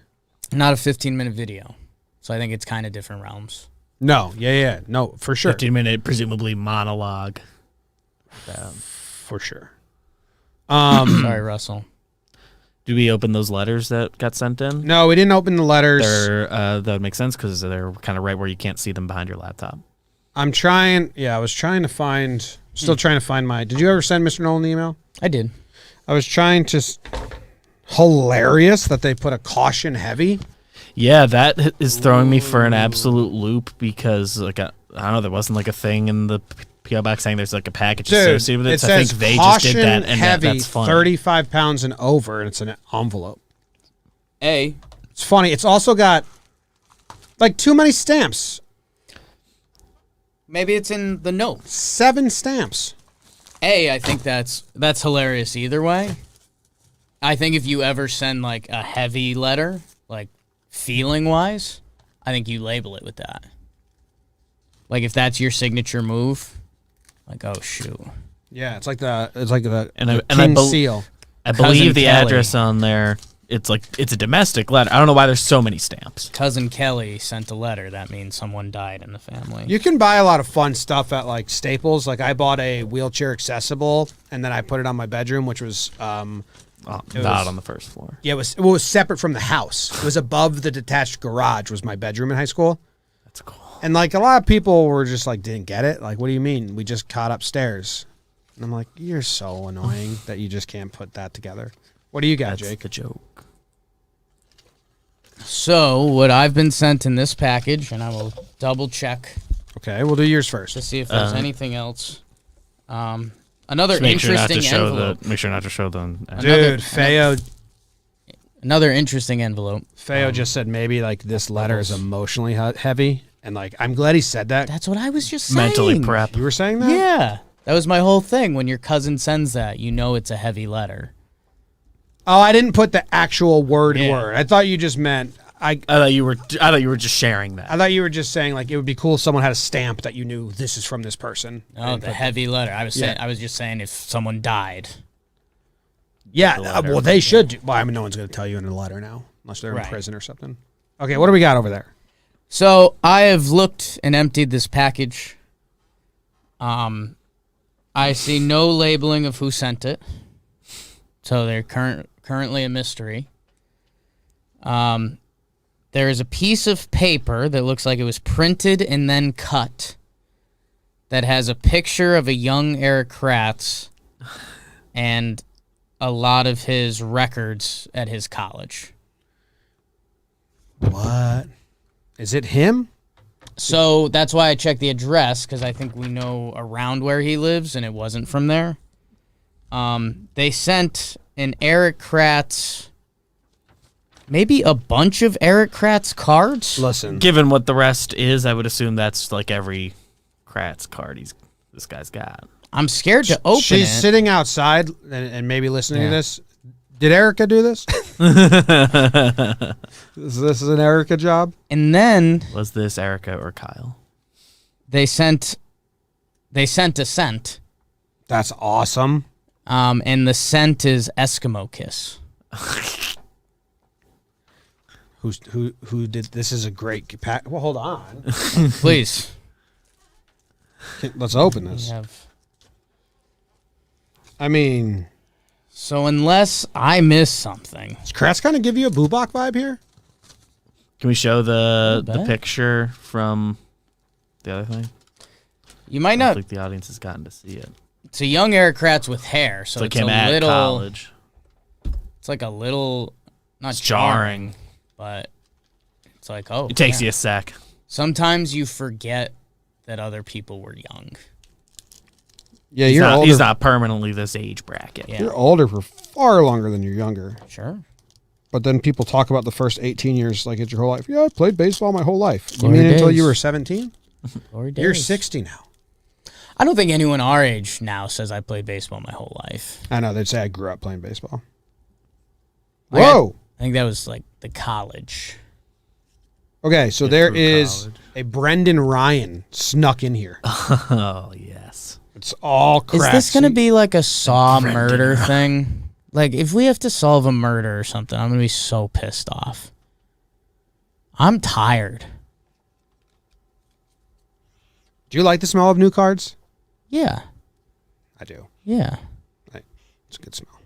Not a 15-minute video. So I think it's kind of different realms. No. Yeah. No, for sure. 15-minute, presumably monologue. For sure. Sorry, Russell. Do we open those letters that got sent in? No, we didn't open the letters. That would make sense because they're kind of right where you can't see them behind your laptop. I'm trying. Yeah, I was trying to find. Still trying to find my. Did you ever send Mr. Nolan the email? I did. I was trying to. Hilarious that they put a caution heavy. Yeah, that is throwing me for an absolute loop because, I don't know, there wasn't a thing in the PO box saying there's a package Dude, associated with it. it So I says think they just did that, caution and heavy, that's funny. 35 pounds and over, and it's an envelope. A, It's funny. It's also got too many stamps. maybe it's in the notes. 7 stamps. I think that's hilarious either way. I think if you ever send a heavy letter, feeling wise, I think you label it with that. If that's your signature move, oh shoot. Yeah, it's like the And I king bel- seal. I Cousin believe the Kelly. address on there. It's a domestic letter. I don't know why there's so many stamps. Cousin Kelly sent a letter. That means someone died in the family. You can buy a lot of fun stuff at Staples. I bought a wheelchair accessible, and then I put it on my bedroom, which was Not was- on the first floor. yeah, it was separate from the house. It was above the detached garage. Was my bedroom in high school. That's cool. And like a lot of people were just like, didn't get it. Like, what do you mean? We just caught upstairs. And I'm like, you're so annoying that you just can't put that together. What do you got, That's Jake? the joke. So, what I've been sent in this package, and I will double check Okay, we'll do yours first. to see if there's anything else. Another Just make sure not interesting to show envelope. make sure not to show them. Dude, Feo Another interesting envelope. just said maybe like this letter is emotionally heavy. And like, I'm glad he said that. That's what I was just saying. Mentally prep. You were saying that? Yeah. That was my whole thing. When your cousin sends that, you know it's a heavy letter. Oh, I didn't put the actual word. Yeah. I thought you just meant I thought you were just sharing that. I thought you were just saying like it would be cool if someone had a stamp that you knew this is from this person. Oh, the heavy letter. I was saying. Yeah. I was just saying if someone died. Yeah, The letter. well, they should. Well, I mean, no one's going to tell you in a letter now, unless they're in Right. prison or something. Okay, what do we got over there? So I have looked and emptied this package. I see no labeling of who sent it, so they're currently a mystery. There is a piece of paper that looks like it was printed and then cut that has a picture of a young Eric Kratz and a lot of his records at his college. What? Is it him? So that's why I checked the address, because I think we know around where he lives, and it wasn't from there. They sent an Eric Kratz, maybe a bunch of Eric Kratz cards. Listen, Given what the rest is, I would assume that's like every Kratz card this guy's got. I'm scared to open she's it. sitting outside and maybe listening to Yeah. this. Did Erica do this? This is an Erica job? And then Was this Erica or Kyle? they sent a scent, That's awesome. and the scent is Eskimo Kiss. Who did this? Is a great pack. Well, hold on. Please. Let's open We this. have. I mean, So unless I miss something, does Kratz kind of give you a Bubak vibe here? Can we show the bet. picture from the other thing? you might I don't not. think the audience has gotten to see it. It's a young Eric Kratz with hair, so It's like it's him a at little. college. It's like a little, not It's jarring. but it's like, oh. It takes yeah. you a sec. Sometimes you forget that other people were young. Yeah, He's you're not, older. he's not permanently this age bracket. Yeah, You're older for far longer than you're younger. sure. But then people talk about the first 18 years like it's your whole life. Yeah, I played baseball my whole life. You Glory mean until days. you were 17? Glory You're days. 60 now. I don't think anyone our age now says I played baseball my whole life. I know. They'd say I grew up playing baseball. Like, Whoa. I think that was like the college. Okay, so Yeah, there through is college. a Brendan Ryan snuck in here. Oh, yes. It's all crap. Is this going to See? be like a Saw Brendan murder Ryan. thing? Like, if we have to solve a murder or something, I'm going to be so pissed off. I'm tired. Do you like the smell of new cards? Yeah. I do. Yeah. It's a good smell.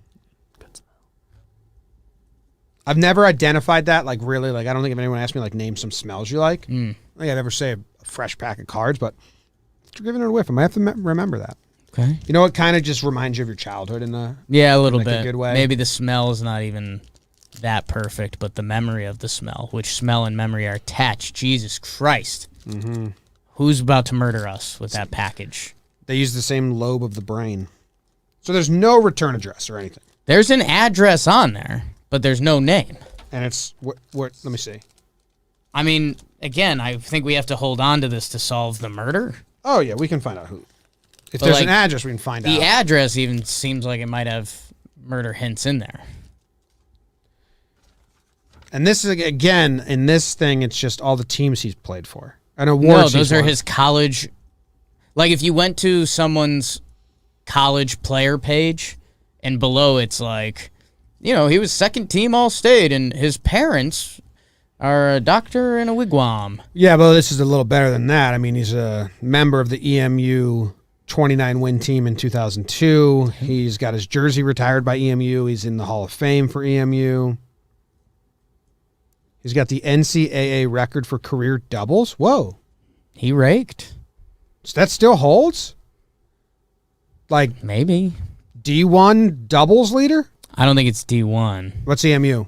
I've never identified that, like, really. Like, I don't think if anyone asked me, like, name some smells you like. I don't think I'd ever say a fresh pack of cards, but if you're giving it a whiff, I might have to remember that. Okay. You know, it kind of just reminds you of your childhood in the... Yeah, a little like a bit. good way? Maybe the smell is not even that perfect, but the memory of the smell, which smell and memory are attached. Jesus Christ. Mm-hmm. Who's about to murder us with that package? They use the same lobe of the brain. So there's no return address or anything. There's an address on there, but there's no name. And it's... What? Let me see. I mean, again, I think we have to hold on to this to solve the murder. Oh, yeah, we can find out who. If But, there's like, an address, we can find The out. address even seems like it might have murder hints in there. And this is, again, in this thing, it's just all the teams he's played for. And awards No, he's those are won. his college. Like, if you went to someone's college player page, and below it's like, you know, he was second team All-State, and his parents are a doctor in a wigwam. Yeah, but this is a little better than that. I mean, he's a member of the EMU 29-win team in 2002. He's got his jersey retired by EMU. He's in the Hall of Fame for EMU. He's got the NCAA record for career doubles. Whoa. He raked. So that still holds? Like Maybe. D1 doubles leader? I don't think it's D1. What's EMU?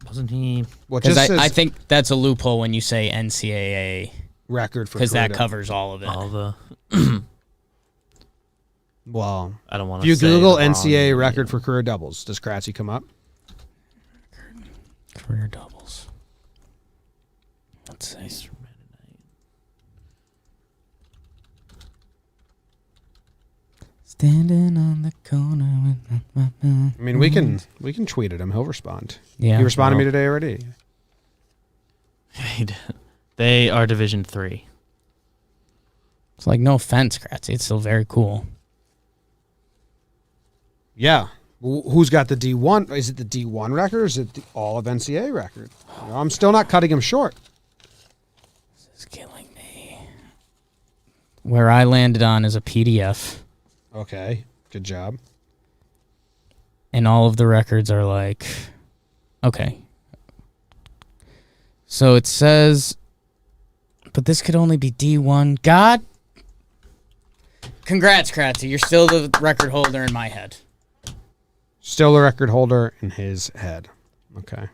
Wasn't he? Well, it Because just says I think that's a loophole when you say NCAA, record for because that career covers all of it. All the. Well, I don't want if to. you Google the wrong NCAA name. record for career doubles, does Kratzy come up? Career doubles. Let's see. Standing on the corner with my I mean, we can tweet at him. He'll respond. Yeah. He responded to me today already. They are Division 3. It's like, no offense, Kratzy. It's still very cool. Yeah. Who's got the D1? Is it the D1 record or is it all of NCAA record? You know, I'm still not cutting him short. This is killing me. Where I landed on is a PDF. Okay. Good job. And all of the records are like, okay. So it says, but this could only be D1. God. Congrats, Kratzy. You're still the record holder in my head. Still the record holder in his head. Okay.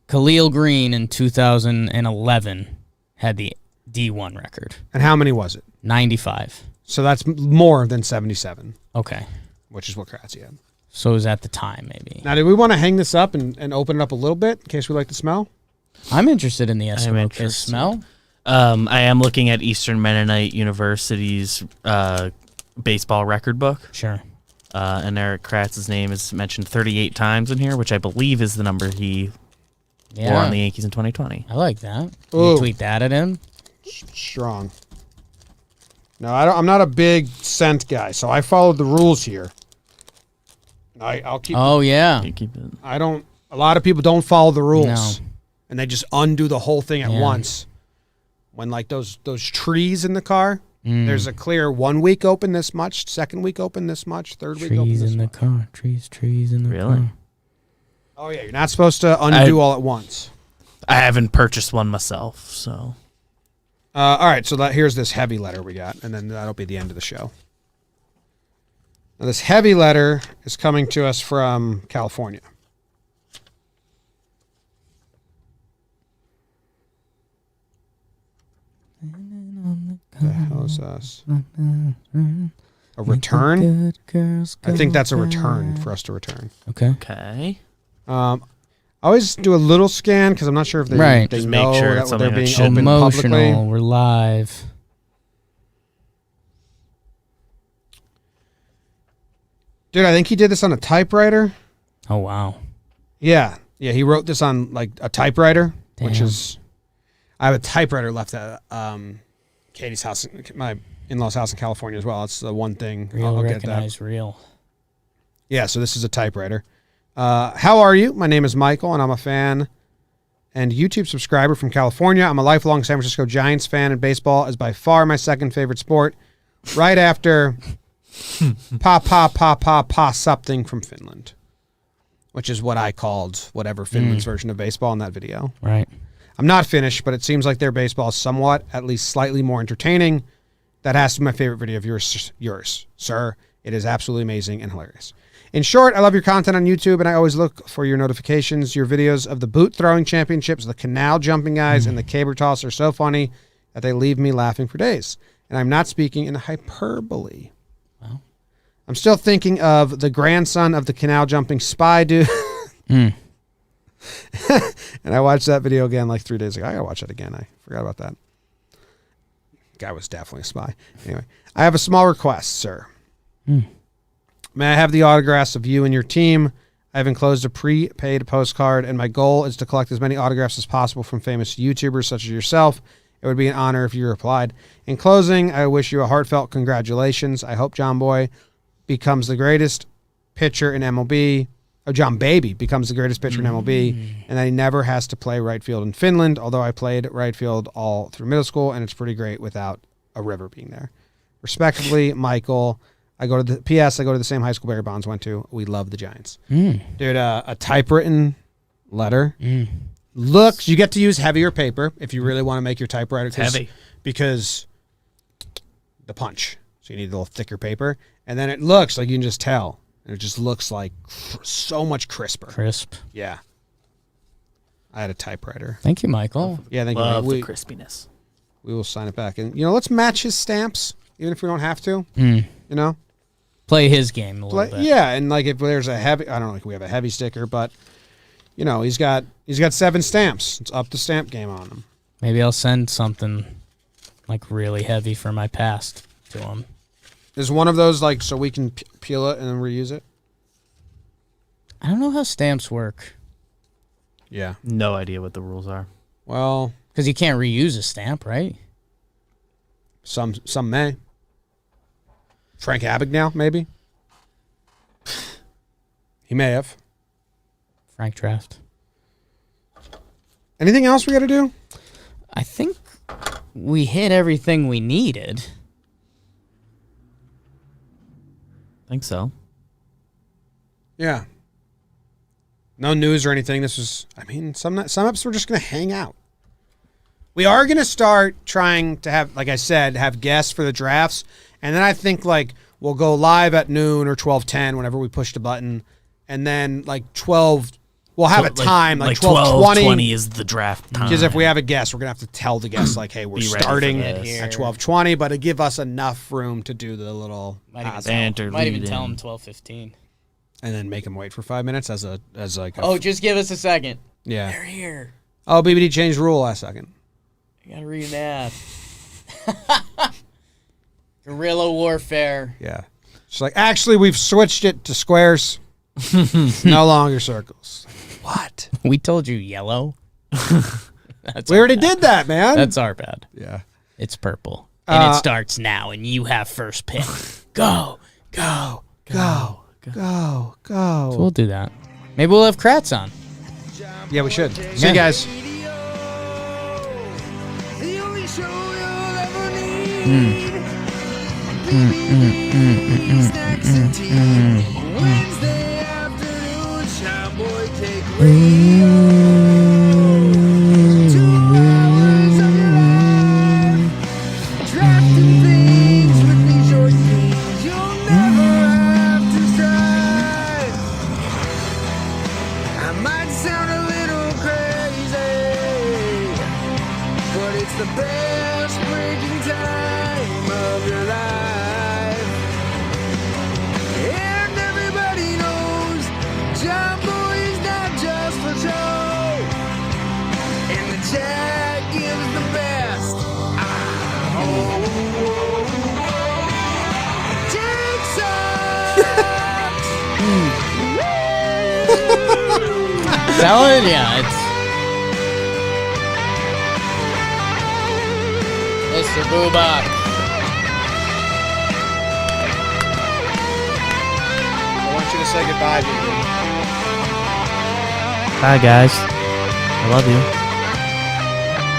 Khalil Green in 2011 had the D1 record. And how many was it? 95. So that's more than 77, Okay. which is what Kratzy had. So it was at the time, maybe. Now, do we want to hang this up and open it up a little bit in case we like the smell? I'm interested in the Eskimo interested. Kiss smell. I am looking at Eastern Mennonite University's baseball record book. Sure. And Eric Kratz's name is mentioned 38 times in here, which I believe is the number he wore on the Yankees in 2020. I like that. Ooh. You tweet that at him? Strong. No, I'm not a big scent guy, so I followed the rules here. I'll keep. Oh, yeah. You keep it. I don't. A lot of people don't follow the rules, No. and they just undo the whole thing at Yeah. once. When like those trees in the car, there's a clear 1 week open this much, second week open this much, third week open Trees this in the much. car. Trees in the Really? car. Oh yeah, you're not supposed to undo all at once. I haven't purchased one myself, so. All right, so here's this heavy letter we got, and then that'll be the end of the show. Now, this heavy letter is coming to us from California. The hell is this? A return? I think that's a return for us to return. Okay. Okay. I always do a little scan because I'm not sure if they, Right. they Just make know sure that it's they're something that being shouldn't. open Emotional. publicly. We're live. Dude, I think he did this on a typewriter. Oh, wow. Yeah, he wrote this on like a typewriter, which Damn. is. I have a typewriter left at Katie's house, my in-laws' house in California as well. That's the one thing Real I'll get that. recognize real. Yeah, so this is a typewriter. How are you? My name is Michael, and I'm a fan and YouTube subscriber from California. I'm a lifelong San Francisco Giants fan, and baseball is by far my second favorite sport, right after pa something from Finland, which is what I called whatever Finland's version of baseball in that video. Right. I'm not Finnish, but it seems like their baseball is somewhat, at least slightly more entertaining. That has to be my favorite video of yours, sir. It is absolutely amazing and hilarious. In short, I love your content on YouTube, and I always look for your notifications. Your videos of the boot throwing championships, the canal jumping guys, and the caber toss are so funny that they leave me laughing for days. And I'm not speaking in hyperbole. Wow. I'm still thinking of the grandson of the canal jumping spy dude. And I watched that video again like 3 days ago. I gotta watch that again. I forgot about that. Guy was definitely a spy. Anyway, I have a small request, sir. May I have the autographs of you and your team? I have enclosed a prepaid postcard, and my goal is to collect as many autographs as possible from famous YouTubers such as yourself. It would be an honor if you replied. In closing, I wish you a heartfelt congratulations. I hope Jomboy becomes the greatest pitcher in MLB. John Baby becomes the greatest pitcher in MLB, and that he never has to play right field in Finland, although I played right field all through middle school, and it's pretty great without a river being there. Respectively, Michael. I go to the same high school Barry Bonds went to. We love the Giants. Dude, a typewritten letter. looks. You get to use heavier paper if you really want to make your typewriter heavy. because the punch. So you need a little thicker paper, and then it looks like you can just tell. And it just looks like so much crisper. Crisp. Yeah. I had a typewriter. Thank you, Michael. Yeah, thank Love you. the crispiness. We will sign it back, and let's match his stamps, even if we don't have to. Mm. You know. Play his game a little Like, bit. yeah, and like if there's a heavy, I don't know if we have a heavy sticker, but he's got 7 stamps. It's up the stamp game on him. Maybe I'll send something like really heavy for my past to him. Is one of those like so we can peel it and then reuse it? I don't know how stamps work Yeah. No idea what the rules are. Well, because you can't reuse a stamp, right? some may. Frank Abagnale, maybe. He may have. Frank Draft. Anything else we got to do? I think we hit everything we needed. I think so. Yeah. No news or anything. This was, I mean, some ups we're just going to hang out. We are going to start trying to have, like I said, have guests for the drafts. And then I think like we'll go live at noon or 12:10 whenever we push the button. And then like 12, we'll have a time like 12:20. 12:20 is the draft time. Because if we have a guest, we're going to have to tell the guest like, hey, we're Be ready for starting this. at 12:20, but to give us enough room to do the little banter Might even lead tell in. him 12:15. and then make him wait for 5 minutes as like a, Oh, just give us a second. yeah. They're here. Oh, BBD changed the rule last second. I gotta read an ad. Guerrilla warfare. Yeah. She's like, actually, we've switched it to squares. It's no longer circles. What? We told you yellow. That's We our already bad. did that, man. That's our bad. yeah. It's purple. And it starts now, and you have first pick. Go. Go, go, go, go. So we'll do that. Maybe we'll have Kratz on. Yeah, we should. See Yeah. you guys. The only show you'll ever need. Snacks and tea. Wednesday afternoon, Jomboy take radio. 2 hours of your life. Drafting things with these short kings. You'll never have to strive. I might sound a little crazy, but it's the best breaking time of your life. And everybody knows Jomboy is not just for show. And the chat gives the best. Jake sucks. Salad? Yeah, it's Mr. Boobach. I want you to say goodbye, BBD. Bye, guys. I love you.